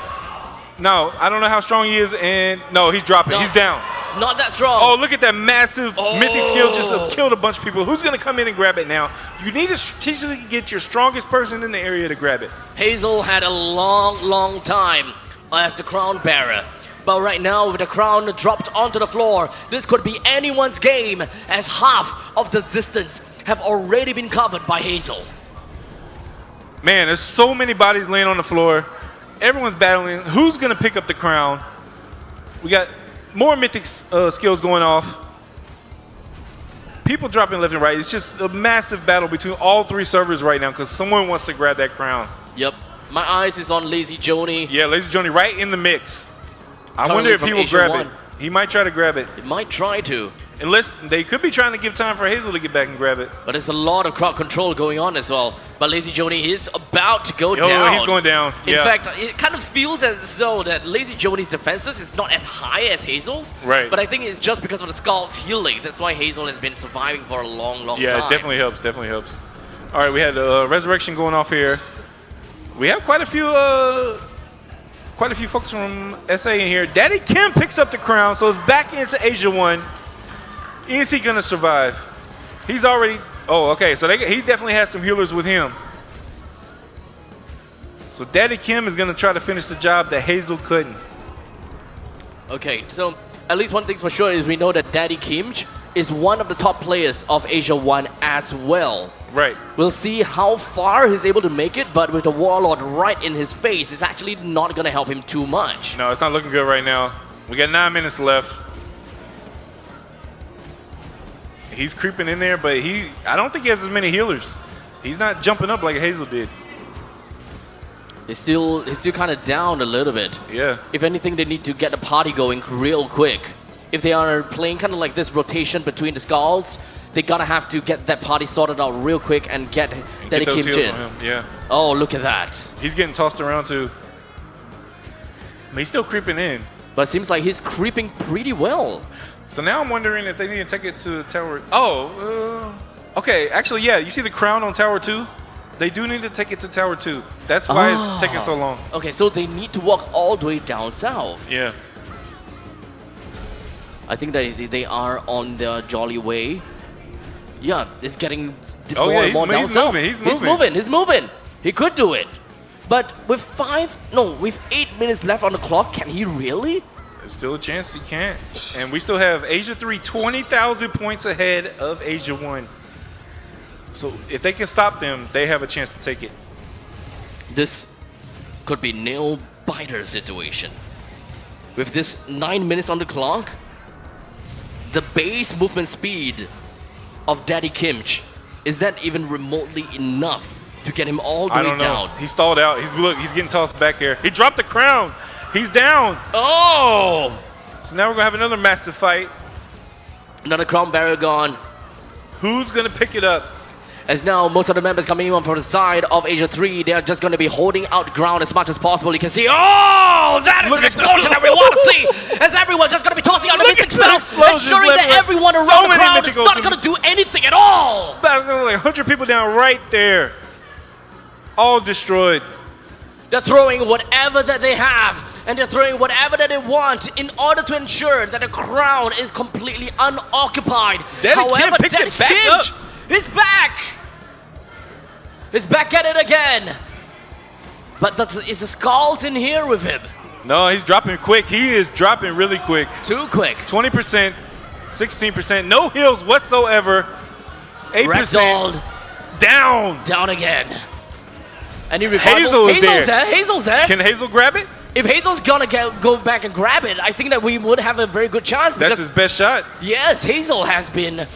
No, I don't know how strong he is, and no, he's dropping. No. He's down. Not that strong. Oh, look at that massive mythic skill just killed a bunch of people. Who's going to come in and grab it now? You need to strategically get your strongest person in the area to grab it. Hazel had a long time as the crown bearer. But right now, with the crown dropped onto the floor, this could be anyone's game as half of the distance have already been covered by Hazel. Man, there's so many bodies laying on the floor. Everyone's battling. Who's going to pick up the crown? We got more mythic skills going off. People dropping left and right. It's just a massive battle between all three servers right now because someone wants to grab that crown. Yep. My eyes is on Lazy Joni. Yeah, Lazy Joni right in the mix. I wonder currently if he from will Asia grab 1. it. He might try to grab it. It might try to. Unless they could be trying to give time for Hazel to get back and grab it. But there's a lot of crowd control going on as well. But Lazy Joni is about to go down. He's going down. In fact, it kind of feels as though that Lazy Joni's defenses is not as high as Hazel's. Right. But I think it's just because of the Skull's healing. That's why Hazel has been surviving for a long time. Yeah, it definitely helps. Definitely helps. All right, we had Resurrection going off here. We have quite a few folks from SA in here. Daddy Kim picks up the crown, so it's back into Asia 1. Is he gonna survive? He's already. Oh, okay. So he definitely has some healers with him. So Daddy Kim is gonna try to finish the job that Hazel couldn't. Okay, so at least one thing's for sure is we know that Daddy Kim is one of the top players of Asia 1 as well. Right. We'll see how far he's able to make it, but with the Warlord right in his face, it's actually not gonna help him too much. No, it's not looking good right now. We got 9 minutes left. He's creeping in there, but I don't think he has as many healers. He's not jumping up like Hazel did. He's still kind of down a little bit. Yeah. If anything, they need to get the party going real quick. If they are playing kind of like this rotation between the Skulls, they gotta have to get that party sorted out real quick and get Daddy those Kim heals Jin. on him. Yeah. Oh, look at that. He's getting tossed around too. But he's still creeping in. But it seems like he's creeping pretty well. So now I'm wondering if they need to take it to tower. Okay. Actually, yeah. You see the crown on tower 2? They do need to take it to tower 2. That's why it's taking so long. Okay, so they need to walk all the way down south. Yeah. I think they are on their jolly way. Yeah, it's getting Oh, more yeah, and more down he's south. moving. He's moving. He could do it. But with 8 minutes left on the clock, can he really? There's still a chance he can't. And we still have Asia 3 20,000 points ahead of Asia 1. So if they can stop them, they have a chance to take it. This could be nail-biter situation. With this 9 minutes on the clock, the base movement speed of Daddy Kimch, is that even remotely enough to get him all the I way don't know. down? He stalled out. He's getting tossed back here. He dropped the crown. He's down. Oh! So now we're gonna have another massive fight. Another crown barrier gone. Who's gonna pick it up? As now most of the members coming in from the side of Asia 3, they are just going to be holding out ground as much as possible. You can see, oh, that is an explosion that we want to see. As everyone's just going to be tossing out the mythic spells, ensuring that everyone around the crowd is not going to do anything at all. Like 100 people down right there. All destroyed. They're throwing whatever that they have, and they're throwing whatever that they want in order to ensure that the crown is completely unoccupied. Daddy Kim picks it back up. He's back! He's back at it again! But is the skulls in here with him? No, he's dropping quick. He is dropping really quick. Too quick. 20%, 16%, no heals whatsoever. 8%. Ragdolled. Down. Down again. Any revival? Hazel is Hazel's there. Hazel's there. Can Hazel grab it? If Hazel's gonna go back and grab it, I think that we would have a very good chance. That's his best shot. Yes, Hazel has been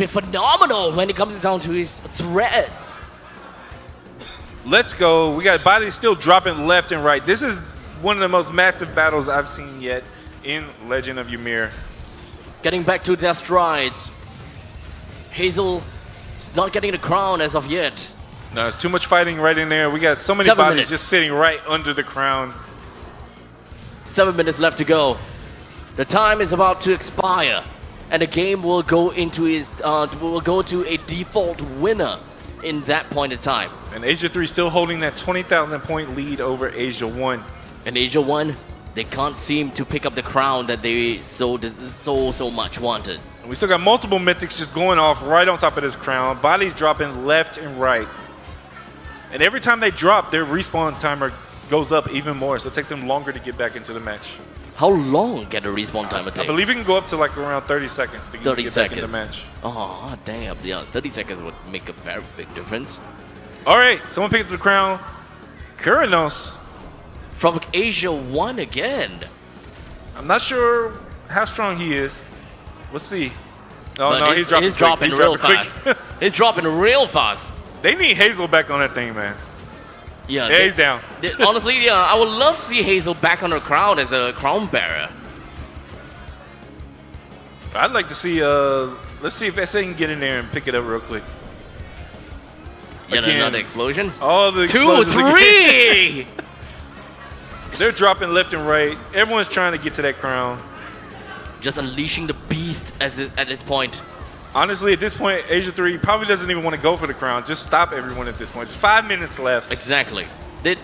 phenomenal when it comes down to his threads. Let's go. We got bodies still dropping left and right. This is one of the most massive battles I've seen yet in Legend of YMIR. Getting back to their strides. Hazel is not getting the crown as of yet. No, it's too much fighting right in there. We got so many 7 bodies minutes. just sitting right under the crown. 7 minutes left to go. The time is about to expire, and the game will go into to a default winner in that point in time. And Asia 3 still holding that 20,000 point lead over Asia 1. And Asia 1, they can't seem to pick up the crown that they so much wanted. And we still got multiple mythics just going off right on top of this crown. Bodies dropping left and right. And every time they drop, their respawn timer goes up even more, so it takes them longer to get back into the match. How long can the respawn timer take? I believe it can go up to like around 30 seconds to get back in the match. Oh, damn. Yeah, 30 seconds would make a very big difference. All right, someone picked up the crown. Kurinos. From Asia 1 again. I'm not sure how strong he is. We'll see. Oh, But no, he's dropping quick. dropping He's real dropping fast. quick. He's dropping real fast. They need Hazel back on that thing, man. Yeah, Yeah, he's down. Honestly, yeah, I would love to see Hazel back on her crown as a crown bearer. I'd like to see, let's see if SA can get in there and pick it up real quick. Yet Again. another explosion. All the 2, explosions 3! again. They're dropping left and right. Everyone's trying to get to that crown. Just unleashing the beast at this point. Honestly, at this point, Asia 3 probably doesn't even want to go for the crown. Just stop everyone at this point. Just 5 minutes left. Exactly.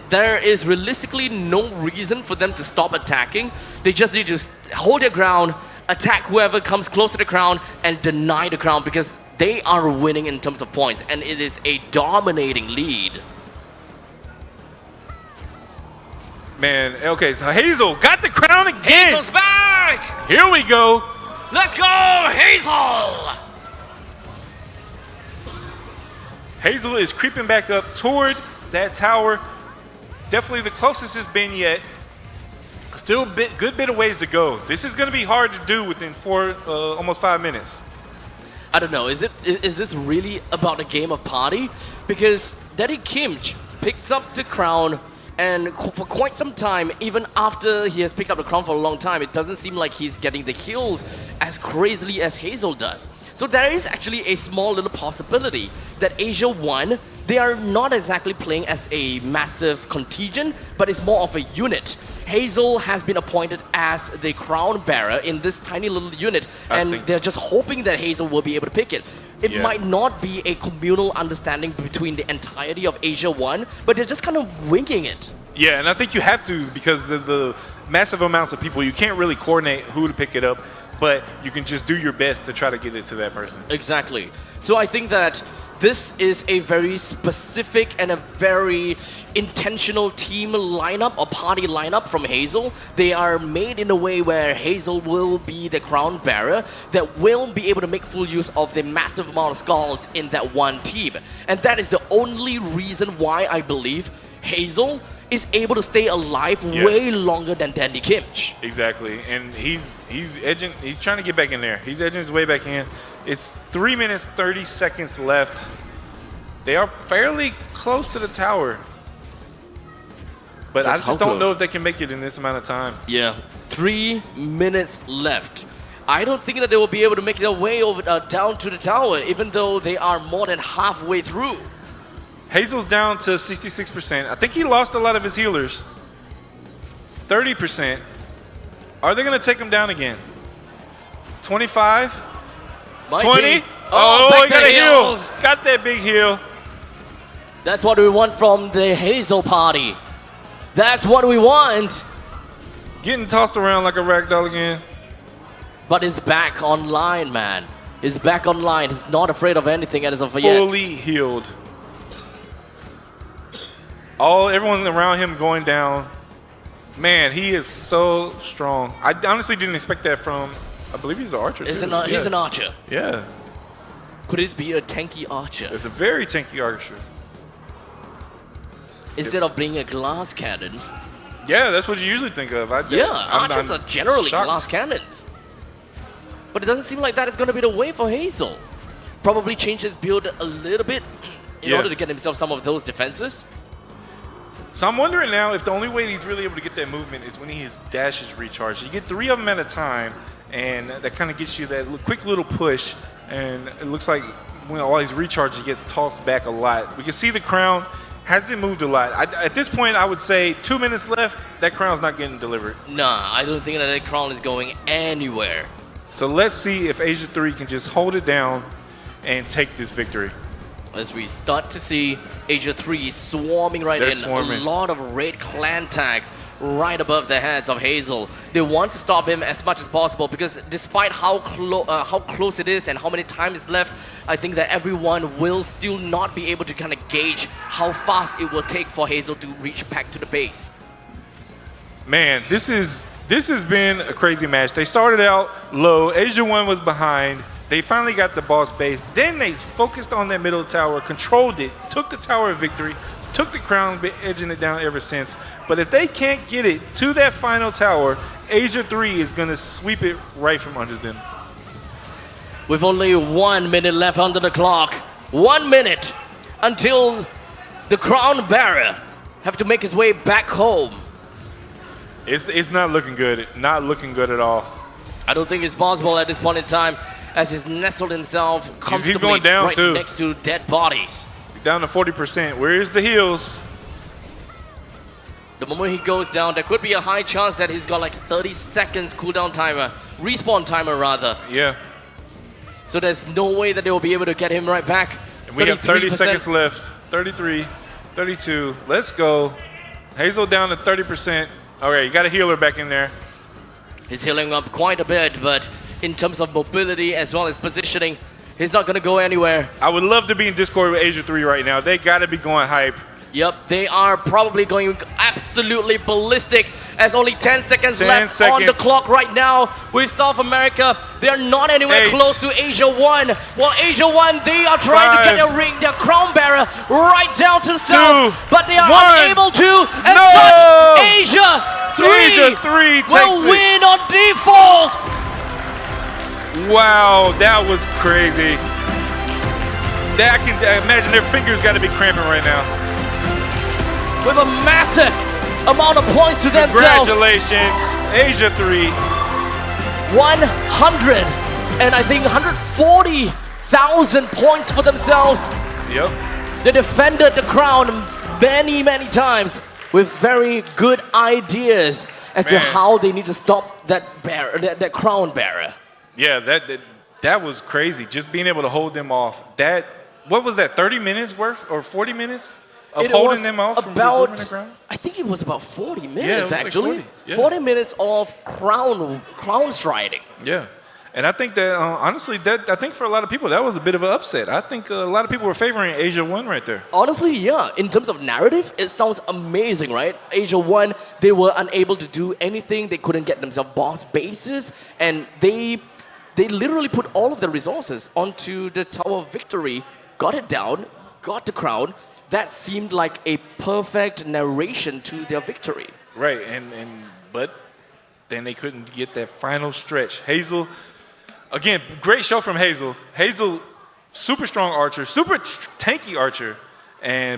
There is realistically no reason for them to stop attacking. They just need to hold their ground, attack whoever comes close to the crown, and deny the crown because they are winning in terms of points, and it is a dominating lead. Man, okay, so Hazel got the crown again. Hazel's back! Here we go. Let's go, Hazel! Hazel is creeping back up toward that tower. Definitely the closest it's been yet. Still a good bit of ways to go. This is going to be hard to do within almost 5 minutes. I don't know, is this really about a game of party? Because Daddy Kimch picks up the crown, and for quite some time, even after he has picked up the crown for a long time, it doesn't seem like he's getting the kills as crazily as Hazel does. So there is actually a small little possibility that Asia 1, they are not exactly playing as a massive contingent, but it's more of a unit. Hazel has been appointed as the crown bearer in this tiny little unit, and they're just hoping that Hazel will be able to pick it. It might not be a communal understanding between the entirety of Asia 1, but they're just kind of winging it. Yeah, and I think you have to because of the massive amounts of people. You can't really coordinate who to pick it up. but you can just do your best to try to get it to that person. Exactly. So I think that this is a very specific and a very intentional team lineup or party lineup from Hazel. They are made in a way where Hazel will be the crown bearer that will be able to make full use of the massive amount of skulls in that one team. And that is the only reason why I believe Hazel is able to stay alive way longer than Danny Kimch. Exactly, and he's edging. He's trying to get back in there. He's edging his way back in. It's 3 minutes 30 seconds left. They are fairly close to the tower, but I just don't know if they can make it in this amount of time. Yeah, 3 minutes left. I don't think that they will be able to make their way over down to the tower, even though they are more than halfway through. Hazel's down to 66%. I think he lost a lot of his healers. 30%. Are they going to take him down again? 25? Might 20? be. Oh, he back got to a heal. heals. Got that big heal. That's what we want from the Hazel party. That's what we want. Getting tossed around like a ragdoll again. But he's back online, man. He's back online. He's not afraid of anything as of yet. Fully healed. Everyone around him going down. Man, he is so strong. I honestly didn't expect that from, I believe he's an archer too. He's an archer. Yeah. Could this be a tanky archer? It's a very tanky archer. Instead of being a glass cannon. Yeah, that's what you usually think of. Archers are generally shocked. glass cannons. But it doesn't seem like that is going to be the way for Hazel. Probably change his build a little bit in order to get himself some of those defenses. So I'm wondering now if the only way he's really able to get that movement is when his dash is recharged. You get 3 of them at a time, and that kind of gets you that quick little push. And it looks like when all he's recharged, he gets tossed back a lot. We can see the crown hasn't moved a lot. At this point, I would say 2 minutes left, that crown's not getting delivered. Nah, I don't think that crown is going anywhere. So let's see if Asia 3 can just hold it down and take this victory. As we start to see Asia 3 sworming right in. Swarming. A lot of red clan tags right above the heads of Hazel. They want to stop him as much as possible because despite how close it is and how many times is left, I think that everyone will still not be able to kind of gauge how fast it will take for Hazel to reach back to the base. Man, this has been a crazy match. They started out low. Asia 1 was behind. They finally got the boss base. Then they focused on that middle tower, controlled it, took the tower of victory, took the crown, been edging it down ever since. But if they can't get it to that final tower, Asia 3 is going to sweep it right from under them. With only 1 minute left under the clock. 1 minute until the crown bearer have to make his way back home. It's not looking good. Not looking good at all. I don't think it's possible at this point in time as he's nestled himself comfortably going down right too. next to dead bodies. He's down to 40%. Where's the heals? The moment he goes down, there could be a high chance that he's got like 30 seconds cooldown timer, respawn timer rather. Yeah. So there's no way that they will be able to get him right back. And we have 30 33%. seconds left. 33, 32. Let's go. Hazel down to 30%. All right, you got a healer back in there. He's healing up quite a bit, but in terms of mobility as well as positioning, he's not going to go anywhere. I would love to be in Discord with Asia 3 right now. They got to be going hype. Yep, they are probably going absolutely ballistic as only 10 seconds left on the clock right now with South America. They are not anywhere close to Asia 1. While Asia 1, they are trying to get their crown bearer right down to the south, but they are unable to. And such, Asia 3 will win on default. Wow, that was crazy. I can imagine their fingers got to be cramping right now. With a massive amount of points to themselves. Congratulations, Asia 3. 100 and I think 140,000 points for themselves. Yep. They defended the crown many times with very good ideas as to how they need to stop that bearer, that crown bearer. Yeah, that was crazy. Just being able to hold them off. What was that? 30 minutes worth or 40 minutes? Of holding them off from delivering the crown? I think it was about 40 minutes it was actually. like 40, yeah. 40 minutes of crown striding. Yeah. And I think that, honestly, I think for a lot of people, that was a bit of an upset. I think a lot of people were favoring Asia 1 right there. Honestly, yeah. In terms of narrative, it sounds amazing, right? Asia 1, they were unable to do anything. They couldn't get themselves boss bases. And they literally put all of their resources onto the Tower of Victory, got it down, got the crown. That seemed like a perfect narration to their victory. Right, but then they couldn't get that final stretch. Hazel, again, great show from Hazel. Hazel, super strong archer, super tanky archer,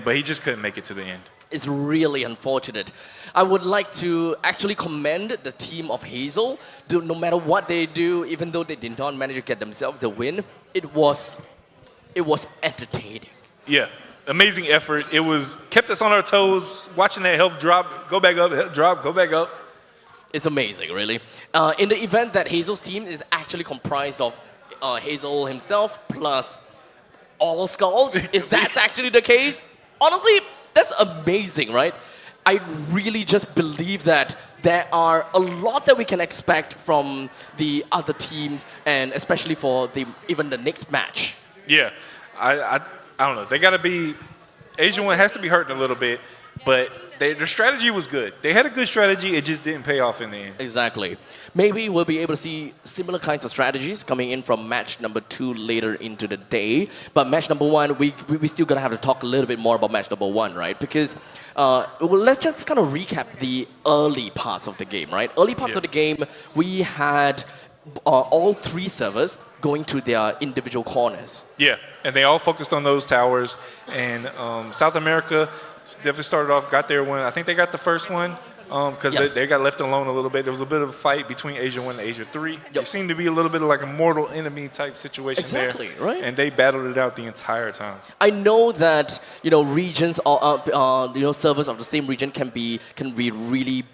but he just couldn't make it to the end. It's really unfortunate. I would like to actually commend the team of Hazel. No matter what they do, even though they did not manage to get themselves the win, it was entertaining. Yeah, amazing effort. It kept us on our toes, watching that health drop, go back up, health drop, go back up. It's amazing, really. In the event that Hazel's team is actually comprised of Hazel himself plus all skulls, if that's actually the case, honestly, that's amazing, right? I really just believe that there are a lot that we can expect from the other teams, and especially for even the next match. Yeah, I don't know. They got to be, Asia 1 has to be hurting a little bit, but their strategy was good. They had a good strategy, it just didn't pay off in the end. Exactly. Maybe we'll be able to see similar kinds of strategies coming in from match number 2 later into the day. But match number 1, we still gonna have to talk a little bit more about match number 1, right? Because let's just kind of recap the early parts of the game, right? Early parts of the game, we had all 3 servers going to their individual corners. Yeah, and they all focused on those towers. And South America definitely started off, got their one. I think they got the first one because they got left alone a little bit. There was a bit of a fight between Asia 1 and Asia 3. It seemed to be a little bit of like a mortal enemy type situation there. Exactly, right. And they battled it out the entire time. I know that regions or servers of the same region can be really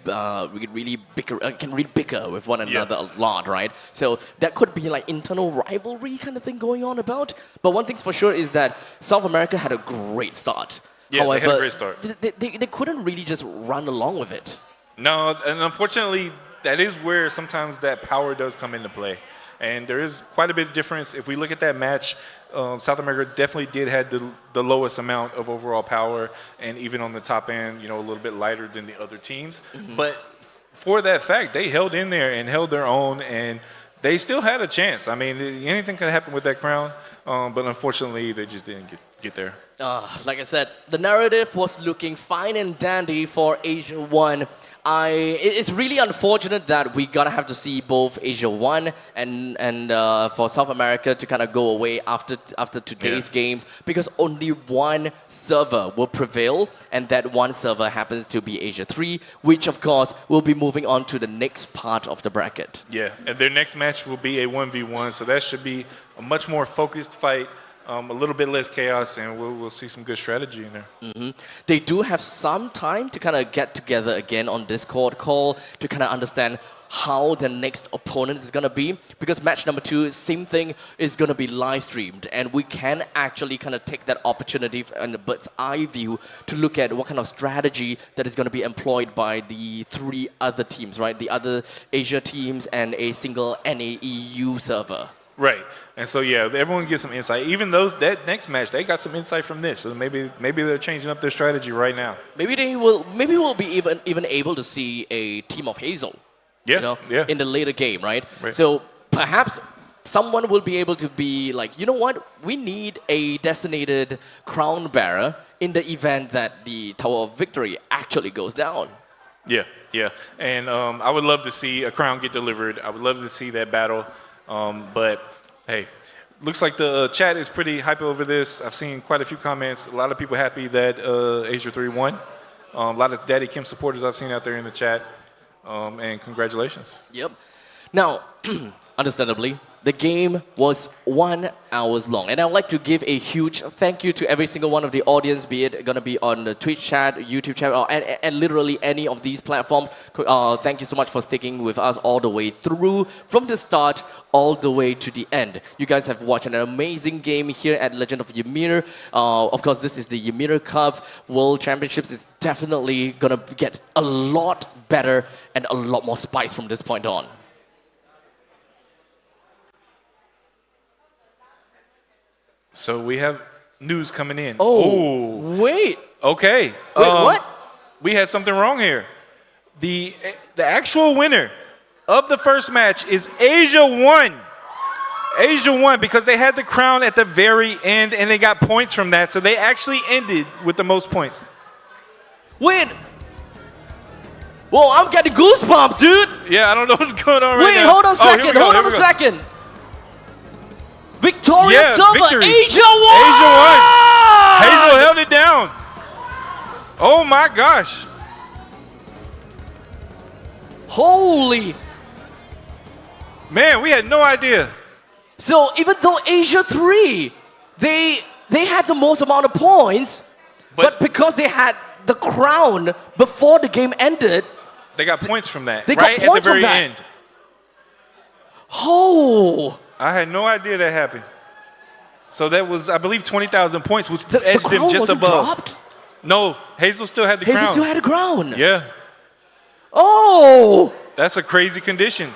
bicker with one another a lot, right? So that could be like internal rivalry kind of thing going on about. But one thing's for sure is that South America had a great start. Yeah, however, they had a great start. They couldn't really just run along with it. No, and unfortunately, that is where sometimes that power does come into play. And there is quite a bit of difference. If we look at that match, South America definitely did have the lowest amount of overall power, and even on the top end, a little bit lighter than the other teams. Mm-hmm. But for that fact, they held in there and held their own, and they still had a chance. I mean, anything could happen with that crown, but unfortunately, they just didn't get there. Like I said, the narrative was looking fine and dandy for Asia 1. It's really unfortunate that we gotta have to see both Asia 1 and for South America to kind of go away after today's games, because only one server will prevail, and that one server happens to be Asia 3, which of course will be moving on to the next part of the bracket. Yeah, and their next match will be a 1v1, so that should be a much more focused fight. A little bit less chaos, and we'll see some good strategy in there. Mm-hmm. They do have some time to kind of get together again on Discord call to kind of understand how the next opponent is going to be, because match number 2, same thing, is going to be live streamed, and we can actually kind of take that opportunity and the bird's eye view to look at what kind of strategy that is going to be employed by the 3 other teams, right? The other Asia teams and a single NAEU server. Right, and so yeah, everyone gets some insight. Even that next match, they got some insight from this. So maybe they're changing up their strategy right now. Maybe we'll be even able to see a team of Hazel. In the later game, right? So perhaps someone will be able to be like, you know what? We need a designated crown bearer in the event that the Tower of Victory actually goes down. Yeah, and I would love to see a crown get delivered. I would love to see that battle. But hey, looks like the chat is pretty hype over this. I've seen quite a few comments. A lot of people happy that Asia 3 won. A lot of Daddy Kim supporters I've seen out there in the chat. And congratulations. Yep. Now, understandably, the game was 1 hour long. And I'd like to give a huge thank you to every single one of the audience, be it going to be on the Twitch chat, YouTube chat, and literally any of these platforms. Thank you so much for sticking with us all the way through, from the start all the way to the end. You guys have watched an amazing game here at Legend of YMIR. Of course, this is the YMIR Cup World Championships. It's definitely going to get a lot better and a lot more spice from this point on. So we have news coming in. Oh, wait. Okay. Wait, what? We had something wrong here. The actual winner of the first match is Asia 1. Asia 1 because they had the crown at the very end and they got points from that. So they actually ended with the most points. Wait. Whoa, I'm getting goosebumps, dude. Yeah, I don't know what's going on right Wait, now. hold on a second. Hold on a second. Victoria Yeah, Silver, victory. Asia 1. Asia 1. Hazel held it down. Oh my gosh. Holy. Man, we had no idea. So even though Asia 3, they had the most amount of points, but because they had the crown before the game ended, They got points from that. They got right points at the from very that. end. oh, I had no idea that happened. So that was, I believe, 20,000 points, which the edged them crown just wasn't above. dropped. No, Hazel still had the Hazel crown. still had a crown. Yeah, Oh, that's a crazy condition.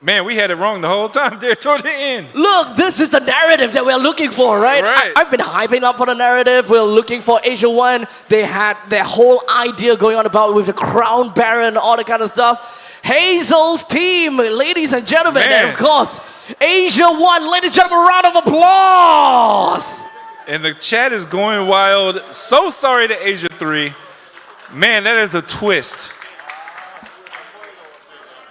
Man, we had it wrong the whole time there toward the end. look, this is the narrative that we're looking for, right? Right. I've been hyping up for the narrative. We're looking for Asia 1. They had their whole idea going on about with the crown bearer and all that kind of stuff. Hazel's team, ladies and gentlemen, Man. and of course, Asia 1. Ladies and gentlemen, round of applause. And the chat is going wild. So sorry to Asia 3. Man, that is a twist.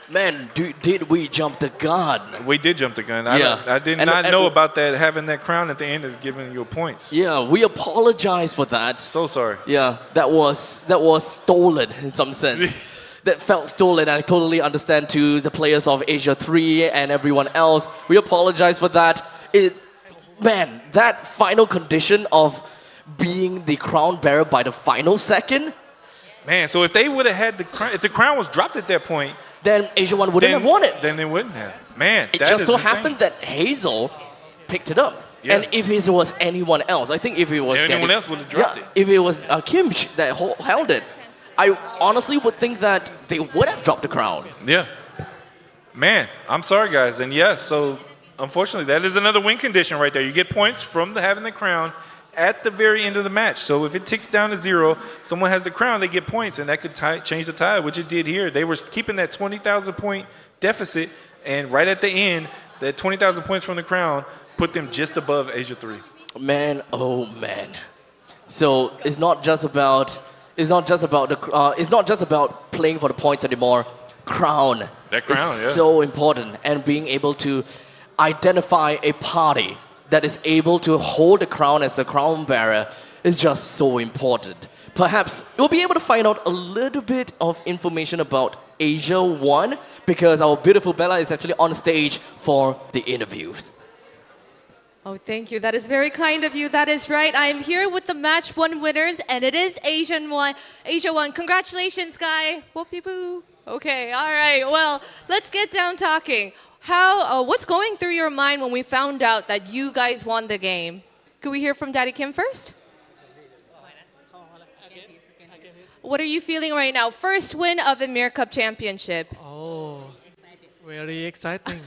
Man, did we jump the gun? We did jump the gun. Yeah. I did And- not and- know about that. Having that crown at the end is giving you points. Yeah, we apologize for that. So sorry. Yeah, that was stolen in some sense. That felt stolen. I totally understand to the players of Asia 3 and everyone else. We apologize for that. Man, that final condition of being the crown bearer by the final second, Man, so if they would have had the crown, if the crown was dropped at that point, then Asia 1 wouldn't have won it. Then they wouldn't have. Man, It that just is so insane. happened that Hazel picked it up. Yeah. And if it was anyone else, I think if it was Anyone else would have dropped it. If it was Kim that held it, I honestly would think that they would have dropped the crown. Yeah. Man, I'm sorry, guys. And yes, so unfortunately, that is another win condition right there. You get points from having the crown at the very end of the match. So if it ticks down to 0, someone has the crown, they get points, and that could change the tide, which it did here. They were keeping that 20,000 point deficit, and right at the end, that 20,000 points from the crown put them just above Asia 3. Man, oh man. So it's not just about playing for the points anymore. Crown. That crown, is yeah. so important, and being able to identify a party that is able to hold the crown as a crown bearer is just so important. Perhaps we'll be able to find out a little bit of information about Asia 1 because our beautiful Bella is actually on stage for the interviews. Oh, thank you. That is very kind of you. That is right. I am here with the match 1 winners, and it is Asia 1. Congratulations, Guy. Whoopie boo. Okay, all right. Well, let's get down talking. What's going through your mind when we found out that you guys won the game? Could we hear from Daddy Kim first? What are you feeling right now? First win of YMIR Cup Championship. Oh, very exciting.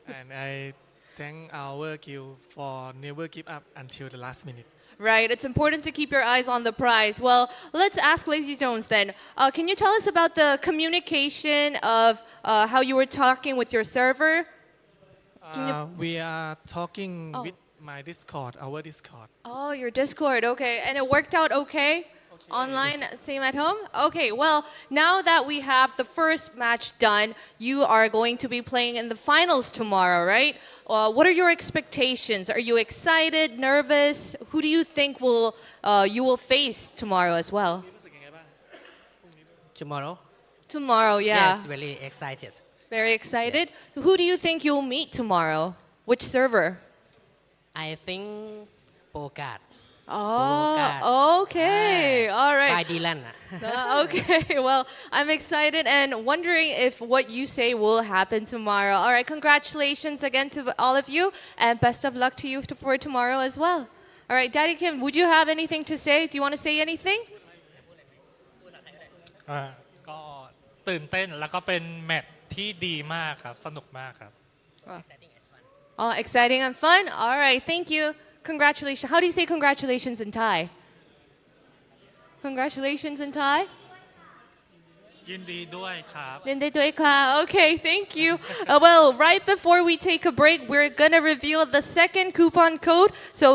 And I thank our guild for never give up until the last minute. Right, it's important to keep your eyes on the prize. Well, let's ask Lazy Jones then. Can you tell us about the communication of how you were talking with your server? We are talking Oh. with my Discord, our Discord. Oh, your Discord, okay. And it worked out okay? Online, same at home? Okay, well, now that we have the first match done, you are going to be playing in the finals tomorrow, right? What are your expectations? Are you excited, nervous? Who do you think you will face tomorrow as well? Tomorrow? Tomorrow, yeah. Yes, very excited. Very excited. Who do you think you'll meet tomorrow? Which server? I think Pokat. Oh, okay. All By right. Dylan. Okay, well, I'm excited and wondering if what you say will happen tomorrow. All right, congratulations again to all of you, and best of luck to you for tomorrow as well. All right, Daddy Kim, would you have anything to say? Do you want to say anything? ก็ตื่นเต้นแล้วก็เป็นแมตช์ที่ดีมากครับสนุกมากครับ Exciting and fun. All right, thank you. Congratulations. How do you say congratulations in Thai? Congratulations in Thai? ยินดีด้วยครับ Okay, thank you. Well, right before we take a break, we're gonna reveal the second coupon code. So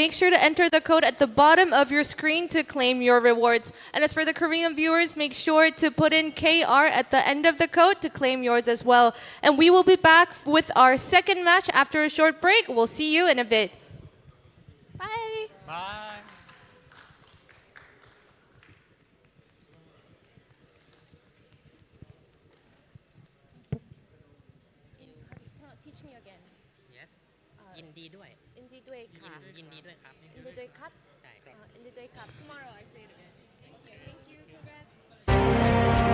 make sure to enter the code at the bottom of your screen to claim your rewards. And as for the Korean viewers, make sure to put in KR at the end of the code to claim yours as well. And we will be back with our second match after a short break. We'll see you in a bit. Bye. บาย Teach me again. Yes ยินดีด้วย Indi doi ka. ยินดีด้วยครับ Indi doi cup. ใช่ครับ Indi doi cup. Tomorrow I say it again. Okay, thank you. Congrats.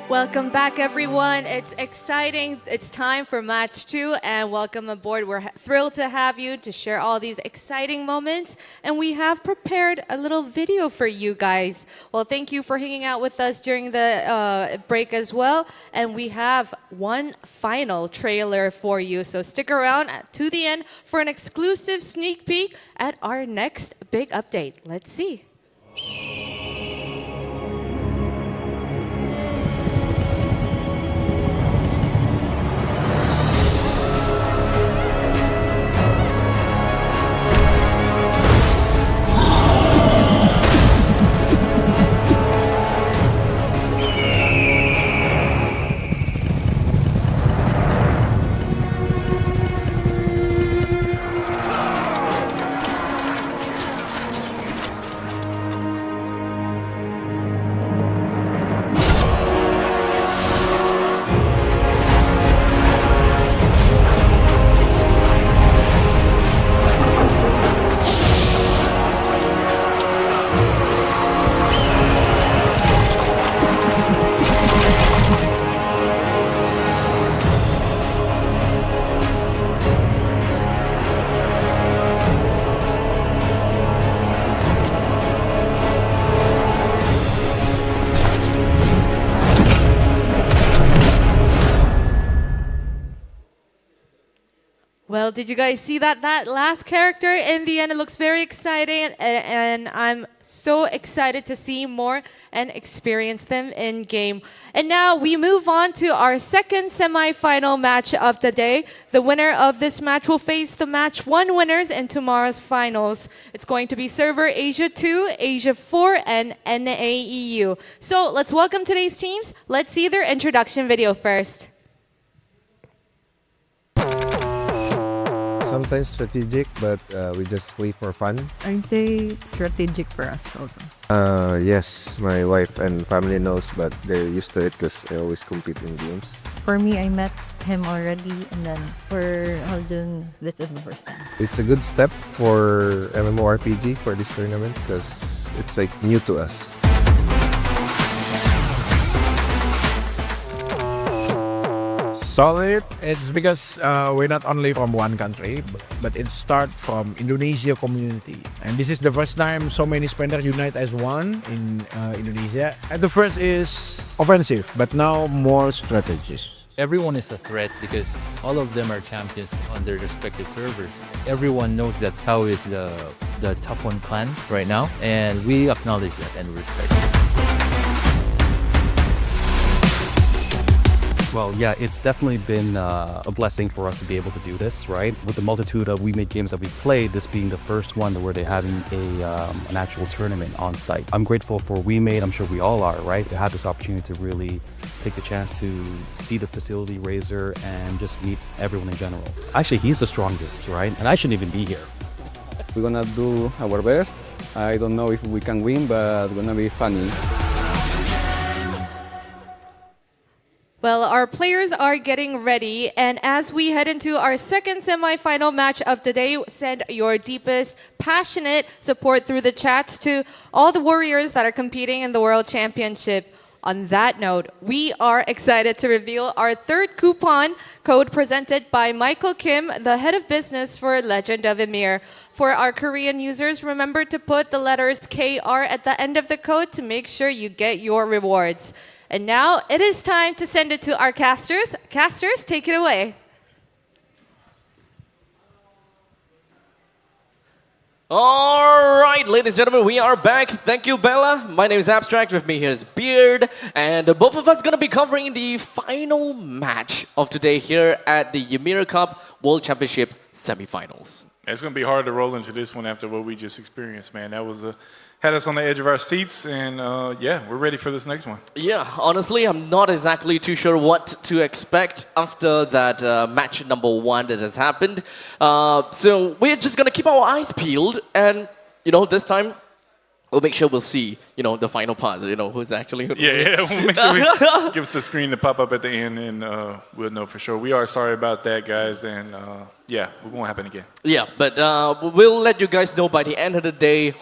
Welcome back, everyone. It's exciting. It's time for match 2, and welcome aboard. We're thrilled to have you to share all these exciting moments, and we have prepared a little video for you guys. Well, thank you for hanging out with us during the break as well, and we have one final trailer for you, so stick around to the end for an exclusive sneak peek at our next big update. Let's see. Well, did you guys see that last character? In the end, it looks very exciting, and I'm so excited to see more and experience them in game. And now we move on to our second semi-final match of the day. The winner of this match will face the match 1 winners in tomorrow's finals. It's going to be server Asia 2, Asia 4, and NAEU. So let's welcome today's teams. Let's see their introduction video first. Sometimes strategic, but we just play for fun. I'd say strategic for us also. Yes, my wife and family knows, but they're used to it because I always compete in games. For me, I met him already, and then for Haljun, this is the first time. It's a good step for MMORPG for this tournament because it's like new to us. Solid. It's because we're not only from one country, but it starts from Indonesia community. And this is the first time so many spenders unite as one in Indonesia. And the first is offensive, but now more strategies. Everyone is a threat because all of them are champions on their respective servers. Everyone knows that Sao is the top 1 clan right now, and we acknowledge that and respect it. Well, yeah, it's definitely been a blessing for us to be able to do this, right? With the multitude of WeMade games that we played, this being the first one where they're having an actual tournament on site. I'm grateful for WeMade, I'm sure we all are, right? To have this opportunity to really take the chance to see the facility, Razor, and just meet everyone in general. Actually, he's the strongest, right? And I shouldn't even be here. We're gonna do our best. I don't know if we can win, but it's gonna be funny. Well, our players are getting ready, and as we head into our second semi-final match of the day, send your deepest, passionate support through the chats to all the warriors that are competing in the World Championship. On that note, we are excited to reveal our third coupon code presented by Michael Kim, the head of business for Legend of YMIR. For our Korean users, remember to put the letters KR at the end of the code to make sure you get your rewards. And now it is time to send it to our casters. Casters, take it away. All right, ladies and gentlemen, we are back. Thank you, Bella. My name is Abstract. With me here is Beard. And both of us are going to be covering the final match of today here at the YMIR Cup World Championship semifinals. It's going to be hard to roll into this one after what we just experienced, man. That was had us on the edge of our seats, and yeah, we're ready for this next one. Yeah, honestly, I'm not exactly too sure what to expect after that match number 1 that has happened. So we're just going to keep our eyes peeled, and, you know, this time, we'll make sure we'll see, the final part, who's actually. Yeah, we'll make sure we give us the screen to pop up at the end, and we'll know for sure. We are sorry about that, guys, and yeah, it won't happen again. Yeah, but we'll let you guys know by the end of the day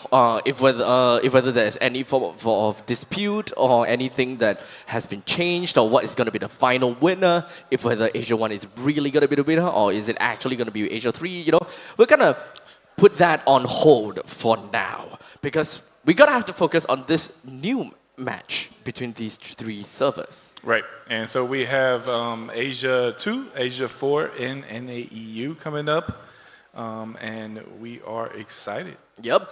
if whether there's any form of dispute or anything that has been changed, or what is going to be the final winner, if whether Asia 1 is really going to be the winner, or is it actually going to be Asia 3, we're going to put that on hold for now, because we're going to have to focus on this new match between these three servers. Right, and so we have Asia 2, Asia 4, and NAEU coming up, and we are excited. Yep.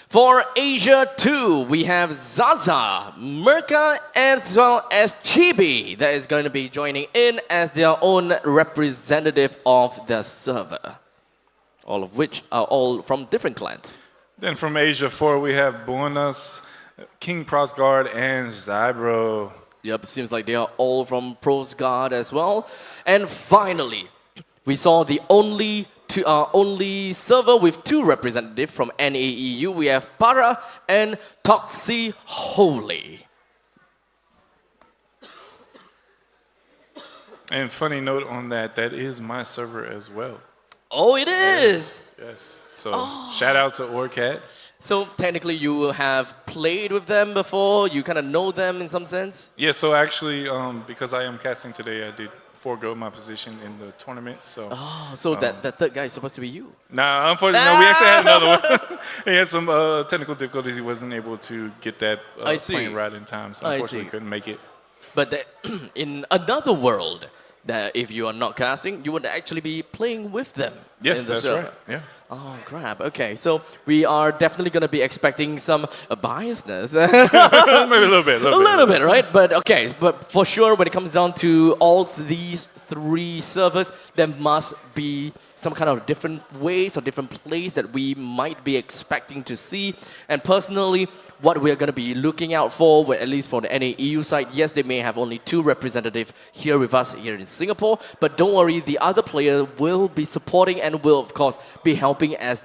For Asia 2, we have Zaza, Mirka, as well as Chibi that is going to be joining in as their own representative of the server. All of which are all from different clans. Then from Asia 4, we have Buenas, King Prosgard, and Zybro. Yep, seems like they are all from Prosgard as well. And finally, we saw the only server with two representatives from NAEU. We have Para and Toxi Holy. And funny note on that is my server as well. Oh, it is? Yes. So shout out to Orcat. So technically you have played with them before, you kind of know them in some sense? Yeah, so actually, because I am casting today, I did forego my position in the tournament. So that third guy is supposed to be you? Nah, unfortunately, no, we actually had another one. He had some technical difficulties. He wasn't able to get that plane ride in time, so unfortunately couldn't make it. But in another world, that if you are not casting, you would actually be playing with them. Yes, in the that's server. right. Yeah. Oh, crap. Okay, so we are definitely going to be expecting some biasness. Maybe a little bit. A little bit, right? But okay, but for sure, when it comes down to all these three servers, there must be some kind of different ways or different plays that we might be expecting to see. And personally, what we're going to be looking out for, at least for the NAEU side, yes, they may have only two representatives here with us here in Singapore, but don't worry, the other player will be supporting and will, of course, be helping as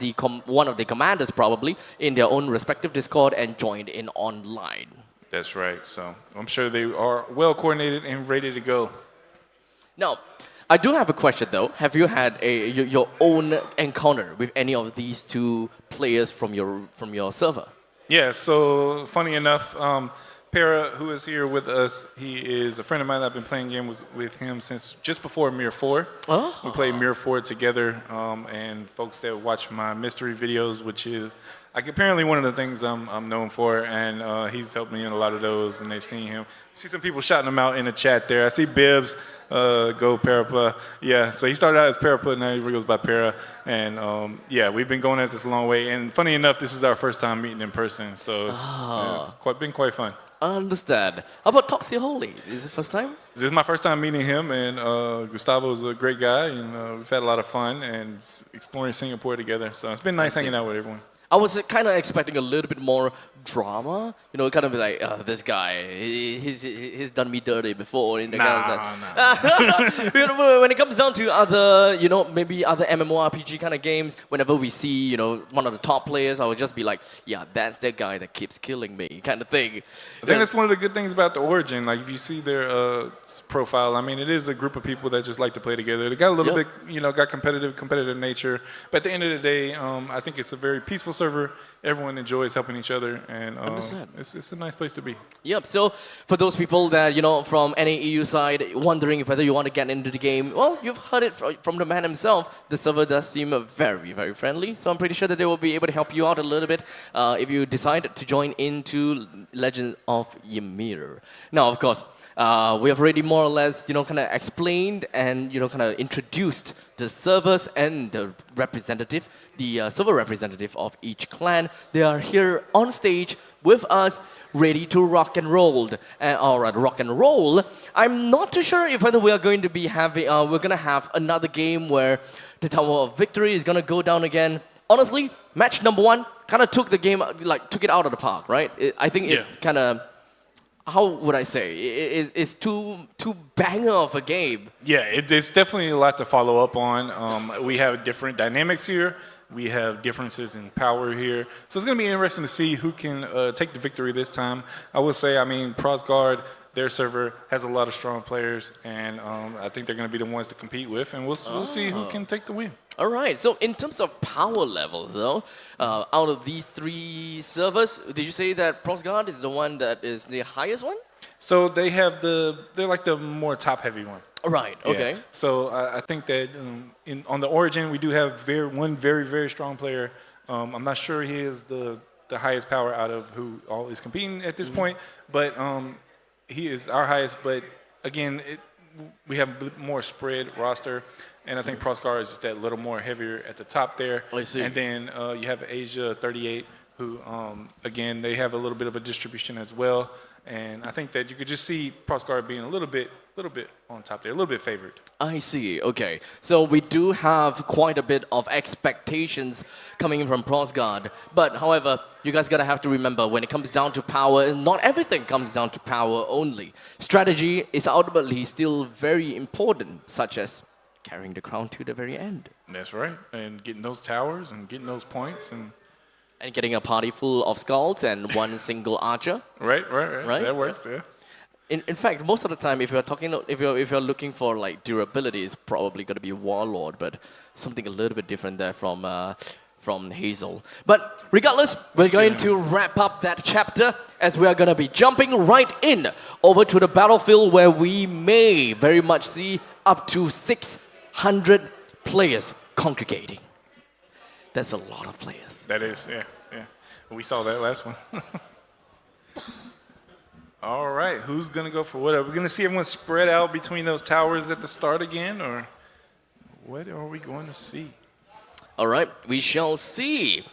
one of the commanders probably in their own respective Discord and joined in online. That's right. So I'm sure they are well coordinated and ready to go. Now, I do have a question though. Have you had your own encounter with any of these two players from your server? Yeah, so funny enough, Para, who is here with us, he is a friend of mine. I've been playing games with him since just before MIR 4. Oh. We played MIR 4 together, and folks that watch my mystery videos, which is apparently one of the things I'm known for, and he's helped me in a lot of those, and they've seen him. See some people shouting him out in the chat there. I see Bibbs, go Parapa. Yeah, so he started out as Parapa, now he goes by Para. And yeah, we've been going at this a long way. And funny enough, this is our first time meeting in person, so it's been quite fun. I understand. How about Toxi Holy? Is it the first time? This is my first time meeting him, and Gustavo is a great guy, and we've had a lot of fun and exploring Singapore together. So it's been nice hanging out with everyone. I was kind of expecting a little bit more drama, kind of be like, this guy, he's done me dirty before. In the When it comes down to other, maybe other MMORPG kind of games, whenever we see, one of the top players, I would just be like, yeah, that's the guy that keeps killing me, kind of thing. I think that's one of the good things about the Origin. Like, if you see their profile, I mean, it is a group of people that just like to play together. They got a little bit, got competitive nature. But at the end of the day, I think it's a very peaceful server. Everyone enjoys helping each other, and it's a nice place to be. Yep, so for those people that, from NAEU side, wondering whether you want to get into the game, well, you've heard it from the man himself. The server does seem very, very friendly, so I'm pretty sure that they will be able to help you out a little bit if you decide to join into Legend of YMIR. Now, of course, we have already more or less, kind of explained and, kind of introduced the servers and the representative, the server representative of each clan. They are here on stage with us, ready to rock and roll. Rock and roll. I'm not too sure if whether we are going to be having, we're going to have another game where the Tower of Victory is going to go down again. Honestly, match number 1 kind of took the game, took it out of the park, right? I think it kind of, how would I say, it's too banger of a game. Yeah, there's definitely a lot to follow up on. We have different dynamics here. We have differences in power here. So it's going to be interesting to see who can take the victory this time. I will say, I mean, Prosguard, their server has a lot of strong players, and I think they're going to be the ones to compete with, and we'll see who can take the win. All right, so in terms of power levels, though, out of these 3 servers, did you say that Prosguard is the one that is the highest one? So they're like the more top-heavy one. Right, okay. Yeah. So I think that on the Origin, we do have one very, very strong player. I'm not sure he is the highest power out of who all is competing at this point, but he is our highest. But again, we have a more spread roster, and I think Proscar is just that little more heavier at the top there. I see. And then you have Asia 38, who again, they have a little bit of a distribution as well. And I think that you could just see Proscar being a little bit on top there, a little bit favored. I see, okay. So we do have quite a bit of expectations coming in from Prosguard. But however, you guys gotta have to remember, when it comes down to power, not everything comes down to power only. Strategy is ultimately still very important, such as carrying the crown to the very end. That's right, and getting those towers and getting those points and getting a party full of skulls and one single archer. Right. That works, yeah. In fact, most of the time, if you're looking for like durability, it's probably going to be Warlord, but something a little bit different there from Hazel. But regardless, we're going to wrap up that chapter as we are going to be jumping right in over to the battlefield where we may very much see up to 600 players congregating. That's a lot of players. That is, yeah. We saw that last one. All right, who's going to go for what? Are we going to see everyone spread out between those towers at the start again, or what are we going to see? All right, we shall see.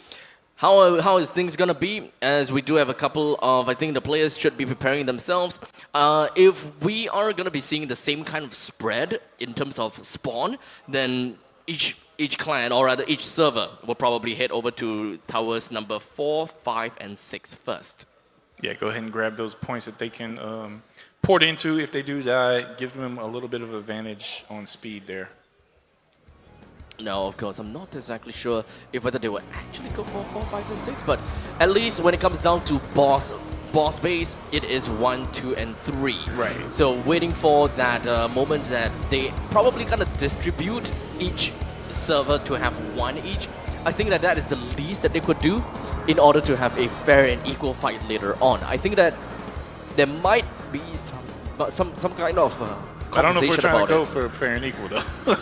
How is things going to be, as we do have a couple of, I think the players should be preparing themselves. If we are going to be seeing the same kind of spread in terms of spawn, then each clan, or rather each server, will probably head over to towers number 4, 5, and 6 first. Yeah, go ahead and grab those points that they can port into. If they do die, give them a little bit of advantage on speed there. No, of course, I'm not exactly sure if whether they will actually go for 4, 5, and 6, but at least when it comes down to boss base, it is 1, 2, and 3. Right. So waiting for that moment that they probably gonna distribute each server to have 1 each. I think that is the least that they could do in order to have a fair and equal fight later on. I think that there might be some kind of I don't know if we're trying to go it. for fair and equal though.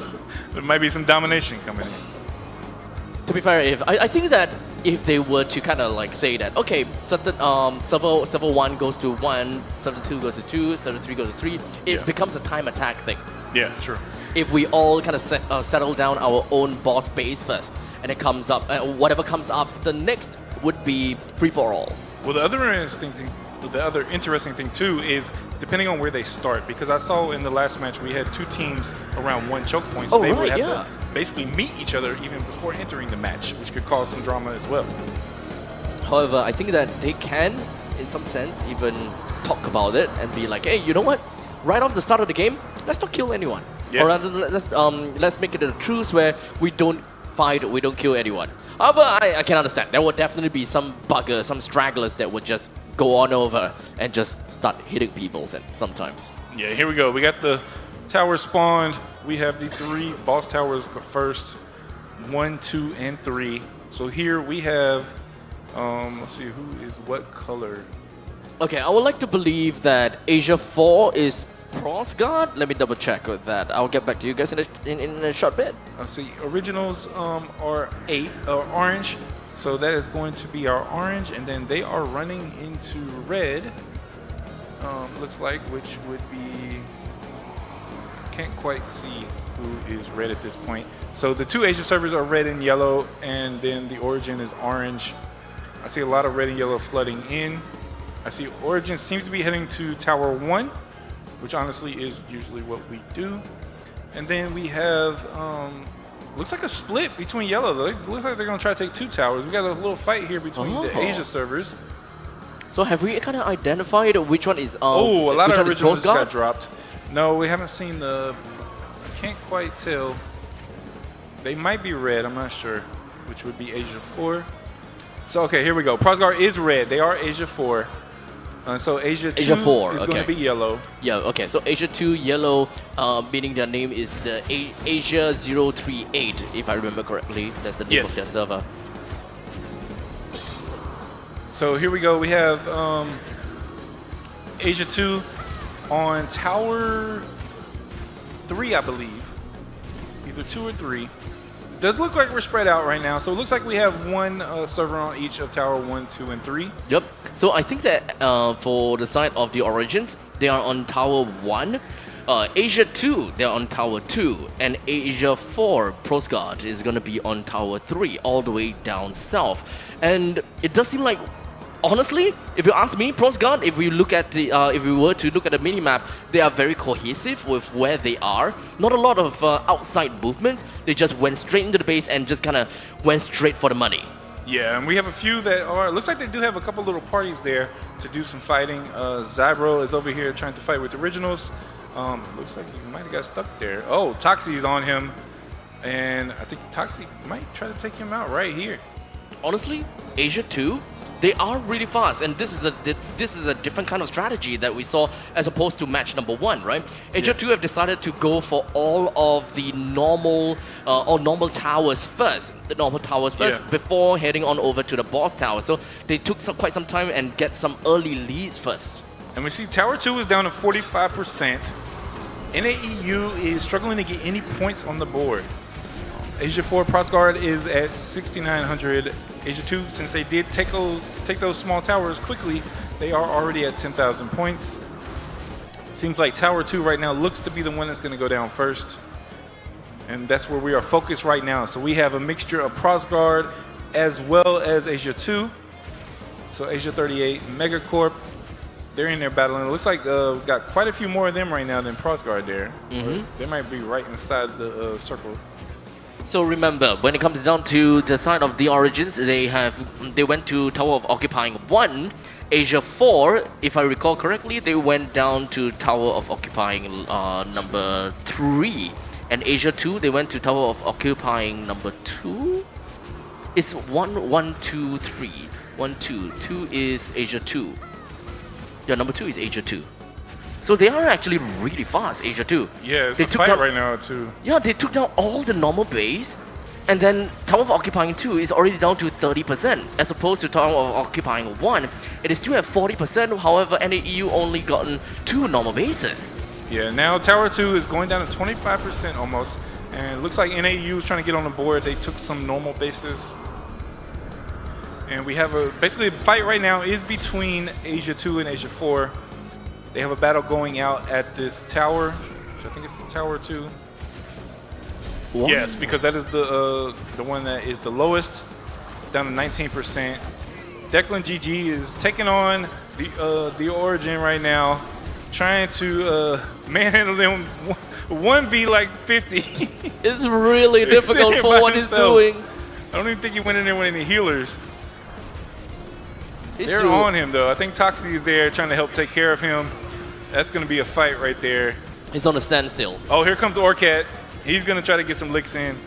There might be some domination coming in. To be fair, I think that if they were to kind of like say that, okay, certain server 1 goes to 1, server 2 goes to 2, server 3 goes to 3, it becomes a time attack thing. Yeah, true. If we all kind of settle down our own boss base first, and it comes up, whatever comes after next would be free for all. Well, the other interesting thing too is depending on where they start, because I saw in the last match we had 2 teams around 1 choke point, so they would have to basically meet each other even before entering the match, which could cause some drama as well. However, I think that they can, in some sense, even talk about it and be like, hey, you know what? Right off the start of the game, let's not kill anyone. Yeah. Or rather, let's make it a truce where we don't fight, we don't kill anyone. However, I can understand. There would definitely be some buggers, some stragglers that would just go on over and just start hitting people sometimes. Yeah, here we go. We got the tower spawned. We have the 3 boss towers first, 1, 2, and 3. So here we have, let's see, who is what color? Okay, I would like to believe that Asia 4 is Prosguard. Let me double check with that. I'll get back to you guys in a short bit. Let's see, originals are 8, orange. So that is going to be our orange, and then they are running into red, looks like, which would be, can't quite see who is red at this point. So the 2 Asia servers are red and yellow, and then the origin is orange. I see a lot of red and yellow flooding in. I see origin seems to be heading to tower 1, which honestly is usually what we do. And then we have, looks like a split between yellow. It looks like they're going to try to take 2 towers. We got a little fight here between the Asia servers. So have we kind of identified which one is? A lot of originals just got dropped. No, we haven't seen the. I can't quite tell. They might be red. I'm not sure. which would be Asia 4. So, okay, here we go. Prosguard is red. They are Asia 4. So Asia 2 Asia 4, is going to be yellow. Yeah, okay. So Asia 2 yellow, meaning their name is the Asia 038, if I remember correctly. That's the name of their server. So here we go. We have Asia 2 on Tower 3, I believe. Either 2 or 3. It does look like we're spread out right now. So it looks like we have one server on each of Tower 1, 2, and 3. Yep. So I think that for the side of the Origins, they are on Tower 1. Asia 2, they're on Tower 2. And Asia 4, Prosguard, is going to be on Tower 3, all the way down south. And it does seem like, honestly, if you ask me, Prosguard, if we look at the, if we were to look at the minimap, they are very cohesive with where they are. Not a lot of outside movements. They just went straight into the base and just kind of went straight for the money. Yeah, and we have a few that are, looks like they do have a couple little parties there to do some fighting. Zybro is over here trying to fight with the Originals. Looks like he might have got stuck there. Oh, Toxie's on him. And I think Toxie might try to take him out right here. Honestly, Asia 2, they are really fast, and this is a different kind of strategy that we saw as opposed to match number 1, right? Asia 2 have decided to go for all of the normal towers first, before heading on over to the boss tower. So they took quite some time and get some early leads first. And we see Tower 2 is down to 45%. NAEU is struggling to get any points on the board. Asia 4 Prosguard is at 6,900. Asia 2, since they did take those small towers quickly, they are already at 10,000 points. Seems like Tower 2 right now looks to be the one that's going to go down first. And that's where we are focused right now. So we have a mixture of Prosguard as well as Asia 2. So Asia 38, Megacorp, they're in there battling. It looks like we've got quite a few more of them right now than Prosguard there. They might be right inside the circle. So remember, when it comes down to the side of the Origins, they went to Tower of Occupying 1. Asia 4, if I recall correctly, they went down to Tower of Occupying number 3. And Asia 2, they went to Tower of Occupying number 2. It's 1, 1, 2, 3. 1, 2. 2 is Asia 2. Yeah, number 2 is Asia 2. So they are actually really fast, Asia 2. Yeah, it's a fight right now too. Yeah, they took down all the normal base, and then Tower of Occupying 2 is already down to 30%, as opposed to Tower of Occupying 1. It is still at 40%, however, NAEU only gotten 2 normal bases. Yeah, now Tower 2 is going down to 25% almost, and it looks like NAEU is trying to get on the board. They took some normal bases. And we have basically the fight right now is between Asia 2 and Asia 4. They have a battle going out at this tower, which I think it's the Tower 2. What? Yes, because that is the one that is the lowest. It's down to 19%. Declan GG is taking on the Origin right now, trying to manhandle them 1v like 50. It's really difficult for what he's doing. I don't even think he went in there with any healers. They're on him though. I think Toxie is there trying to help take care of him. That's going to be a fight right there. He's on a standstill. Oh, here comes Orcat. He's going to try to get some licks in.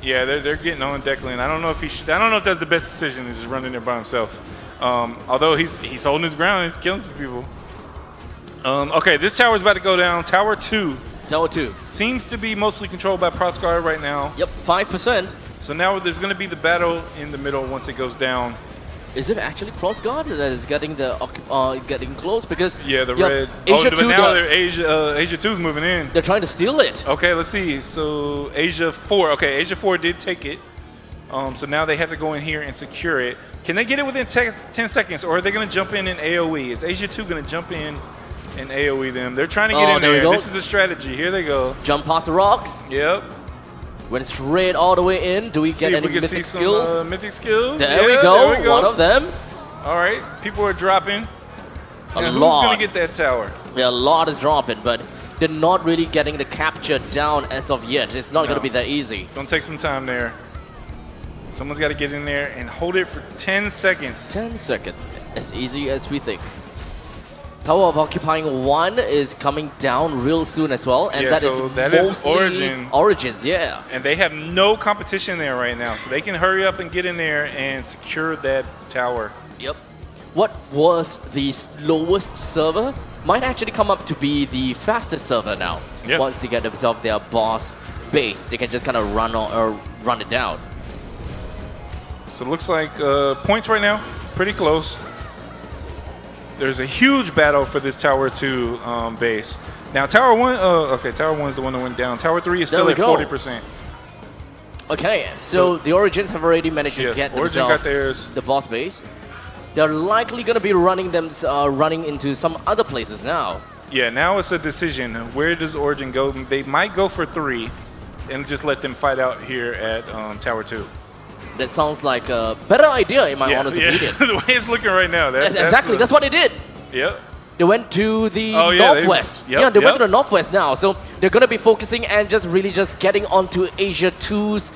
Yeah, they're getting on Declan. I don't know if I don't know if that's the best decision to just run in there by himself. Although he's holding his ground, he's killing some people. Okay, this tower is about to go down. Tower 2. Tower 2 seems to be mostly controlled by Prosguard right now. Yep, 5%. So now there's going to be the battle in the middle once it goes down. Is it actually Prosguard that is getting getting close? Because yeah, the red. Asia 2 but now Asia 2's moving in. They're trying to steal it. Okay, let's see. So Asia 4. Okay, Asia 4 did take it. So now they have to go in here and secure it. Can they get it within 10 seconds, or are they going to jump in AOE? Is Asia 2 going to jump in and AOE them? They're trying to get in there. This is the strategy. Here they go. Jump past the rocks. Yep. Went straight all the way in. Do we get any mythic skills? Mythic skills. There we go. One of them. All right. People are dropping. A lot. Who's going to get that tower? Yeah, a lot is dropping, but they're not really getting the capture down as of yet. It's not going to be that easy. It's going to take some time there. Someone's got to get in there and hold it for 10 seconds. 10 seconds. As easy as we think. Tower of Occupying 1 is coming down real soon as well, and that is mostly Origins, yeah. And they have no competition there right now, so they can hurry up and get in there and secure that tower. Yep. What was the slowest server might actually come up to be the fastest server now. Yep. Once they get themselves their boss base, they can just kind of run it down. So it looks like points right now, pretty close. There's a huge battle for this Tower 2 base. Now Tower 1, okay, Tower 1 is the one that went down. Tower 3 is still at 40%. Okay, so the Origins have already managed to get themselves the boss base. They're likely going to be running into some other places now. Yeah, now it's a decision. Where does Origin go? They might go for 3 and just let them fight out here at Tower 2. That sounds like a better idea, in my honest opinion. The way it's looking right now. That's what they did. Yep. They went to the northwest. They went to the northwest now. So they're going to be focusing and just really just getting onto Asia 2's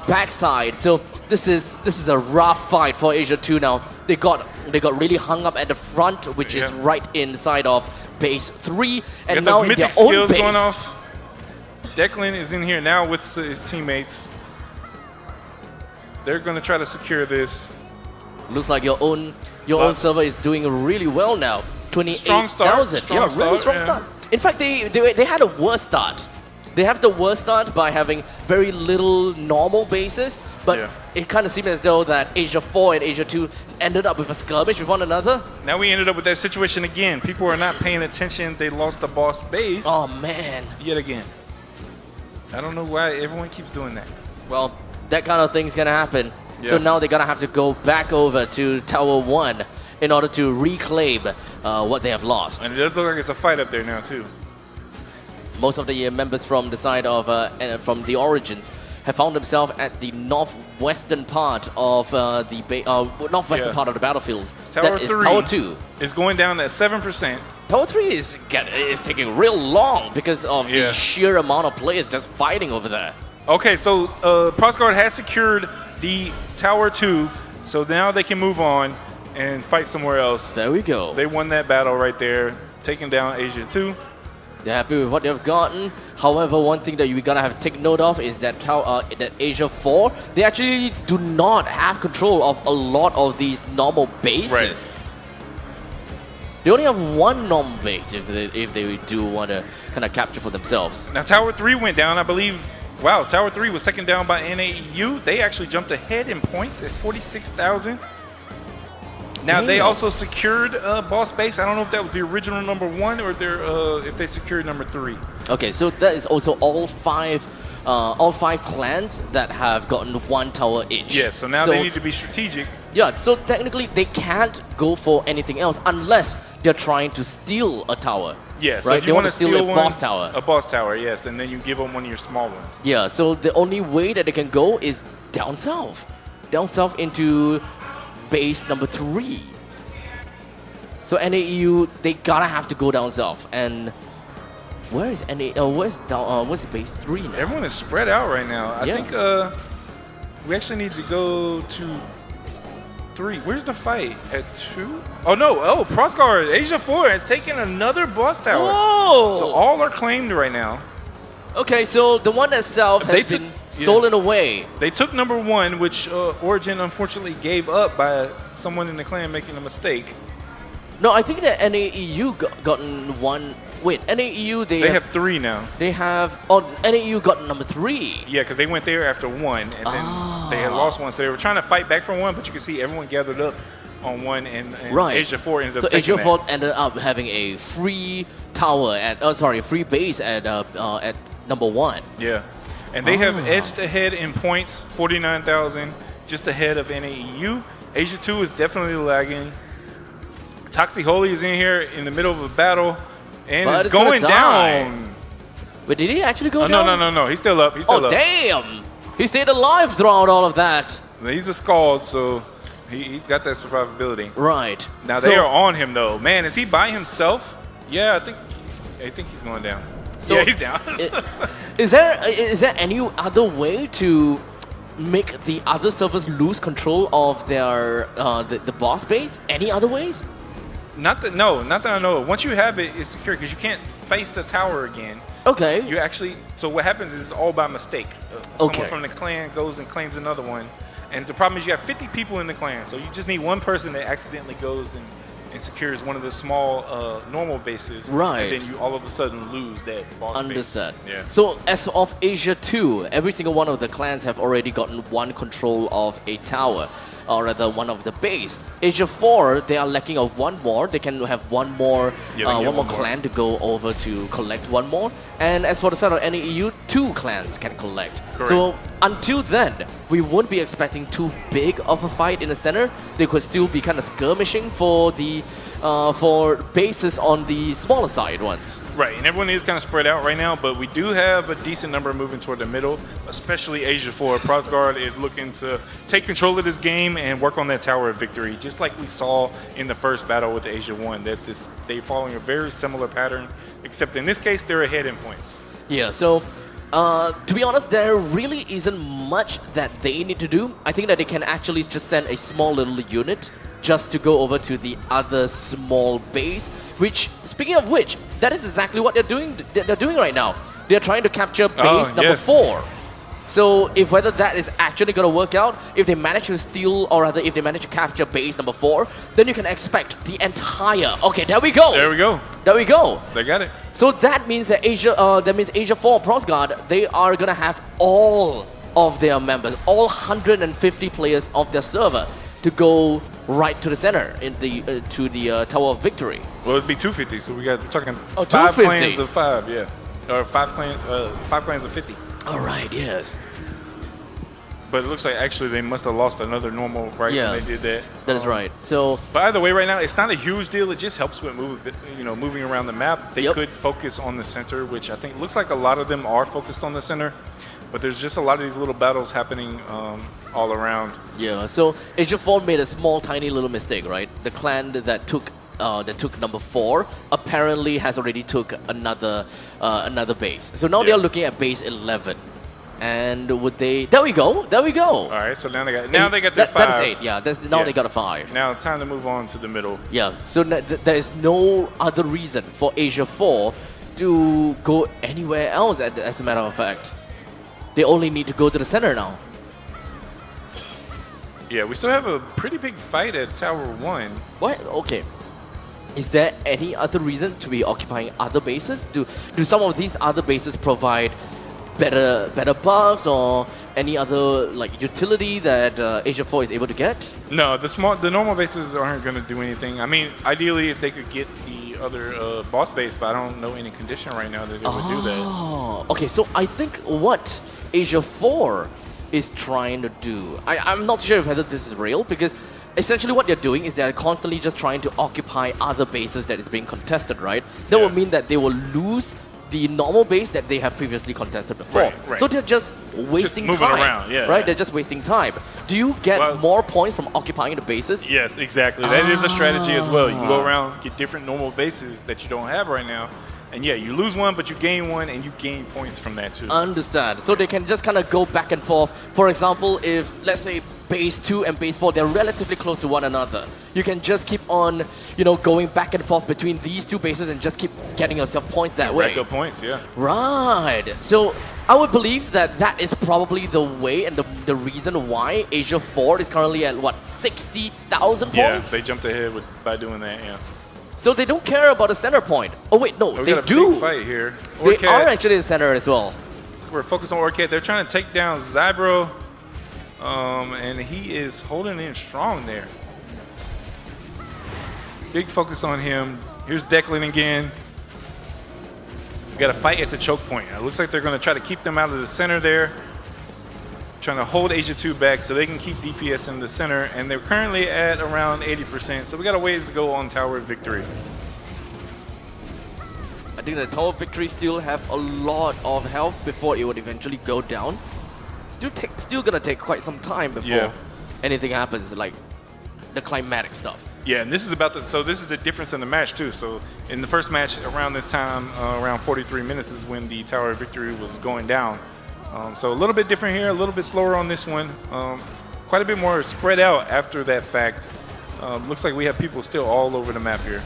backside. So this is a rough fight for Asia 2 now. They got really hung up at the front, which is right inside of base 3, and now in their own base. Going off. Declan is in here now with his teammates. They're going to try to secure this. Looks like your own server is doing really well now. 28,000. Really strong start. In fact, they had a worse start. They have the worst start by having very little normal bases, but it kind of seemed as though that Asia 4 and Asia 2 ended up with a skirmish with one another. Now we ended up with that situation again. People are not paying attention. They lost the boss base. Oh, man. Yet again. I don't know why everyone keeps doing that. Well, that kind of thing's going to happen. So now they're going to have to go back over to Tower 1 in order to reclaim what they have lost. And it does look like it's a fight up there now, too. Most of the members from the side of from the Origins have found themselves at the northwestern part of northwestern part of the battlefield. Tower 3 Tower 2 is going down at 7%. Tower 3 is taking real long because of the sheer amount of players just fighting over there. Okay, so Prosguard has secured the Tower 2, so now they can move on and fight somewhere else. There we go. They won that battle right there, taking down Asia 2. They're happy with what they've gotten. However, one thing that we're gonna have to take note of is that that Asia 4, they actually do not have control of a lot of these normal bases. Right. They only have one normal base if they do want to kind of capture for themselves. Now Tower 3 went down, I believe. Wow, Tower 3 was taken down by NAEU. They actually jumped ahead in points at 46,000. Now, they also secured boss base. I don't know if that was the original number 1 or if they secured number 3. Okay, so that is also all five clans that have gotten 1 tower each. Yeah, so now they need to be strategic. Yeah, so technically they can't go for anything else unless they're trying to steal a tower. Yeah, so right? if you want to steal a boss tower. A boss tower, yes, and then you give them one of your small ones. Yeah, so the only way that they can go is down south. Down south into base number 3. So NAEU, they gotta have to go down south. And where is where's base 3 now? Everyone is spread out right now. I think we actually need to go to 3. Where's the fight? At 2? Oh no! Oh, Prosguard Asia 4 has taken another boss tower. Whoa! So all are claimed right now. Okay, so the one that south has been stolen away. They took number 1, which Origin unfortunately gave up by someone in the clan making a mistake. No, I think that NAEU gotten 1. Wait, NAEU they have 3 now. They have NAEU got number 3. Yeah, because they went there after 1, and then they had lost 1, so they were trying to fight back for 1. But you can see everyone gathered up on 1, and Asia 4 ended up taking Asia 4 ended up having a free tower free base at number 1. Yeah, and they have edged ahead in points, 49,000, just ahead of NAEU. Asia 2 is definitely lagging. Toxic Holy is in here in the middle of a battle, and it's going down. But did he actually go down? No. He's still up. He's still up. Oh, damn! He stayed alive throughout all of that. He's a Scald, so he's got that survivability. Right. Now they are on him, though. Man, is he by himself? Yeah, I think he's going down. So yeah, he's down. Is there any other way to make the other servers lose control of their the boss base? Any other ways? Not that I know of. Once you have it, it's secure because you can't face the tower again. Okay. You actually. So what happens is all by mistake. Someone Okay. from the clan goes and claims another one, and the problem is you have 50 people in the clan, so you just need one person that accidentally goes and secures one of the small normal bases. Right. And then you all of a sudden lose that boss Understood. base. Yeah. So as of Asia 2, every single one of the clans have already gotten one control of a tower, or rather one of the base. Asia 4, they are lacking of one more. They can have one more, one more clan to go over to collect one more. And as for the side of NEU, 2 clans can collect. Correct. So until then, we won't be expecting too big of a fight in the center. They could still be kind of skirmishing for the for bases on the smaller side ones. Right, and everyone is kind of spread out right now, but we do have a decent number moving toward the middle, especially Asia 4. Prosguard is looking to take control of this game and work on that tower of victory, just like we saw in the first battle with Asia 1. They're following a very similar pattern, except in this case, they're ahead in points. Yeah, so to be honest, there really isn't much that they need to do. I think that they can actually just send a small little unit just to go over to the other small base, which, speaking of which, that is exactly what they're doing right now. They're trying to capture base number 4. So if whether that is actually going to work out, if they manage to steal, or rather if they manage to capture base number 4, then you can expect the entire... Okay, there we go. There we go. There we go. They got it. So that means that Asia 4 Prosguard, they are going to have all of their members, all 150 players of their server, to go right to the center in the to the Tower of Victory. Well, it'd be 250, so we're talking 5 250. clans of 5, yeah. Or 5 clans of 50. All right, yes. But it looks like actually they must have lost another normal right when they did that. That is right. So, but either way, right now it's not a huge deal. It just helps with moving around the map. They could focus on the center, which I think looks like a lot of them are focused on the center. But there's just a lot of these little battles happening all around. Yeah. So Asia 4 made a small, tiny little mistake, right? The clan that took number 4 apparently has already took another base. So now they are looking at base 11. And would they? There we go. There we go. All right. So now they got their 5. That is 8. Yeah. Now they got a 5. Now time to move on to the middle. Yeah. So there is no other reason for Asia 4 to go anywhere else. As a matter of fact, they only need to go to the center now. Yeah, we still have a pretty big fight at Tower 1. What? Okay. Is there any other reason to be occupying other bases? Do some of these other bases provide better buffs or any other like utility that Asia 4 is able to get? No, the normal bases aren't going to do anything. I mean, ideally if they could get the other boss base, but I don't know any condition right now that they would do that. Oh, okay. So I think what Asia 4 is trying to do, I'm not sure whether this is real, because essentially what they're doing is they're constantly just trying to occupy other bases that is being contested, right? That will mean that they will lose the normal base that they have previously contested before. Right. So they're just wasting moving time. around, right? They're just wasting time. Do you get more points from occupying the bases? Yes, exactly. That is a strategy as well. You can go around, get different normal bases that you don't have right now. And yeah, you lose one, but you gain one, and you gain points from that too. Understand. So they can just kind of go back and forth. For example, if, let's say, base 2 and base 4, they're relatively close to one another. You can just keep on, going back and forth between these two bases and just keep getting yourself points that way. Rack up points, yeah. Right. So I would believe that is probably the way and the reason why Asia 4 is currently at, what, 60,000 points? Yeah, they jumped ahead by doing that, yeah. So they don't care about the center point. Oh wait, no, we they got a do. big fight here. They Orchid, are actually in the center as well. So we're focused on Orchid. They're trying to take down Zybro. And he is holding in strong there. Big focus on him. Here's Declan again. We got a fight at the choke point. It looks like they're going to try to keep them out of the center there. Trying to hold Asia 2 back so they can keep DPS in the center. And they're currently at around 80%. So we got a ways to go on Tower of Victory. I think the Tower of Victory still have a lot of health before it would eventually go down. Still gonna take quite some time before anything happens, like the climatic stuff. Yeah, and this is this is the difference in the match too. So in the first match around this time, around 43 minutes is when the Tower of Victory was going down. So a little bit different here, a little bit slower on this one. Quite a bit more spread out after that fact. Looks like we have people still all over the map here.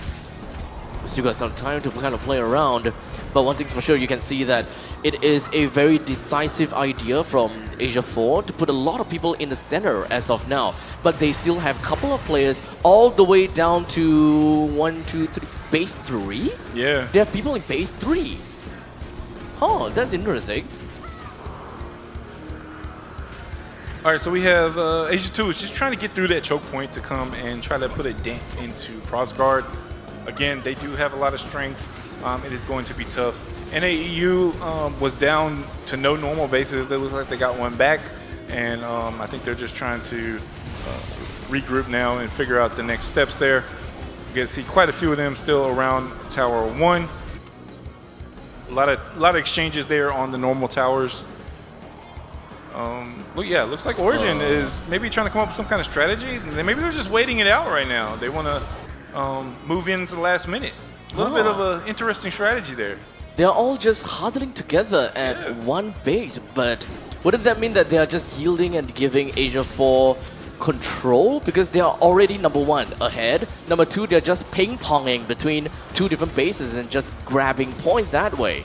We still got some time to kind of play around, but one thing's for sure, you can see that it is a very decisive idea from Asia 4 to put a lot of people in the center as of now, but they still have a couple of players all the way down to 1, 2, 3, base 3? Yeah. They have people in base 3. Oh, that's interesting. All right, so we have Asia 2 is just trying to get through that choke point to come and try to put a dent into Prosguard. Again, they do have a lot of strength. It is going to be tough. NAEU was down to no normal bases. They look like they got one back, and I think they're just trying to regroup now and figure out the next steps there. You get to see quite a few of them still around Tower 1. A lot of exchanges there on the normal towers. Yeah, looks like Origin is maybe trying to come up with some kind of strategy. Maybe they're just waiting it out right now. They want to move into the last minute. A little bit of an interesting strategy there. They're all just huddling together at one base, but wouldn't that mean that they are just yielding and giving Asia 4 control? Because they are already number 1 ahead. Number 2, they're just ping-ponging between 2 different bases and just grabbing points that way.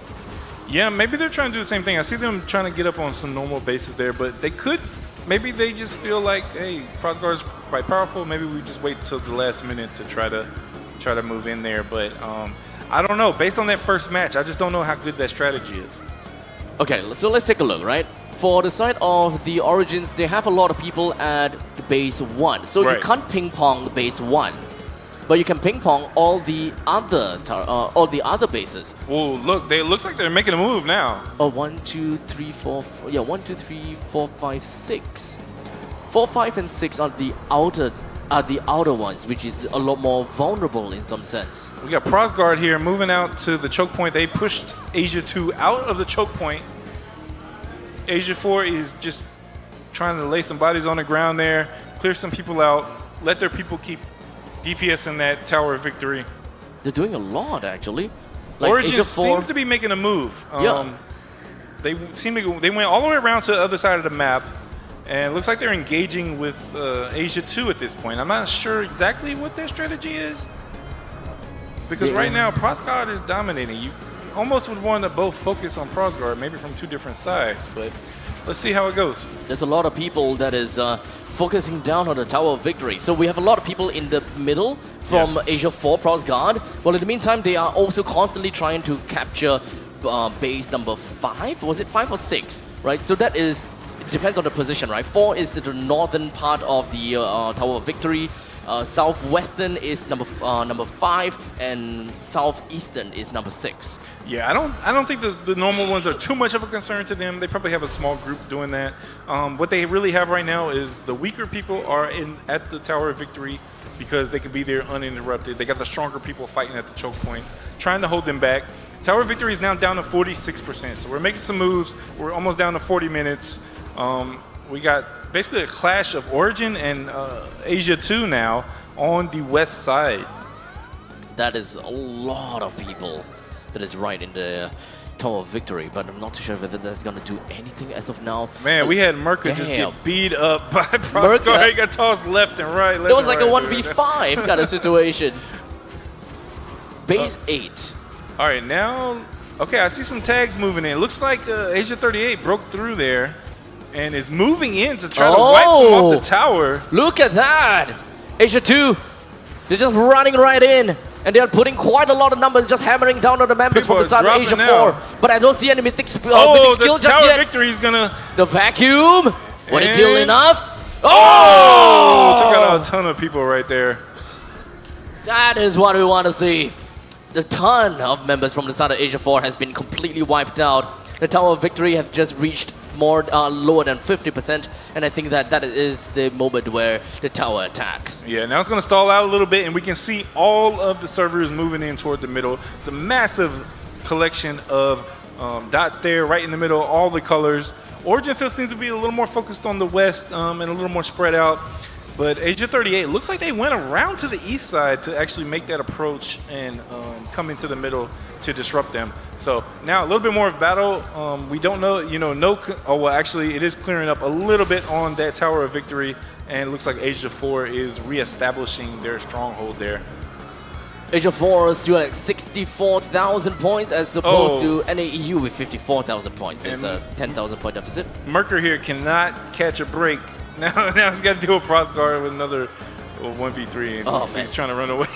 Yeah, maybe they're trying to do the same thing. I see them trying to get up on some normal bases there, but they could. Maybe they just feel like, hey, Prosguard is quite powerful. Maybe we just wait till the last minute to try to move in there. But I don't know. Based on that first match, I just don't know how good that strategy is. Okay, so let's take a look, right? For the side of the Origins, they have a lot of people at base 1. So you can't ping-pong base 1. But you can ping-pong all the other bases. Well, look, it looks like they're making a move now. Oh, 1, 2, 3, 4, 4. Yeah, 1, 2, 3, 4, 5, 6. 4, 5, and 6 are the outer ones, which is a lot more vulnerable in some sense. We got Prosguard here moving out to the choke point. They pushed Asia 2 out of the choke point. Asia 4 is just trying to lay some bodies on the ground there, clear some people out, let their people keep DPS in that Tower of Victory. They're doing a lot, actually. Like Origin seems to be making a move. They went all the way around to the other side of the map, and it looks like they're engaging with Asia 2 at this point. I'm not sure exactly what their strategy is, because right now Prosguard is dominating. You almost would want to both focus on Prosguard, maybe from 2 different sides, but let's see how it goes. There's a lot of people that is focusing down on the Tower of Victory. So we have a lot of people in the middle from Asia 4 Prosguard. Well, in the meantime, they are also constantly trying to capture base number 5. Was it 5 or 6? Right? So that is, it depends on the position, right? 4 is the northern part of the Tower of Victory. Southwestern is number 5, and southeastern is number 6. Yeah, I don't think the normal ones are too much of a concern to them. They probably have a small group doing that. What they really have right now is the weaker people are at the Tower of Victory because they can be there uninterrupted. They got the stronger people fighting at the choke points, trying to hold them back. Tower of Victory is now down to 46%, so we're making some moves. We're almost down to 40 minutes. We got basically a clash of Origin and Asia 2 now on the west side. That is a lot of people that is right in the Tower of Victory, but I'm not too sure whether that's going to do anything as of now. Man, we had Merca just get beat up by Prosguard. He got tossed left and right. It was like a 1v5 kind of situation. Base 8. All right, now, okay, I see some tags moving in. Looks like Asia 38 broke through there and is moving in to try to wipe them off the tower. Look at that! Asia 2, they're just running right in. And they are putting quite a lot of numbers, just hammering down on the members from the side of Asia 4. But I don't see any mythic skill just yet. The Tower Victory is gonna... The vacuum! Would it kill enough? Oh! Took out a ton of people right there. That is what we want to see. The ton of members from the side of Asia 4 has been completely wiped out. The Tower of Victory have just reached more lower than 50%, and I think that is the moment where the tower attacks. Yeah, now it's going to stall out a little bit, and we can see all of the servers moving in toward the middle. It's a massive collection of dots there, right in the middle, all the colors. Origin still seems to be a little more focused on the west and a little more spread out. But Asia 38 looks like they went around to the east side to actually make that approach and come into the middle to disrupt them. So now a little bit more of battle. We don't know, oh, well, actually, it is clearing up a little bit on that Tower of Victory, and it looks like Asia 4 is reestablishing their stronghold there. Asia 4 is still at 64,000 points as opposed to NAEU with 54,000 points. It's a 10,000 point deficit. Merker here cannot catch a break. Now he's got to deal with Prosgar with another 1v3, and he's trying to run away.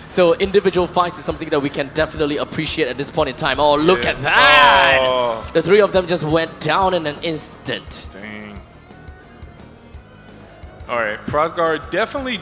So individual fights is something that we can definitely appreciate at this point in time. Oh, look at that! Oh. The three of them just went down in an instant. Dang. All right, Prosgar definitely,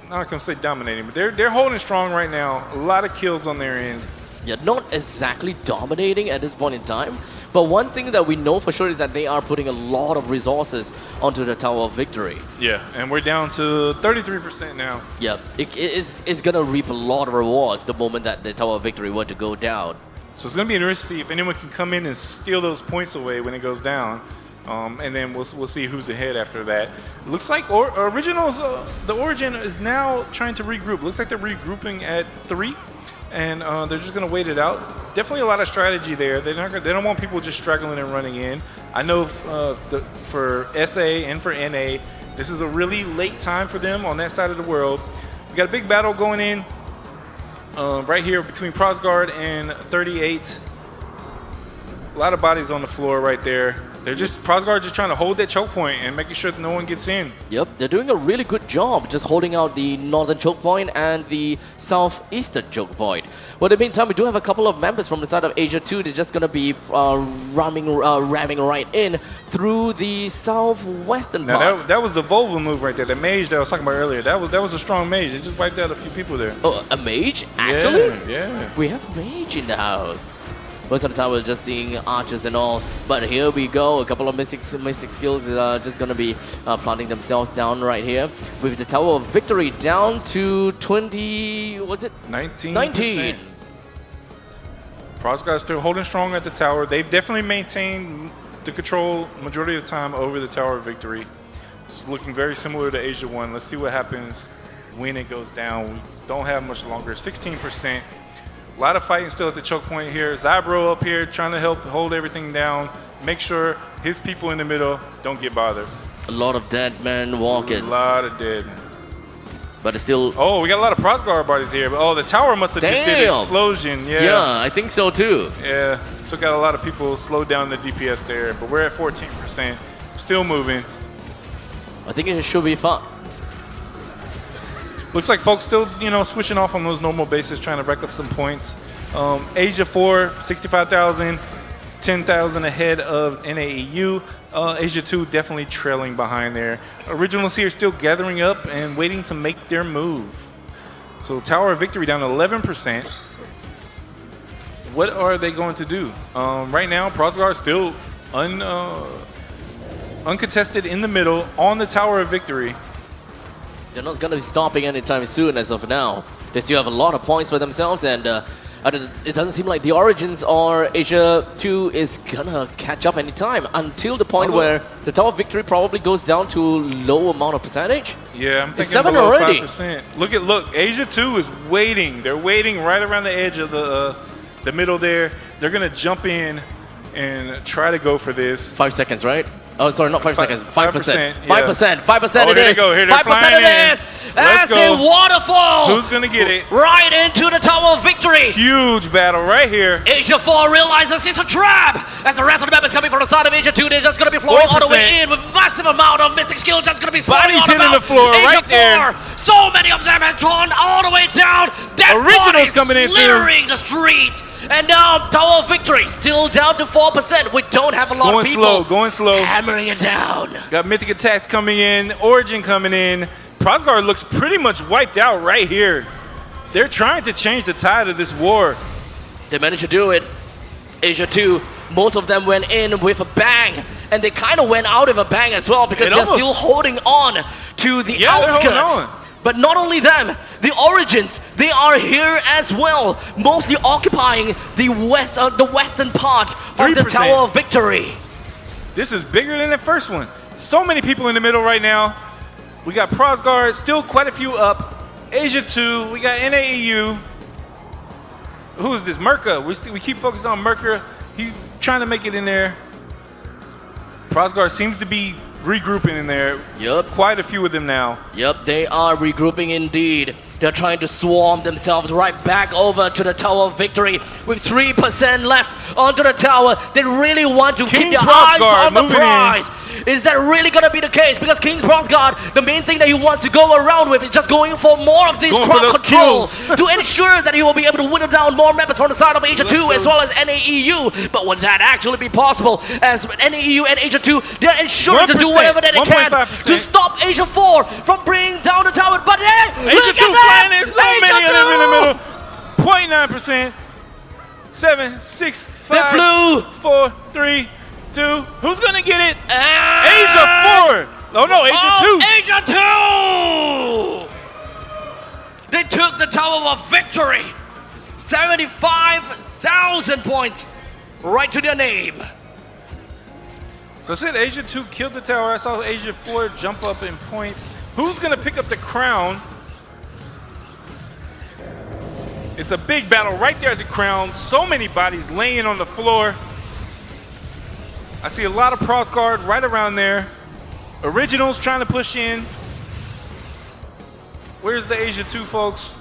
I'm not going to say dominating, but they're holding strong right now. A lot of kills on their end. Yeah, not exactly dominating at this point in time. But one thing that we know for sure is that they are putting a lot of resources onto the Tower of Victory. Yeah, and we're down to 33% now. Yeah, it's going to reap a lot of rewards the moment that the Tower of Victory were to go down. So it's going to be interesting to see if anyone can come in and steal those points away when it goes down. And then we'll see who's ahead after that. It looks like Originals, the Origin is now trying to regroup. Looks like they're regrouping at 3. And they're just going to wait it out. Definitely a lot of strategy there. They don't want people just straggling and running in. I know for SA and for NA, this is a really late time for them on that side of the world. We got a big battle going in right here between Prosgard and 38. A lot of bodies on the floor right there. Prosgard just trying to hold that choke point and making sure that no one gets in. Yep, they're doing a really good job just holding out the northern choke point and the southeastern choke point. But in the meantime, we do have a couple of members from the side of Asia 2. They're just going to be ramming right in through the southwestern part. Now that was the Volvo move right there. The mage that I was talking about earlier. That was a strong mage. It just wiped out a few people there. Oh, a mage? Actually? Yeah. We have a mage in the house. Most of the time we're just seeing archers and all, but here we go. A couple of mystic skills are just going to be planting themselves down right here. With the Tower of Victory down to 20, what's it? 19. Prosgar still holding strong at the tower. They've definitely maintained the control majority of the time over the Tower of Victory. It's looking very similar to Asia 1. Let's see what happens when it goes down. We don't have much longer. 16%. A lot of fighting still at the choke point here. Zybro up here trying to help hold everything down. Make sure his people in the middle don't get bothered. A lot of dead men walking. A lot of dead men. But it's still... Oh, we got a lot of Prosgar bodies here. Oh, the tower must have just did an explosion. Yeah, I think so too. Yeah, took out a lot of people, slowed down the DPS there. But we're at 14%. Still moving. I think it should be fun. Looks like folks still, switching off on those normal bases, trying to rack up some points. Asia 4, 65,000, 10,000 ahead of NAEU. Asia 2 definitely trailing behind there. Originals here still gathering up and waiting to make their move. So Tower of Victory down to 11%. What are they going to do? Right now, Prosgar is still uncontested in the middle on the Tower of Victory. They're not going to be stopping anytime soon as of now. They still have a lot of points for themselves, and it doesn't seem like the Origins or Asia 2 is going to catch up anytime until the point where the Tower of Victory probably goes down to low amount of percentage. Yeah, I'm thinking it's 7 below already. 5%. Look, Asia 2 is waiting. They're waiting right around the edge of the middle there. They're going to jump in and try to go for this. 5 seconds, right? Oh, sorry, not 5 seconds. 5%. 5%. 5% Oh, it here is. they go. Here they're 5% flying it in. is. That's the waterfall. Who's going to get it? Right into the Tower of Victory. Huge battle right here. Asia 4 realizes it's a trap. As the rest of the members coming from the side of Asia 2, they're just going to be flowing all the way in with massive amount of mystic skills. That's going to be flowing Bodies all hitting about. the floor Asia right 4, there. so many of them have drawn all the way down. Dead Originals bodies coming in too. littering the streets. And now Tower of Victory still down to 4%. We don't have a lot of people Going slow. hammering it down. Got Mythic Attacks coming in. Origin coming in. Prosgar looks pretty much wiped out right here. They're trying to change the tide of this war. They managed to do it. Asia 2, most of them went in with a bang. And they kind of went out with a bang as well because they're still holding on to the outskirts. They're holding on. But not only them, the Origins, they are here as well, mostly occupying the western part of the 3%. Tower of Victory. This is bigger than the first one. So many people in the middle right now. We got Prosguard, still quite a few up. Asia 2, we got NAEU. Who is this? Merca. We keep focusing on Merca. He's trying to make it in there. Prosguard seems to be regrouping in there. Yep. Quite a few of them now. Yep, they are regrouping indeed. They're trying to swarm themselves right back over to the Tower of Victory with 3% left onto the tower. They really want to keep their eyes on the prize. Is that really going to be the case? Because King's Prosguard, the main thing that he wants to go around with is just going for more of these crowd controls to ensure that he will be able to whittle down more members from the side of Asia 2 as well as NAEU. But would that actually be possible? As NAEU and Asia 2, they're ensuring to do whatever that they can to stop Asia 4 from bringing down the tower. But hey, Asia 2 flying in, so many of them in the middle. 0.9%. 7, 6, 5, 4, 3, 2. Who's gonna get it? Asia 4. Oh no, Asia 2. They took the Tower of Victory. 75,000 points right to their name. So I said Asia 2 killed the tower. I saw Asia 4 jump up in points. Who's gonna pick up the crown? It's a big battle right there at the crown. So many bodies laying on the floor. I see a lot of Prosguard right around there. Originals trying to push in. Where's the Asia 2 folks?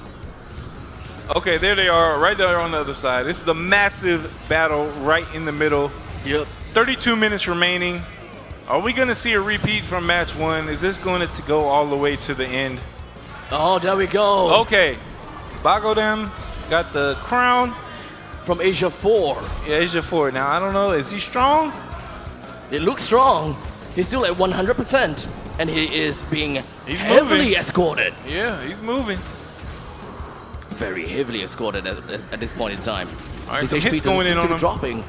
Okay, there they are, right there on the other side. This is a massive battle right in the middle. Yep. 32 minutes remaining. Are we gonna see a repeat from match 1? Is this going to go all the way to the end? Oh, there we go. Okay. Bagodem got the crown. From Asia 4. Yeah, Asia 4. Now, I don't know, is he strong? It looks strong. He's still at 100%. And he is being heavily escorted. Yeah, he's moving. Very heavily escorted at this point in time. All right, his some HP hits going in doesn't seem on to be him. dropping.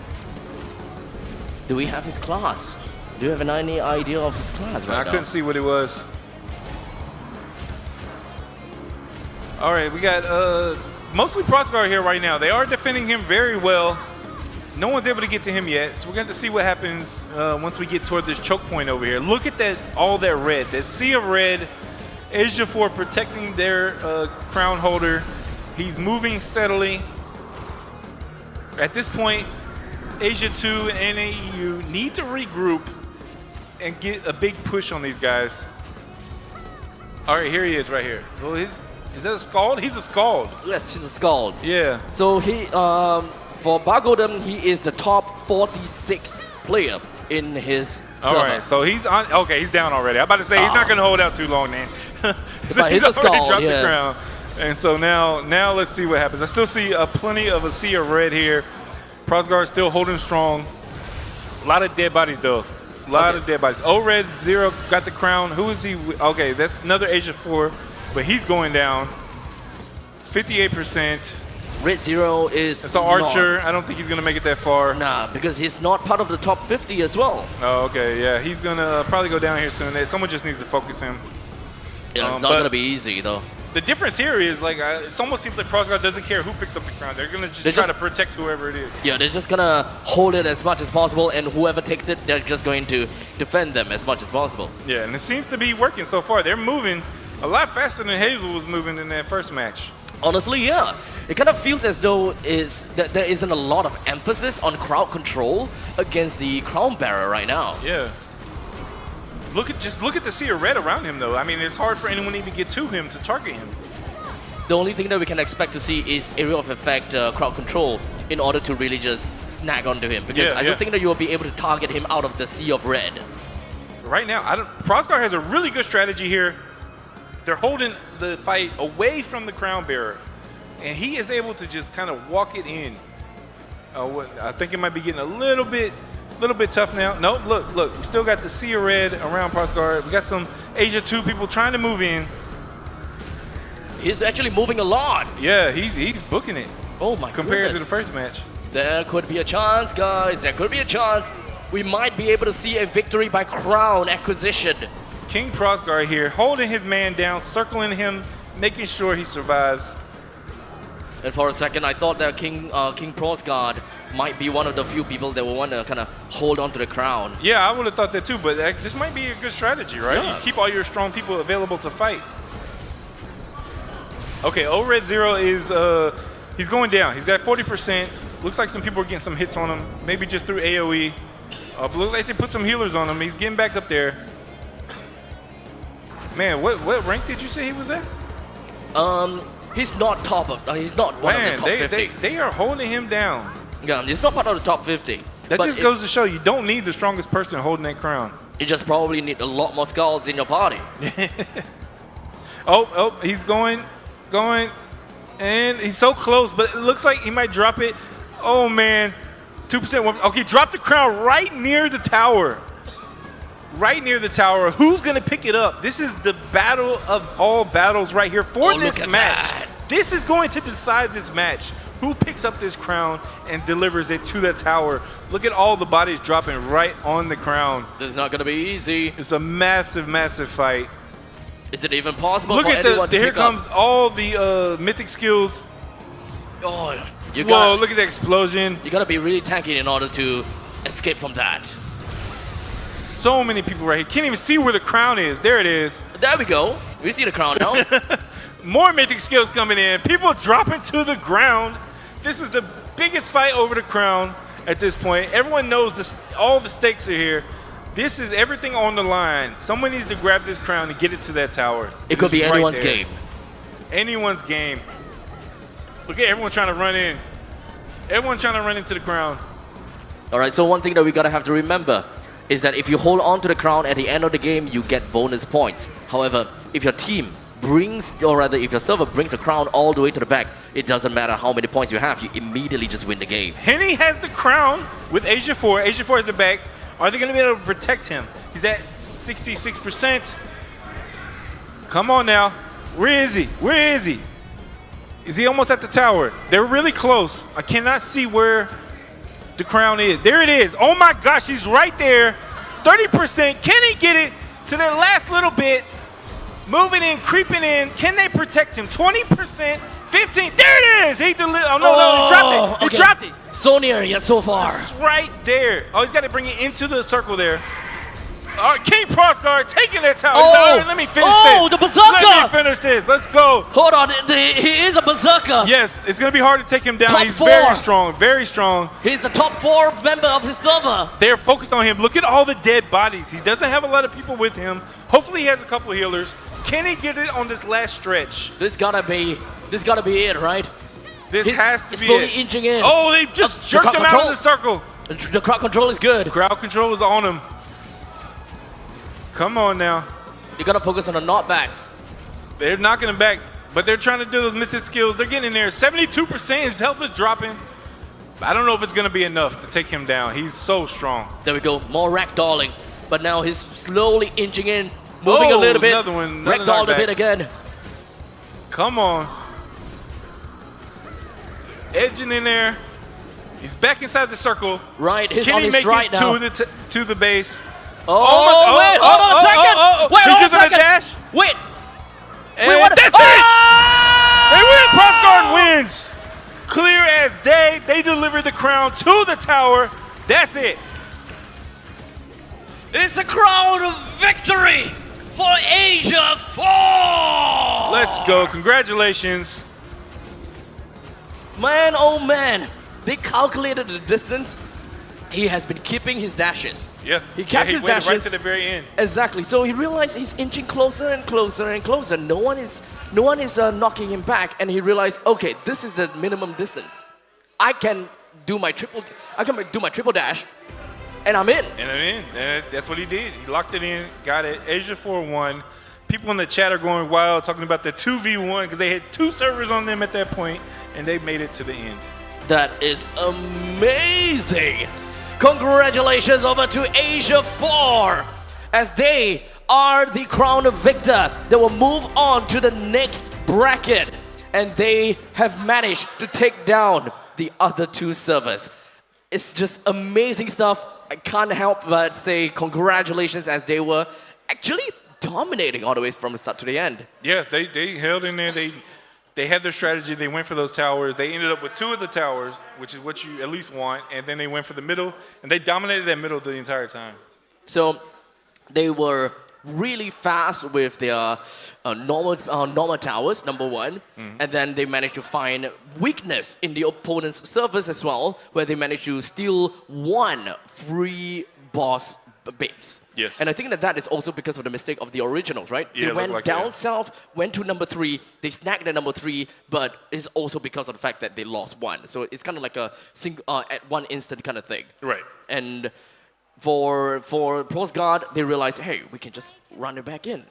Do we have his class? Do you have any idea of his class right I now? couldn't see what it was. All right, we got mostly Prosguard here right now. They are defending him very well. No one's able to get to him yet, so we're going to see what happens once we get toward this choke point over here. Look at that, all that red, that sea of red. Asia 4 protecting their crown holder. He's moving steadily. At this point, Asia 2 and NAEU need to regroup and get a big push on these guys. All right, here he is right here. So is that a Scald? He's a Scald. Yes, he's a Scald. Yeah. So he, for Bagodem, he is the top 46 player in his All server. right, so he's on. Okay, he's down already. I'm about to say he's not going to hold out too long, man. So But he's he's a already Scald, dropped yeah. the crown, and so now let's see what happens. I still see plenty of a sea of red here. Prosguard still holding strong. A lot of dead bodies though. A lot of dead bodies. Red Zero got the crown. Who is he? Okay, that's another Asia 4, but he's going down. 58%. Red Zero is It's an Archer. I don't think he's going to make it that far. Nah, because he's not part of the top 50 as well. Oh, okay, yeah. He's going to probably go down here soon. Someone just needs to focus him. Yeah, it's not going to be easy though. The difference here is, like, it almost seems like Prosguard doesn't care who picks up the crown. They're going to just try to protect whoever it is. Yeah, they're just going to hold it as much as possible, and whoever takes it, they're just going to defend them as much as possible. Yeah, and it seems to be working so far. They're moving a lot faster than Hazel was moving in that first match. Honestly, yeah. It kind of feels as though there isn't a lot of emphasis on crowd control against the crown bearer right now. Yeah. Look at the sea of red around him, though. I mean, it's hard for anyone to even get to him to target him. The only thing that we can expect to see is area of effect crowd control in order to really just snag onto him. Because I don't think that you will be able to target him out of the sea of red. Right now, Prosguard has a really good strategy here. They're holding the fight away from the crown bearer, and he is able to just kind of walk it in. I think it might be getting a little bit tough now. No, look, we still got the sea of red around Prosguard. We got some Asia 2 people trying to move in. He's actually moving a lot. Yeah, he's booking it. Oh my compared goodness. to the first match. There could be a chance, guys. There could be a chance. We might be able to see a victory by crown acquisition. King Prosguard here, holding his man down, circling him, making sure he survives. And for a second, I thought that King Prosguard might be one of the few people that will want to kind of hold on to the crown. Yeah, I would have thought that too, but this might be a good strategy, right? Yeah. You keep all your strong people available to fight. Okay, O-Red Zero is, he's going down. He's at 40%. Looks like some people are getting some hits on him, maybe just through AoE. But looks like they put some healers on him. He's getting back up there. Man, what rank did you say he was at? He's not top of, he's not one of the top 50. They are holding him down. Yeah, he's not part of the top 50. That just goes to show you don't need the strongest person holding that crown. You just probably need a lot more skulls in your party. Oh, he's going, and he's so close, but it looks like he might drop it. Oh man, 2%. Okay, drop the crown right near the tower. Right near the tower. Who's gonna pick it up? This is the battle of all battles right here for this match. This is going to decide this match. Who picks up this crown and delivers it to the tower? Look at all the bodies dropping right on the crown. This is not gonna be easy. It's a massive, massive fight. Is it even possible Look for at anyone to here pick up? comes all the mythic skills. Oh, whoa, look at the explosion. You gotta be really tanky in order to escape from that. So many people right here. Can't even see where the crown is. There it is. There we go. We see the crown now. More mythic skills coming in. People dropping to the ground. This is the biggest fight over the crown at this point. Everyone knows this. All the stakes are here. This is everything on the line. Someone needs to grab this crown and get it to that tower. It could be Right anyone's there. game. Anyone's game. Look at everyone trying to run in. Everyone trying to run into the crown. All right, so one thing that we gotta have to remember is that if you hold on to the crown at the end of the game, you get bonus points. However, if your team brings, or rather if your server brings the crown all the way to the back, it doesn't matter how many points you have, you immediately just win the game. Henny has the crown with Asia 4. Asia 4 is the back. Are they going to be able to protect him? He's at 66%. Come on now. Where is he? Where is he? Is he almost at the tower? They're really close. I cannot see where the crown is. There it is. Oh my gosh, he's right there. 30%. Can he get it to that last little bit? Moving in, creeping in. Can they protect him? 20%, 15. There it is. He delivered. Oh no, he dropped it. He dropped it. So near, yet so far. It's right there. Oh, he's got to bring it into the circle there. All right, King Prosguard taking that tower. All right, let me finish this. Oh, the berserker. Let me finish this. Let's go. Hold on, he is a berserker. Yes, it's going to be hard to take him down. Top He's 4. very strong, very strong. He's the top 4 member of his server. They're focused on him. Look at all the dead bodies. He doesn't have a lot of people with him. Hopefully he has a couple healers. Can he get it on this last stretch? This gotta be it, right? This has to be slowly it. inching in. Oh, they just jerked him out of the circle. The crowd control is good. Crowd control is on him. Come on now. You gotta focus on the knockbacks. They're knocking him back, but they're trying to do those mythic skills. They're getting in there. 72%, his health is dropping. I don't know if it's gonna be enough to take him down. He's so strong. There we go, more ragdolling. But now he's slowly inching in, moving a little bit. Another one. Another Ragdolled a knockback. bit again. Come on. Edging in there. He's back inside the circle. Right, he's Can on he his make stride it now. to the base? Oh, wait, hold on a second. Wait, He's hold on a using a second. dash. Wait. And what? that's it! They win! Prosguard wins! Clear as day. They deliver the crown to the tower. That's it. It's a crown of victory for Asia 4! Let's go. Congratulations. Man, oh man. They calculated the distance. He has been keeping his dashes. Yeah. He kept he his waited dashes. right to the very end. Exactly. So he realized he's inching closer and closer and closer. No one is knocking him back, and he realized, okay, this is the minimum distance. I can do my triple dash, and I'm in. And I'm in. That's what he did. He locked it in, got it. Asia 4 won. People in the chat are going wild, talking about the 2v1 because they had 2 servers on them at that point, and they made it to the end. That is amazing. Congratulations over to Asia 4 as they are the crown of victor. They will move on to the next bracket, and they have managed to take down the other 2 servers. It's just amazing stuff. I can't help but say congratulations, as they were actually dominating all the way from the start to the end. Yeah, they held in there. They They had their strategy. They went for those towers. They ended up with 2 of the towers, which is what you at least want. And then they went for the middle, and they dominated that middle the entire time. So they were really fast with their normal towers, number one. And then they managed to find weakness in the opponent's servers as well, where they managed to steal 1 free boss base. Yes. And I think that is also because of the mistake of the originals, right? Yeah, they went like down south, went to number 3, they snagged at number 3, but it's also because of the fact that they lost 1. So it's kind of like a at one instant kind of thing. Right. And for Prosguard, they realized, hey, we can just run it back in.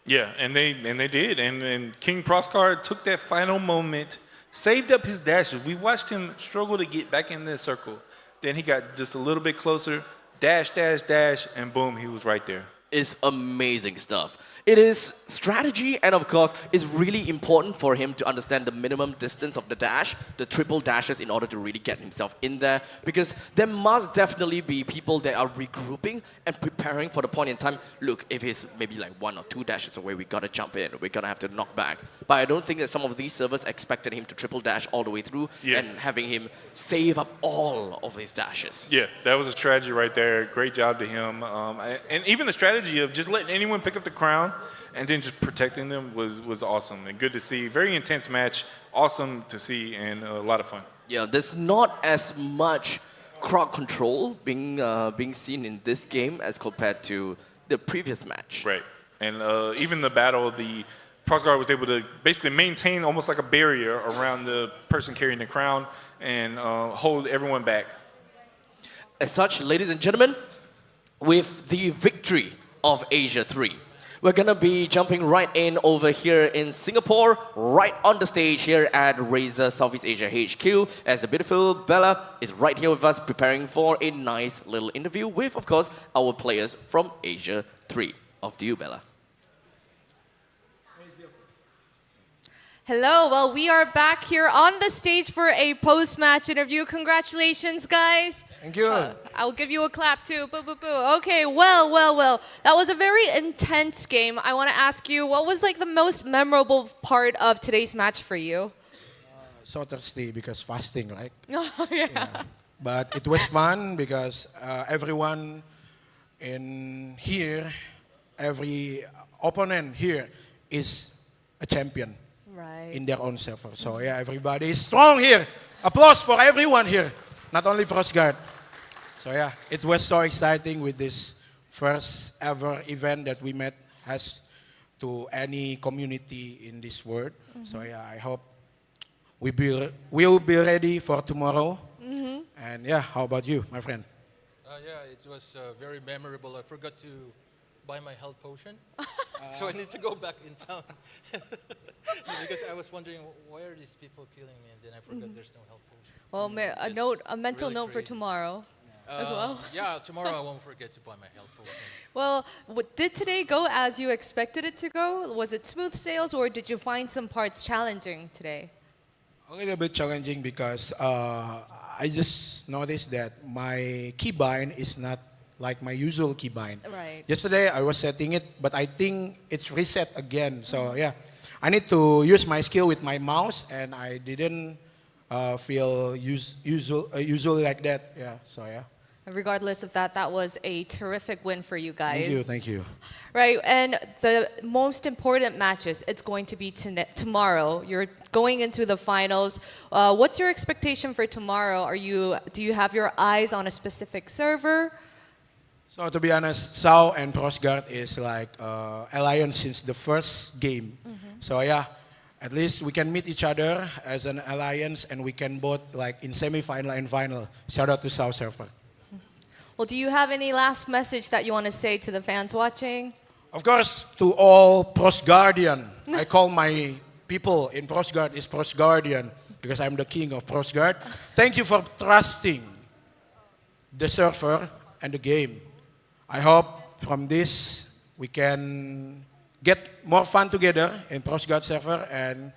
Yeah, and they did. And King Prosguard took that final moment, saved up his dashes. We watched him struggle to get back in this circle. Then he got just a little bit closer, dash, dash, dash, and boom, he was right there. It's amazing stuff. It is strategy, and of course, it's really important for him to understand the minimum distance of the dash, the triple dashes, in order to really get himself in there. Because there must definitely be people that are regrouping and preparing for the point in time. Look, if he's maybe like 1 or 2 dashes away, we gotta jump in. We're gonna have to knock back. But I don't think that some of these servers expected him to triple dash all the way through and having him save up all of his dashes. Yeah, that was a strategy right there. Great job to him. And even the strategy of just letting anyone pick up the crown and then just protecting them was awesome and good to see. Very intense match, awesome to see, and a lot of fun. Yeah, there's not as much crowd control being seen in this game as compared to the previous match. Right, and even the battle, the Prosguard was able to basically maintain almost like a barrier around the person carrying the crown and hold everyone back. As such, ladies and gentlemen, with the victory of Asia 3, we're gonna be jumping right in over here in Singapore, right on the stage here at Razer Southeast Asia HQ, as the beautiful Bella is right here with us preparing for a nice little interview with, of course, our players from Asia 3. Off to you, Bella. Hello, well, we are back here on the stage for a post-match interview. Congratulations, guys. Thank you. I'll give you a clap too. Boo, boo, boo. Okay, well. That was a very intense game. I want to ask you, what was like the most memorable part of today's match for you? So thirsty because fasting, right? Oh, yeah. But it was fun because everyone in here, every opponent here is a champion in their own server. So yeah, everybody is strong here. Applause for everyone here, not only Prosguard. So yeah, it was so exciting with this first ever event that we met has to any community in this world. So yeah, I hope we'll be ready for tomorrow. And yeah, how about you, my friend? Yeah, it was very memorable. I forgot to buy my health potion, so I need to go back in town. Because I was wondering, why are these people killing me? And then I forgot there's no health potion. Well, a mental note for tomorrow as well. Yeah, tomorrow I won't forget to buy my health potion. Well, did today go as you expected it to go? Was it smooth sales, or did you find some parts challenging today? A little bit challenging because I just noticed that my keybind is not like my usual keybind. Right. Yesterday I was setting it, but I think it's reset again. So yeah, I need to use my skill with my mouse, and I didn't feel usual like that. Yeah. So yeah. Regardless of that, that was a terrific win for you guys. Thank you. Right, and the most important matches, it's going to be tomorrow. You're going into the finals. What's your expectation for tomorrow? Do you have your eyes on a specific server? So to be honest, Sao and Prosguard is like alliance since the first game. So yeah, at least we can meet each other as an alliance, and we can both like in semi-final and final. Shout out to Sao server. Well, do you have any last message that you want to say to the fans watching? Of course, to all Prosguardian. I call my people in Prosguard is Prosguardian because I'm the king of Prosguard. Thank you for trusting the server and the game. I hope from this we can get more fun together in Prosguard server, and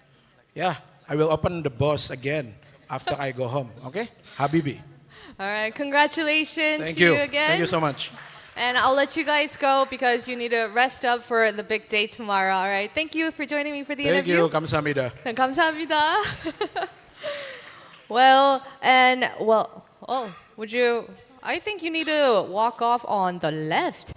yeah, I will open the boss again after I go home. Okay, Habibi. All right, congratulations Thank to you. you again. Thank you so much. And I'll let you guys go because you need to rest up for the big day tomorrow. All right. Thank you for joining me for the Thank interview. you. 감사합니다. 감사합니다. Would you? I think you need to walk off on the left.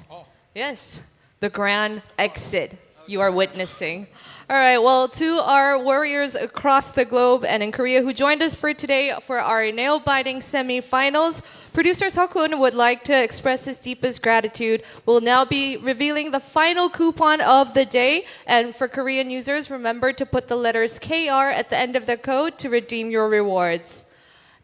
Yes, the grand exit you are witnessing. All right, well, to our warriors across the globe and in Korea who joined us for today for our nail-biting semifinals, producer Seokun would like to express his deepest gratitude. We'll now be revealing the final coupon of the day. And for Korean users, remember to put the letters KR at the end of the code to redeem your rewards.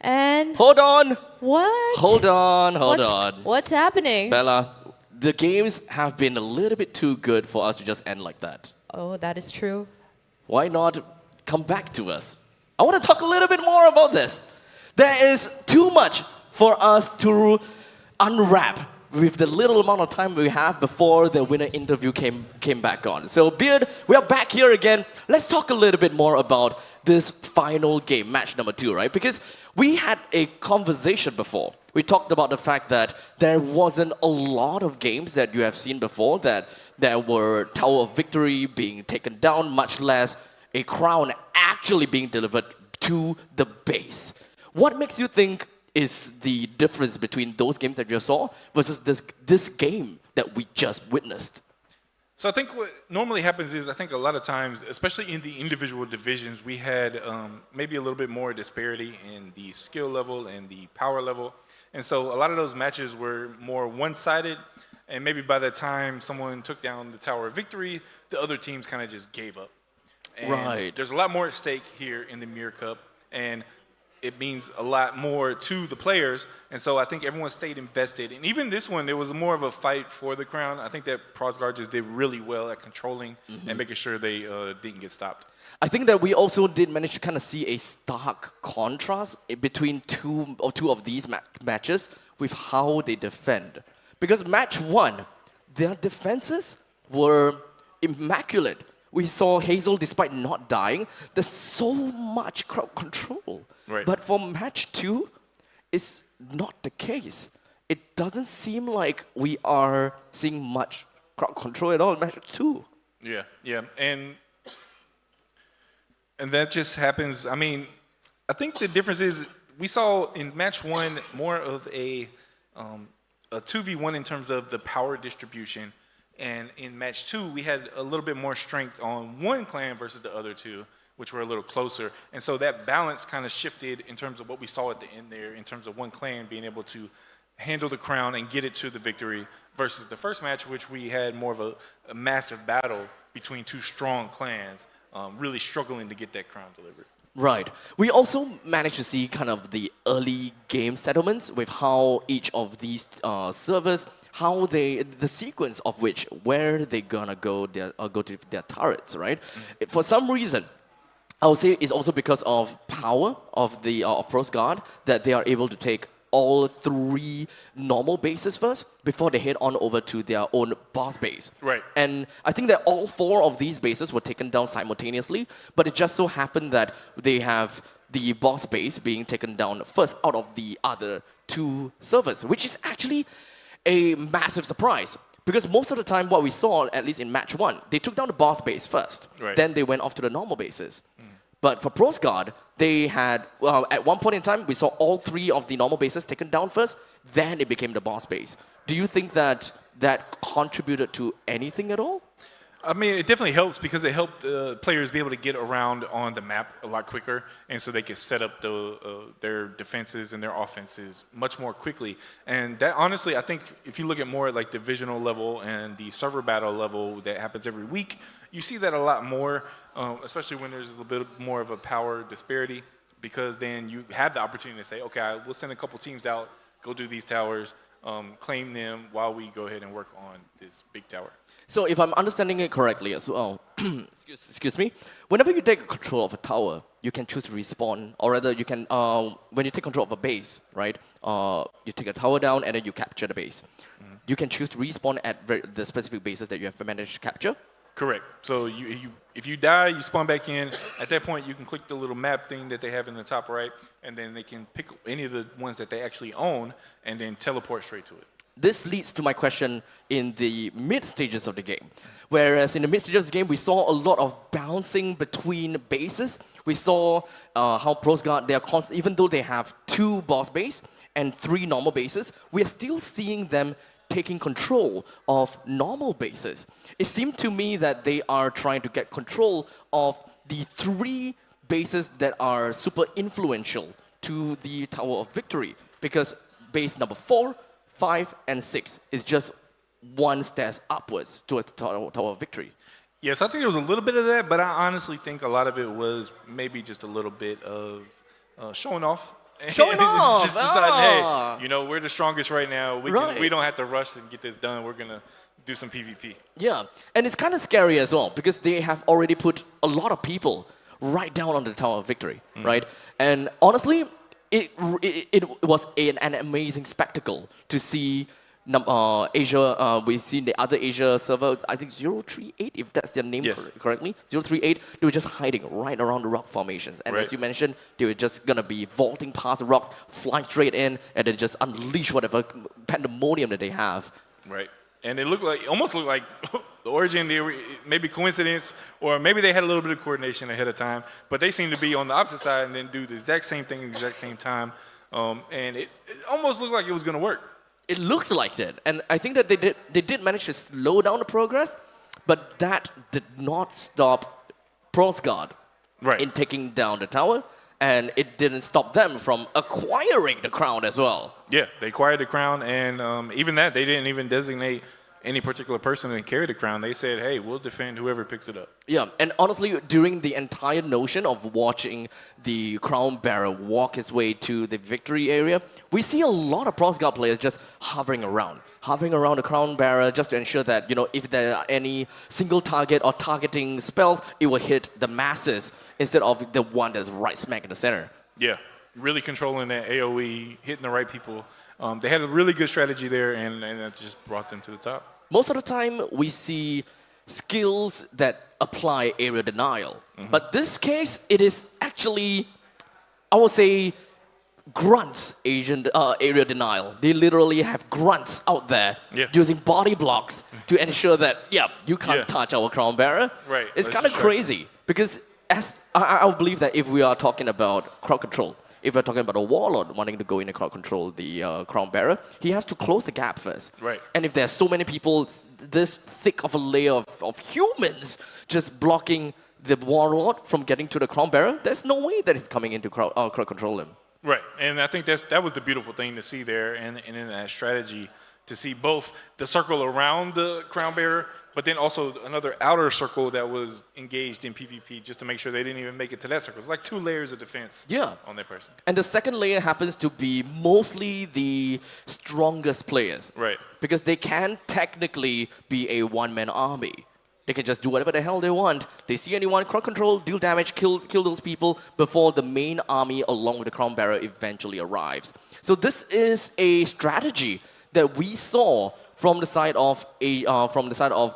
And hold on. What? Hold on. What's happening? Bella, the games have been a little bit too good for us to just end like that. Oh, that is true. Why not come back to us? I want to talk a little bit more about this. There is too much for us to unwrap with the little amount of time we have before the winner interview came back on. So Beard, we are back here again. Let's talk a little bit more about this final game, match number 2, right? Because we had a conversation before. We talked about the fact that there wasn't a lot of games that you have seen before, that there were Tower of Victory being taken down, much less a crown actually being delivered to the base. What makes you think is the difference between those games that you saw versus this game that we just witnessed? So I think what normally happens is, I think a lot of times, especially in the individual divisions, we had maybe a little bit more disparity in the skill level and the power level. And so a lot of those matches were more one-sided, and maybe by the time someone took down the Tower of Victory, the other teams kind of just gave up. And right. There's a lot more at stake here in the YMIR Cup, and it means a lot more to the players. And so I think everyone stayed invested. And even this one, there was more of a fight for the crown. I think that Prosgard just did really well at controlling and making sure they didn't get stopped. I think that we also did manage to kind of see a stark contrast between two of these matches with how they defend. Because match 1, their defenses were immaculate. We saw Hazel, despite not dying, there's so much crowd control. Right. But for match 2, it's not the case. It doesn't seem like we are seeing much crowd control at all in match 2. Yeah. And that just happens. I mean, I think the difference is we saw in match 1 more of a 2v1 in terms of the power distribution. And in match 2, we had a little bit more strength on one clan versus the other two, which were a little closer. And so that balance kind of shifted in terms of what we saw at the end there, in terms of one clan being able to handle the crown and get it to the victory versus the first match, which we had more of a massive battle between two strong clans, really struggling to get that crown delivered. Right. We also managed to see kind of the early game settlements with how each of these servers, the sequence of where they're gonna go to their turrets, right? For some reason, I would say it's also because of power of the Prosgard that they are able to take all 3 normal bases first before they head on over to their own boss base. Right. And I think that all 4 of these bases were taken down simultaneously, but it just so happened that they have the boss base being taken down first out of the other 2 servers, which is actually a massive surprise. Because most of the time what we saw, at least in match 1, they took down the boss base first. Right. Then they went off to the normal bases. But for Prosgard, they had, at one point in time, we saw all 3 of the normal bases taken down first, then it became the boss base. Do you think that contributed to anything at all? I mean, it definitely helps because it helped players be able to get around on the map a lot quicker, and so they could set up their defenses and their offenses much more quickly. And that, honestly, I think if you look at more at like divisional level and the server battle level that happens every week, you see that a lot more, especially when there's a little bit more of a power disparity, because then you have the opportunity to say, okay, we'll send a couple teams out, go do these towers, claim them while we go ahead and work on this big tower. So if I'm understanding it correctly as well, excuse me, whenever you take control of a tower, you can choose to respawn, or rather you can, when you take control of a base, right, you take a tower down and then you capture the base. You can choose to respawn at the specific bases that you have managed to capture. Correct. So if you die, you spawn back in. At that point, you can click the little map thing that they have in the top right, and then they can pick any of the ones that they actually own and then teleport straight to it. this leads to my question in the mid stages of the game. Whereas in the mid stages of the game, we saw a lot of bouncing between bases. We saw how Pros Guard, they are even though they have 2 boss base and 3 normal bases, we are still seeing them taking control of normal bases. It seemed to me that they are trying to get control of the 3 bases that are super influential to the Tower of Victory, because base number 4, 5, and 6 is just 1 stairs upwards towards the Tower of Victory. Yes, I think there was a little bit of that, but I honestly think a lot of it was maybe just a little bit of showing off. Showing off! Just deciding, hey, you know, we're the strongest right now. Right. We don't have to rush and get this done. We're going to do some PvP. Yeah, and it's kind of scary as well, because they have already put a lot of people right down on the Tower of Victory, right? And honestly, it was an amazing spectacle to see Asia, we've seen the other Asia server, I think 038, if that's their name correctly, 038, they were just hiding right around the rock formations. And as you mentioned, they were just going to be vaulting past the rocks, flying straight in, and then just unleash whatever pandemonium that they have. Right. And it almost looked like the origin, maybe coincidence, or maybe they had a little bit of coordination ahead of time, but they seemed to be on the opposite side and then do the exact same thing at the exact same time. And it almost looked like it was going to work. It looked like it, and I think that they did manage to slow down the progress, but that did not stop Pros Guard in taking down the tower, and it didn't stop them from acquiring the crown as well. Yeah, they acquired the crown, and even that, they didn't even designate any particular person to carry the crown. They said, hey, we'll defend whoever picks it up. Yeah, and honestly, during the entire notion of watching the crown bearer walk his way to the victory area, we see a lot of Pros Guard players just hovering around the crown bearer just to ensure that, you know, if there are any single target or targeting spells, it will hit the masses instead of the one that's right smack in the center. Yeah, really controlling that AoE, hitting the right people. They had a really good strategy there, and that just brought them to the top. Most of the time, we see skills that apply area denial. But this case, it is actually, I would say, grunts area denial. They literally have grunts out there using body blocks to ensure that, you can't touch our crown bearer. Right. It's kind of crazy, because I believe that if we are talking about crowd control, if we're talking about a warlord wanting to go in and crowd control the crown bearer, he has to close the gap first. Right. And if there's so many people, this thick of a layer of humans just blocking the warlord from getting to the crown bearer, there's no way that he's coming in to crowd control him. Right, and I think that was the beautiful thing to see there, and in that strategy, to see both the circle around the crown bearer, but then also another outer circle that was engaged in PvP just to make sure they didn't even make it to that circle. It's like 2 layers of defense on that person. And the second layer happens to be mostly the strongest players. Right. Because they can technically be a one-man army. They can just do whatever the hell they want. They see anyone, crowd control, deal damage, kill those people before the main army along with the crown bearer eventually arrives. So this is a strategy that we saw from the side of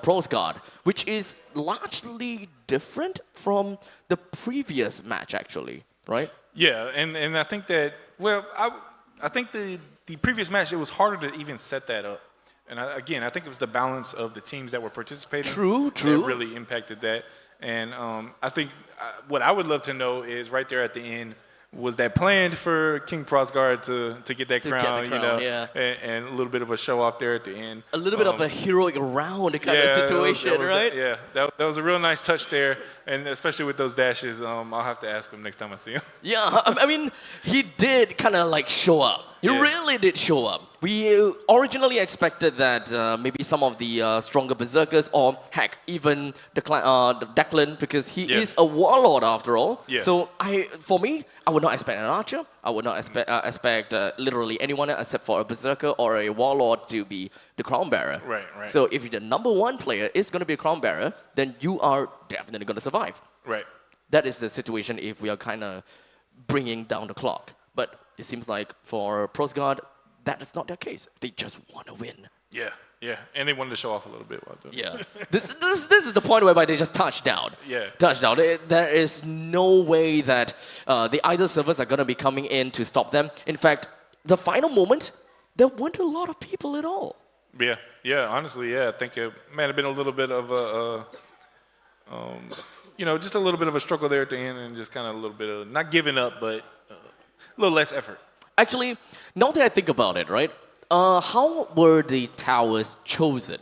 Pros Guard, which is largely different from the previous match, actually, right? Yeah, and I think that, well, I think the previous match, it was harder to even set that up. And again, I think it was the balance of the teams that were participating that really impacted that. And I think what I would love to know is right there at the end, was that planned for King Pros Guard to get that crown, you know, and a little bit of a show off there at the end. A little bit of a heroic round kind of situation, right? That was a real nice touch there, and especially with those dashes, I'll have to ask him next time I see him. Yeah, I mean, he did kind of like show up. He really did show up. We originally expected that maybe some of the stronger berserkers, or heck, even the Declan, because he is a warlord after all. So for me, I would not expect an archer. I would not expect literally anyone except for a berserker or a warlord to be the crown bearer. Right. So if the number 1 player is going to be a crown bearer, then you are definitely going to survive. Right. That is the situation if we are kind of bringing down the clock. But it seems like for Pros Guard, that is not their case. They just want to win. Yeah, and they wanted to show off a little bit while doing it. This is the point whereby they just touched down. Touchdown. There is no way that the either servers are going to be coming in to stop them. In fact, the final moment, there weren't a lot of people at all. Yeah, honestly, yeah. I think it might have been a little bit of a, just a little bit of a struggle there at the end and just kind of a little bit of, not giving up, but a little less effort. Actually, now that I think about it, right? How were the towers chosen?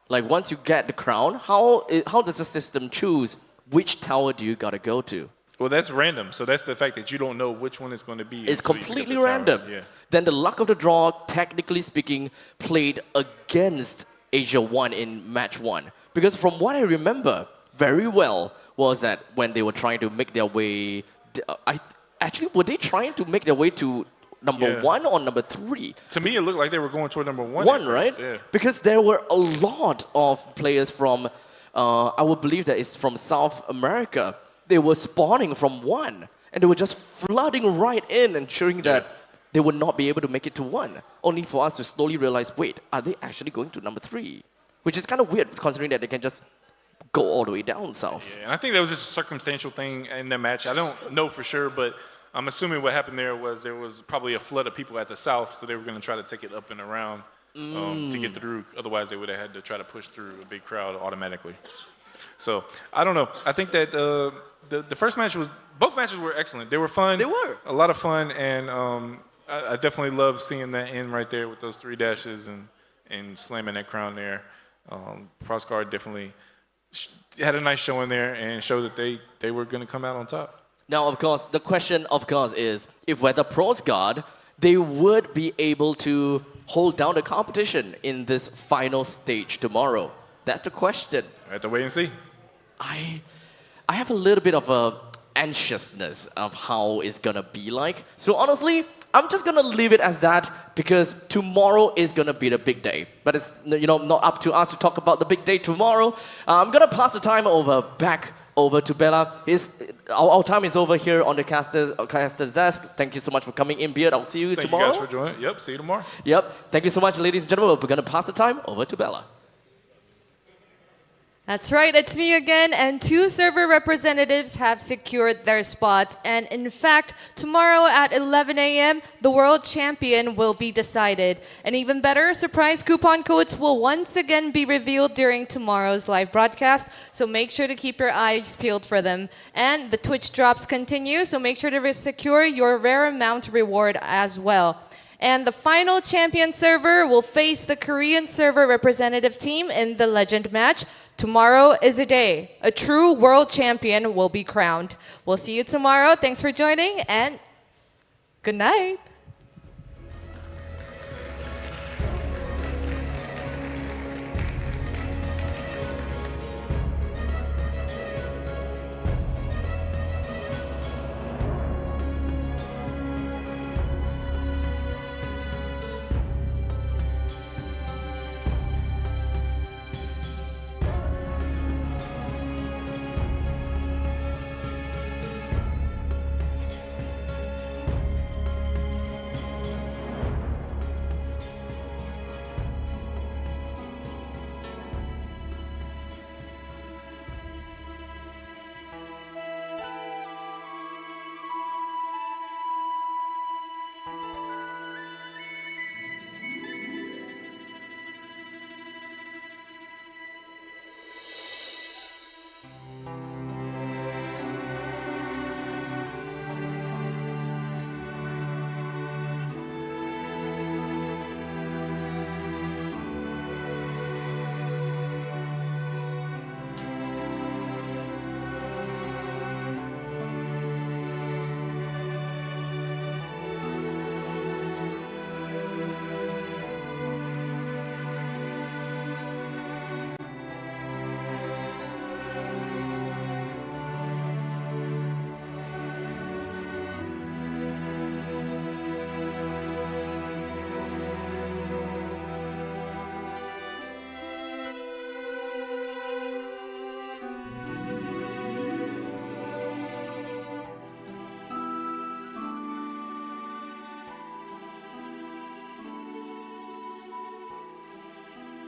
Like once you get the crown, how does the system choose which tower do you gotta go to? Well, that's random. So that's the fact that you don't know which one it's going to be. It's completely random. Yeah. Then the luck of the draw, technically speaking, played against Asia 1 in match 1. Because from what I remember very well was that when they were trying to make their way, were they trying to make their way to number 1 or number 3? To me, it looked like they were going toward number 1. 1, right? Yeah. Because there were a lot of players from, I would believe that it's from South America. They were spawning from 1, and they were just flooding right in, ensuring that they would not be able to make it to 1, only for us to slowly realize, wait, are they actually going to number 3? Which is kind of weird, considering that they can just go all the way down south. Yeah, and I think that was just a circumstantial thing in the match. I don't know for sure, but I'm assuming what happened there was probably a flood of people at the south, so they were going to try to take it up and around to get through. Otherwise, they would have had to try to push through a big crowd automatically. So, I don't know. I think that the first match both matches were excellent. They were fun. They were. A lot of fun, and I definitely love seeing that end right there with those 3 dashes and slamming that crown there. Proscar definitely had a nice showing there and showed that they were going to come out on top. Now, of course, the question, is if whether Proscar, they would be able to hold down the competition in this final stage tomorrow. That's the question. I have to wait and see. I have a little bit of a anxiousness of how it's gonna be like. So honestly, I'm just gonna leave it as that because tomorrow is gonna be the big day. But it's not up to us to talk about the big day tomorrow. I'm gonna pass the time back over to Bella. Our time is over here on the caster's desk. Thank you so much for coming in, Beard. I'll see you tomorrow. Thank you guys for joining. Yep, see you tomorrow. Yep. Thank you so much, ladies and gentlemen. We're gonna pass the time over to Bella. That's right, it's me again, and 2 server representatives have secured their spots. And in fact, tomorrow at 11 a.m., the world champion will be decided. And even better, surprise coupon codes will once again be revealed during tomorrow's live broadcast, so make sure to keep your eyes peeled for them. And the Twitch drops continue, so make sure to secure your rare amount reward as well. And the final champion server will face the Korean server representative team in the Legend match. Tomorrow is a day. A true world champion will be crowned. We'll see you tomorrow. Thanks for joining, and good night.